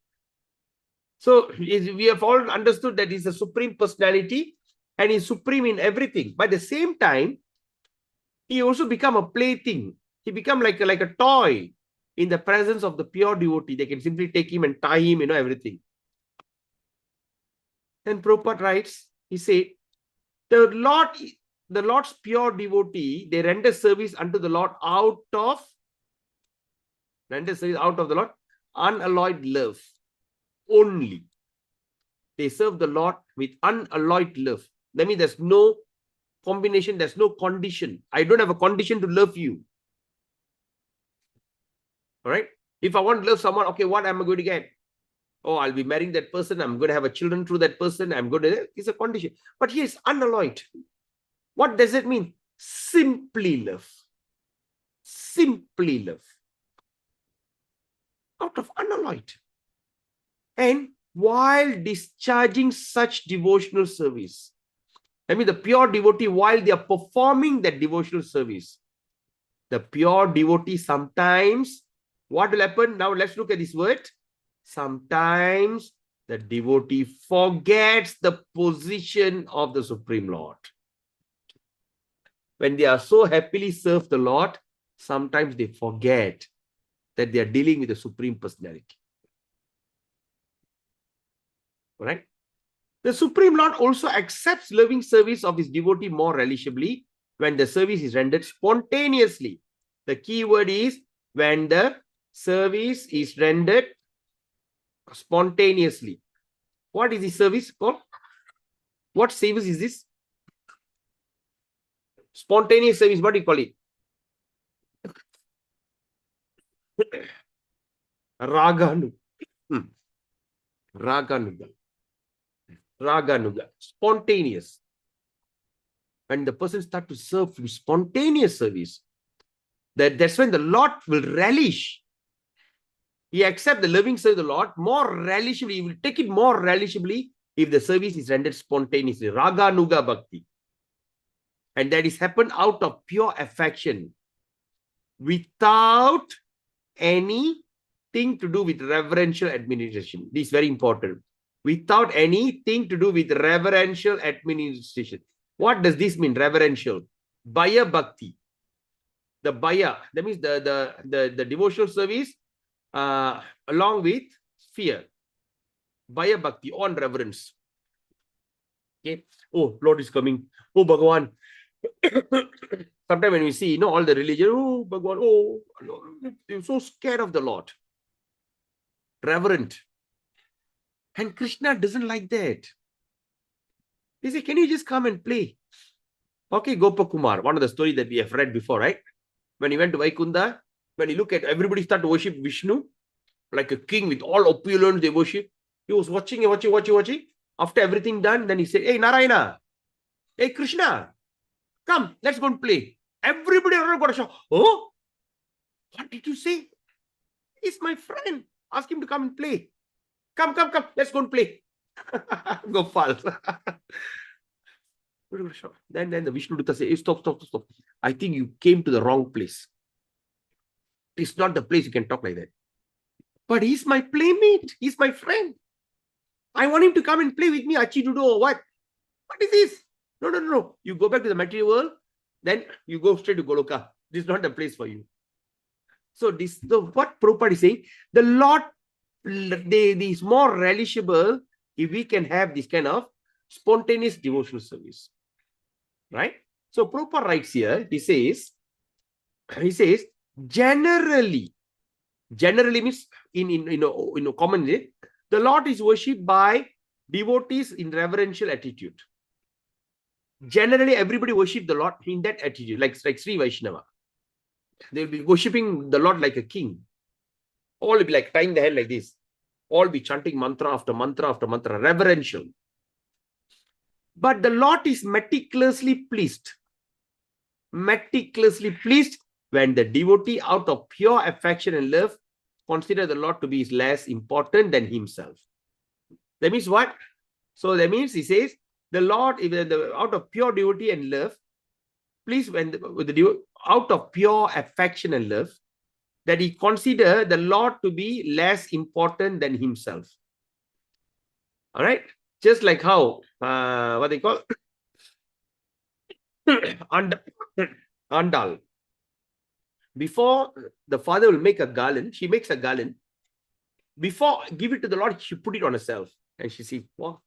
So we have all understood that he's a supreme personality and he's supreme in everything. But at the same time, he also become a plaything. He become like a toy in the presence of the pure devotee. They can simply take him and tie him, everything. And Prabhupada writes, he said, the Lord's pure devotee, they render service unto the Lord out of the Lord, unalloyed love only. They serve the Lord with unalloyed love. That means there's no combination, there's no condition. I don't have a condition to love you. All right? If I want to love someone, okay, what am I going to get? Oh, I'll be marrying that person. I'm going to have a children through that person. I'm going to, it's a condition. But here it's unalloyed. What does it mean? Simply love. Simply love. Out of unalloyed. And while discharging such devotional service, I mean the pure devotee, while they are performing that devotional service, the pure devotee sometimes, what will happen? Now let's look at this word. Sometimes the devotee forgets the position of the Supreme Lord. When they are so happily serve the Lord, sometimes they forget that they are dealing with the Supreme Personality. All right? The Supreme Lord also accepts loving service of his devotee more relishably when the service is rendered spontaneously. The key word is when the service is rendered spontaneously. What is this service called? What service is this? Spontaneous service, what do you call it? Raganuga. Raganuga. Raganuga. Spontaneous. When the person starts to serve with spontaneous service, that's when the Lord will relish. He accepts the loving service of the Lord more relishably. He will take it more relishably if the service is rendered spontaneously. Raganuga Bhakti. And that is happened out of pure affection, without anything to do with reverential administration. This is very important. Without anything to do with reverential administration. What does this mean, reverential? Bhaya Bhakti. The Bhaya, that means the devotional service along with fear. Bhaya Bhakti, on reverence. Okay. Oh, Lord is coming. Oh, Bhagavan. Sometimes when we see, all the religion, oh, Bhagavan, oh, they're so scared of the Lord. Reverent. And Krishna doesn't like that. He said, can you just come and play? Okay, Gopakumar, one of the stories that we have read before, right? When he went to Vaikunda, when he looked at everybody start to worship Vishnu, like a king with all opulence, they worship. He was watching and watching. After everything done, then he said, hey, Narayana, hey, Krishna, come, let's go and play. Everybody around got a shock. Oh, what did you say? He's my friend. Ask him to come and play. Come, let's go and play. Gopal. Then the Vishnu Dutta said, hey, stop. I think you came to the wrong place. It's not the place you can talk like that. But he's my playmate. He's my friend. I want him to come and play with me, Achidudo or what? What is this? No. You go back to the material world, then you go straight to Goloka. This is not the place for you. So what Prabhupada is saying, the Lord is more relishable if we can have this kind of spontaneous devotional service. Right? So Prabhupada writes here, he says, generally means in commonly, the Lord is worshipped by devotees in reverential attitude. Generally, everybody worship the Lord in that attitude, like Sri Vaishnava. They'll be worshipping the Lord like a king. All will be like tying the hand like this. All be chanting mantra after mantra after mantra, reverential. But the Lord is meticulously pleased. Meticulously pleased when the devotee, out of pure affection and love, consider the Lord to be less important than himself. That means what? So that means he says, the Lord, out of pure devotee and love, please, out of pure affection and love, that he consider the Lord to be less important than himself. All right, just like how what they call Andal. Before the father will make a garland, she makes a garland. Before give it to the Lord, she put it on herself, and she sees, wow,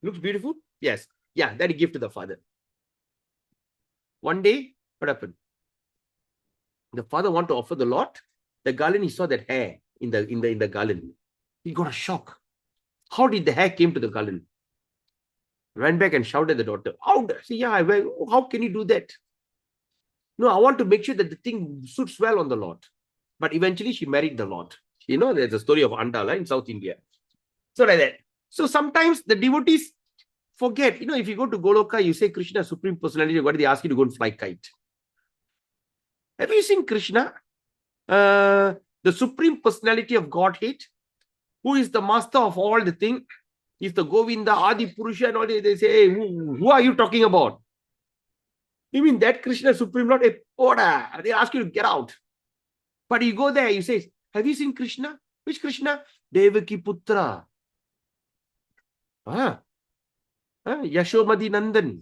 looks beautiful. Yes, yeah, that he give to the father. One day, what happened? The father want to offer the Lord the garland. He saw that hair in the garland. He got a shock. How did the hair came to the garland? Went back and shouted at the daughter. How can you do that? No, I want to make sure that the thing suits well on the Lord. But eventually she married the Lord. You know, there's a story of Andala in South India. So like that. So sometimes the devotees forget. You know, if you go to Goloka, you say Krishna, Supreme Personality, what do they ask you to go and fly kite? Have you seen Krishna? The Supreme Personality of Godhead, who is the master of all the things, is the Govinda, Adi Purusha, and all they say, hey, who are you talking about? You mean that Krishna, Supreme Lord? Hey, Oda, they ask you to get out. But you go there, you say, have you seen Krishna? Which Krishna? Devaki Putra. Yashomadi Nandan.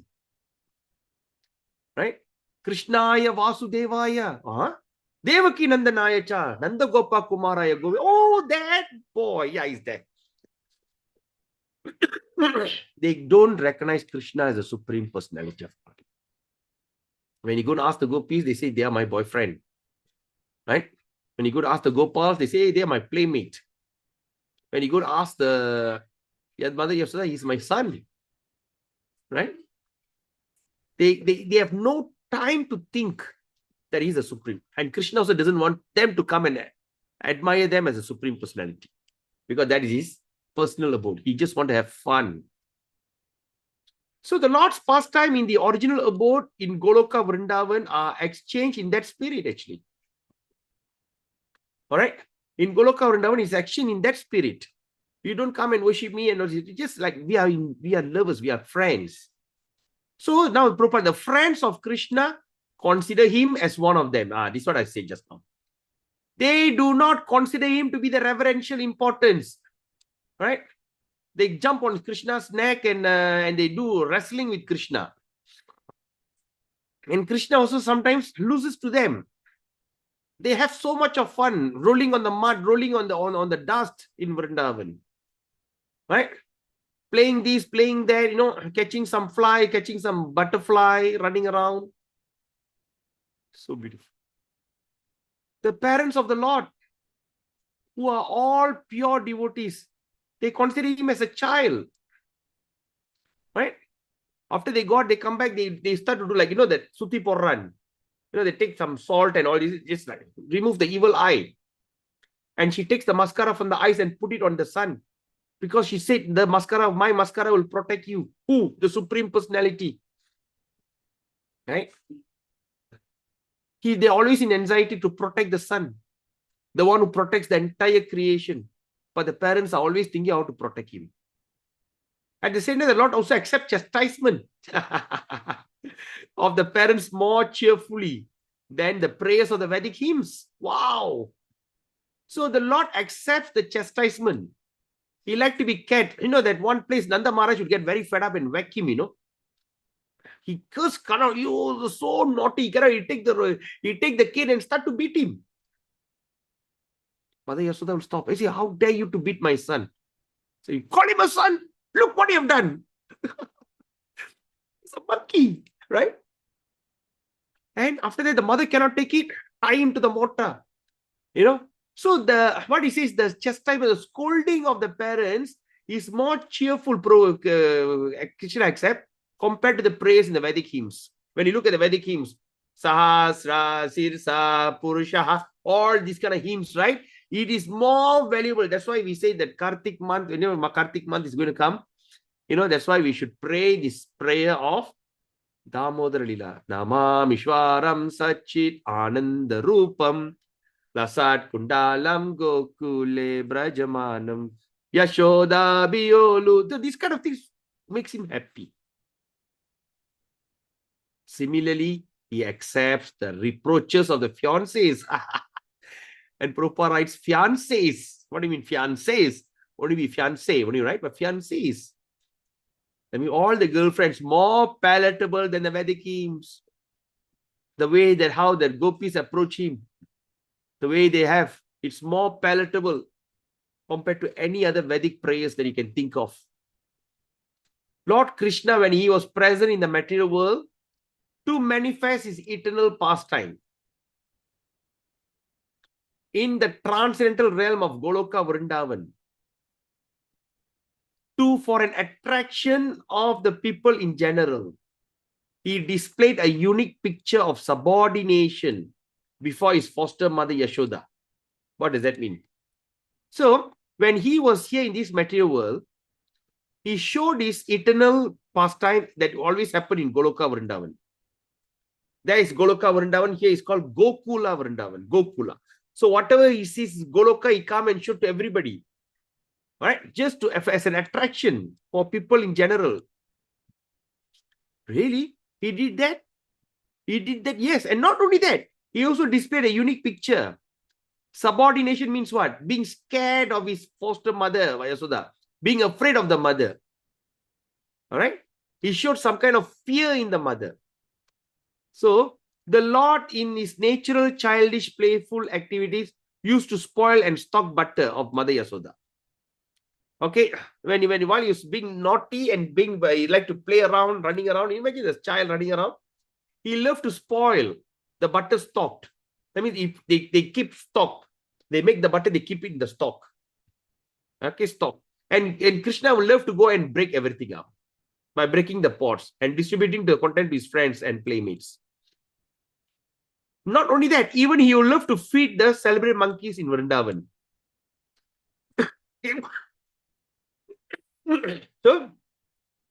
Right? Krishnaya Vasudevaya. Devaki Nandanaya cha. Nanda Gopa Kumaraya Govi. Oh, that boy. Yeah, he's there. They don't recognize Krishna as a Supreme Personality of God. When you go to ask the gopis, they say they are my boyfriend. Right? When you go to ask the Gopals, they say they are my playmate. When you go to ask the Mother Yashoda, he's my son. Right? They have no time to think that he's a supreme. And Krishna also doesn't want them to come and admire them as a Supreme Personality, because that is his personal abode. He just wants to have fun. So the Lord's pastime in the original abode in Goloka Vrindavan are exchanged in that spirit actually. All right? In Goloka Vrindavan is action in that spirit. You don't come and worship me, and just like we are lovers, we are friends. So now, Prabhupada, the friends of Krishna consider him as one of them. This is what I said just now. They do not consider him to be the reverential importance. Right? They jump on Krishna's neck and they do wrestling with Krishna. And Krishna also sometimes loses to them. They have so much of fun rolling on the mud, rolling on the dust in Vrindavan. Right? Playing this, playing that, you know, catching some fly, catching some butterfly, running around. So beautiful. The parents of the Lord, who are all pure devotees, they consider him as a child. Right? After they come back, they start to do like, you know, that Suti Porran. You know, they take some salt and all this, just like remove the evil eye. And she takes the mascara from the eyes and put it on the sun. Because she said, my mascara will protect you. Who? The Supreme Personality. Right? They're always in anxiety to protect the sun. The one who protects the entire creation. But the parents are always thinking how to protect him. At the same time, the Lord also accepts chastisement of the parents more cheerfully than the prayers of the Vedic hymns. Wow! So the Lord accepts the chastisement. He liked to be cat. You know that one place Nanda Maharaj would get very fed up and whack him, you know. He cursed, you are so naughty. He take the kid and start to beat him. Mother Yashoda will stop. I say, how dare you to beat my son? So you call him a son? Look what you have done. It's a monkey, right? And after that, the mother cannot take it. Tie him to the mortar. You know. So what he says, the chastisement, the scolding of the parents is more cheerful, Krishna accept, compared to the praise in the Vedic hymns. When you look at the Vedic hymns, Sahasra, Sirsa, Purusha, all these kind of hymns, right? It is more valuable. That's why we say that Kartik month, whenever Kartik month is going to come, you know, that's why we should pray this prayer of Damodara Lila. Namam Ishwaram Sachit Ananda Rupam Lasat Kundalam Gokule Brajamanam Yashoda Biolu. These kind of things makes him happy. Similarly, he accepts the reproaches of the fiancés. And Prabhupada writes, fiancés. What do you mean, fiancés? Only be fiancé, only right? But fiancés. I mean, all the girlfriends more palatable than the Vedic hymns. The way that how the gopis approach him, the way they have, it's more palatable compared to any other Vedic prayers that you can think of. Lord Krishna, when he was present in the material world, to manifest his eternal pastime, in the transcendental realm of Goloka Vrindavan, for an attraction of the people in general, he displayed a unique picture of subordination before his foster mother Yashoda. What does that mean? So, when he was here in this material world, he showed his eternal pastime that always happened in Goloka Vrindavan. There is Goloka Vrindavan, here is called Gokula Vrindavan, Gokula. So whatever he sees Goloka, he come and show to everybody. Right? Just to as an attraction for people in general. Really? He did that? He did that, yes. And not only that, he also displayed a unique picture. Subordination means what? Being scared of his foster mother, Yasoda. Being afraid of the mother. All right? He showed some kind of fear in the mother. So, the Lord in his natural, childish, playful activities used to spoil and stock butter of Mother Yasoda. Okay, while you're being naughty and being, he like to play around, running around. Imagine this child running around. He loved to spoil the butter stocked. That means if they keep stock, they make the butter, they keep it in the stock. Okay, stock. And Krishna will love to go and break everything up by breaking the pots and distributing the content to his friends and playmates. Not only that, even he would love to feed the celebrated monkeys in Vrindavan. So,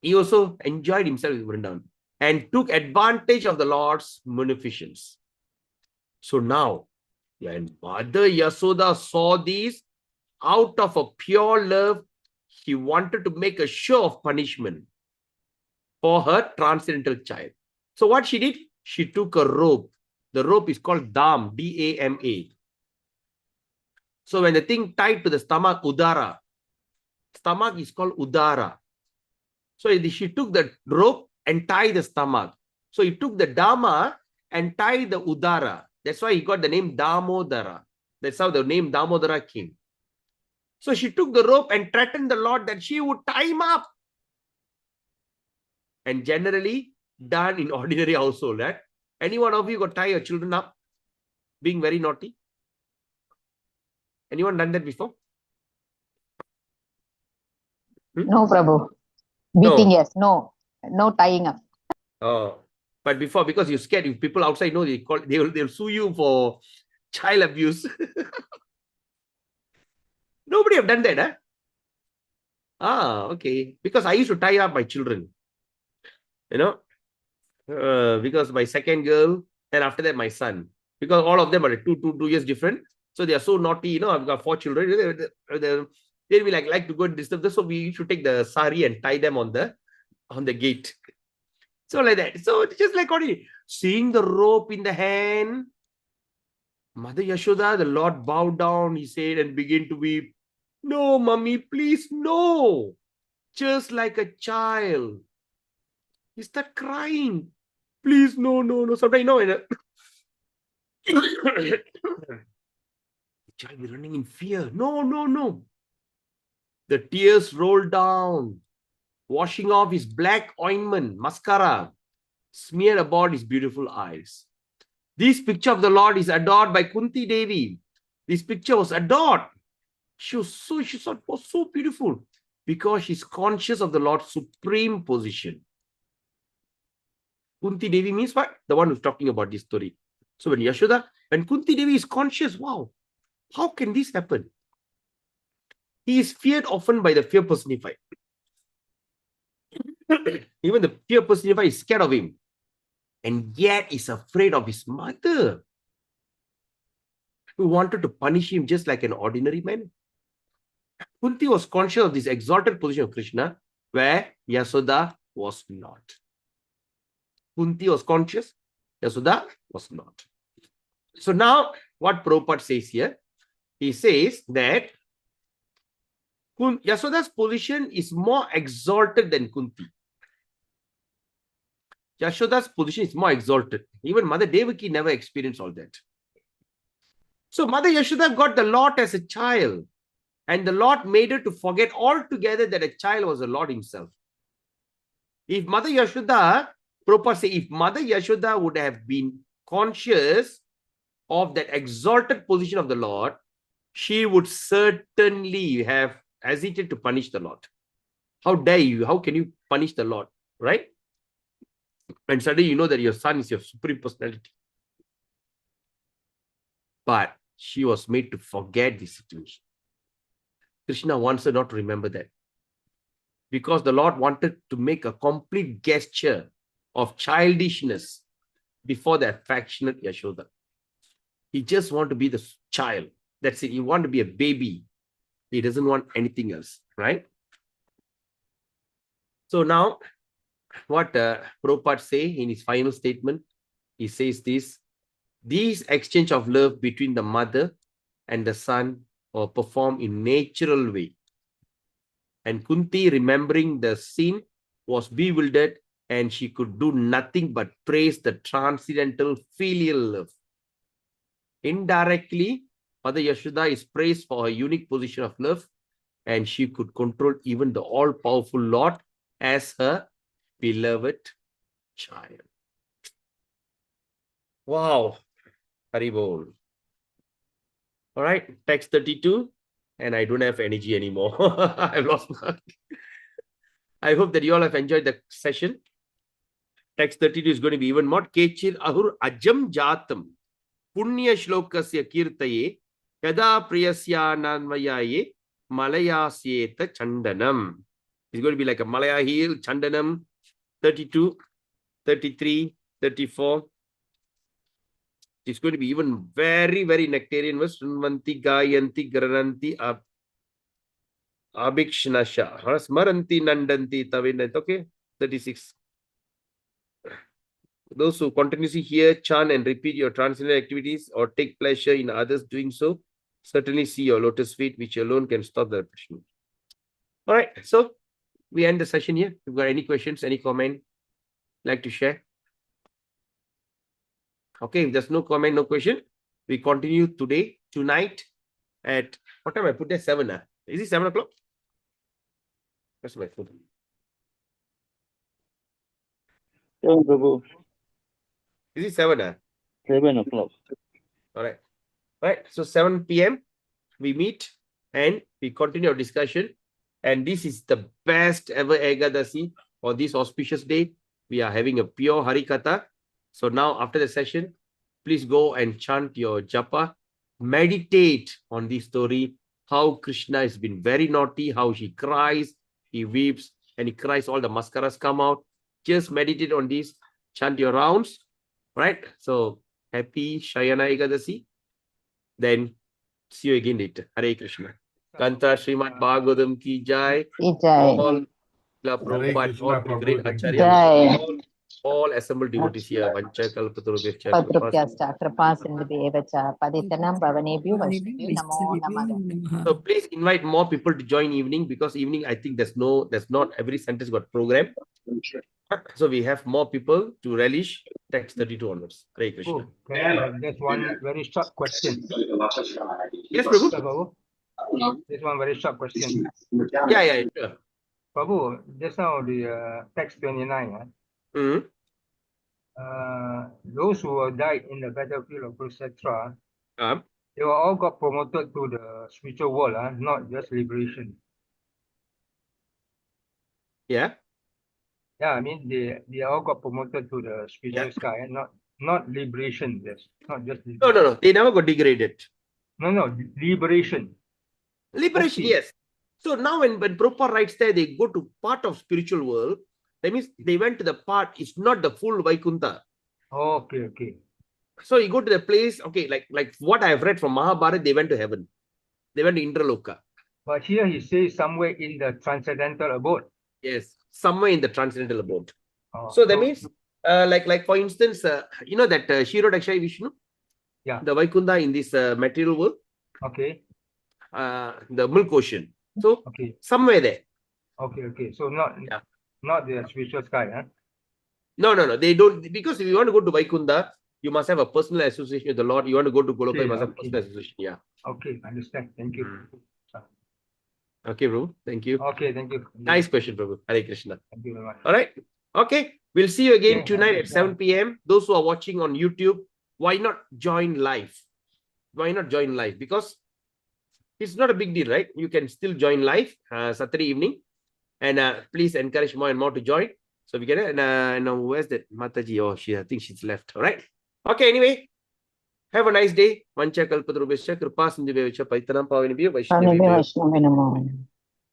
he also enjoyed himself in Vrindavan and took advantage of the Lord's munificence. So now, when Mother Yasoda saw these, out of a pure love, she wanted to make a show of punishment for her transcendental child. So what she did? She took a rope. The rope is called Dam, D-A-M-A. So when the thing tied to the stomach, Udara, stomach is called Udara. So she took the rope and tied the stomach. So he took the Dama and tied the Udara. That's why he got the name Damodara. That's how the name Damodara came. So she took the rope and threatened the Lord that she would tie him up. And generally done in ordinary household. Right? Any one of you got tie your children up being very naughty? Anyone done that before? No, Prabhu. Beating, yes. No. No tying up. Oh, but before, because you're scared, if people outside know, they'll sue you for child abuse. Nobody have done that, huh? Ah, okay. Because I used to tie up my children. You know, because my second girl, and after that my son. Because all of them are two years different. So they are so naughty. You know, I've got 4 children. They'll be like to go and disturb them. So we should take the sari and tie them on the gate. So like that. So just like already seeing the rope in the hand, Mother Yashoda, the Lord bowed down, he said, and began to weep. No, mommy, please, no. Just like a child. He started crying. Please, no, no, no. Sometimes, the child be running in fear. No, no, no. The tears rolled down, washing off his black ointment, mascara, smeared about his beautiful eyes. This picture of the Lord is adored by Kunti Devi. This picture was adored. She thought it was so beautiful because she's conscious of the Lord's supreme position. Kunti Devi means what? The one who's talking about this story. So when Kunti Devi is conscious, wow, how can this happen? He is feared often by the fear personified. Even the fear personified is scared of him. And yet is afraid of his mother, who wanted to punish him just like an ordinary man. Kunti was conscious of this exalted position of Krishna, where Yasoda was not. Kunti was conscious, Yashoda was not. So now what Prabhupada says here, he says that Yashoda's position is more exalted than Kunti. Yashoda's position is more exalted. Even Mother Devaki never experienced all that. So Mother Yashoda got the Lord as a child, and the Lord made her to forget altogether that a child was the Lord himself. If Mother Yashoda, Prabhupada say, if Mother Yashoda would have been conscious of that exalted position of the Lord, she would certainly have hesitated to punish the Lord. How dare you? How can you punish the Lord? Right? And suddenly you know that your son is your supreme personality. But she was made to forget this situation. Krishna wants her not to remember that. Because the Lord wanted to make a complete gesture of childishness before the affectionate Yashoda. He just wants to be the child. That's it. He wants to be a baby. He doesn't want anything else, right? So now, what Prabhupada say in his final statement, he says this: these exchange of love between the mother and the son are performed in natural way. And Kunti, remembering the scene, was bewildered, and she could do nothing but praise the transcendental filial love. Indirectly, Mother Yashoda is praised for her unique position of love, and she could control even the all-powerful Lord as her beloved child. Wow. Haribol. All right, text 32, and I don't have energy anymore. I've lost my... I hope that you all have enjoyed the session. Text 32 is going to be even more. Kechir ahur ajam jatam punya shlokasya kirtaye kada priyasya nanvayaye malayasyeta chandanam. It's going to be like a Malaya heel, chandanam, 32, 33, 34. It's going to be even very, very nectarian verse. Sunvanti gayanti garananti abhikshnasha. Smaranti nandanti tavinant. Okay, 36. Those who continuously hear, chant, and repeat your transcendental activities or take pleasure in others doing so, certainly see your lotus feet, which alone can stop the repetition. All right, so we end the session here. If you've got any questions, any comment, like to share? Okay, if there's no comment, no question, we continue tonight at what time I put there? 7. Is it 7 o'clock? That's my phone. 7, Prabhu. Is it 7? 7 o'clock. All right. All right. So 7 p.m. we meet and we continue our discussion. And this is the best ever Ekadasi for this auspicious day. We are having a pure Harikatha. So now after the session, please go and chant your japa. Meditate on this story, how Krishna has been very naughty, how he cries, he weeps, and he cries, all the mascaras come out. Just meditate on this, chant your rounds, right? So happy Sayana Ekadasi. Then see you again later. Hare Krishna. Kanta Srimad Bhagavatam ki jai. All the Prabhupada, all the great Acharya, all assembled devotees here. Vancha kalpatarubhyascha Patrukyasta kripa sindhubhi evacha patitanam pavanebhyo vaishnavyo namo namaha. So please invite more people to join evening, because evening I think there's not every center's got program. So we have more people to relish text 32 onwards. Hare Krishna. Oh, can I have just one very short question? Yes, Prabhu. Prabhu, just one very short question. Yeah, sure. Prabhu, just now the text 29. Those who died in the battlefield of Kurukshetra, they were all got promoted to the spiritual world, not just liberation. Yeah. Yeah, I mean they all got promoted to the spiritual sky, not liberation. Yes, not just liberation. No. They never got degraded. No, liberation. Liberation, yes. So now when Prabhupada writes there, they go to part of spiritual world. That means they went to the part, it's not the full Vaikuntha. Okay. So you go to the place, okay, like what I have read from Mahabharata, they went to heaven. They went to Indraloka. But here he says somewhere in the transcendental abode. Yes, somewhere in the transcendental abode. So that means Like for instance, you know that Shiro Dakshai Vishnu, Yeah. the Vaikunda in this material world, Okay. the milk ocean. So Okay. somewhere there. Okay. So not Yeah. not the spiritual sky, huh? No. They don't, because if you want to go to Vaikunda, you must have a personal association with the Lord. You want to go to Goloka, you must have a personal association. Yeah. Okay, understand. Thank you. Okay, Prabhu. Thank you. Okay, thank you. Nice question, Prabhu. Hare Krishna. Thank you very much. All right. Okay. We'll see you again Okay, tonight at 7 p.m. Those who are watching on YouTube, why not join live? Why not join live? Because it's not a big deal, right? You can still join live Saturday evening. And please encourage more and more to join. So we get it. And where's that Mataji? Oh, I think she's left. All right. Okay, anyway. Have a nice day. Vancha kalpadrubhescha kripa sindhubhevcha paitanam pavanibhyo vaishnavibhyo.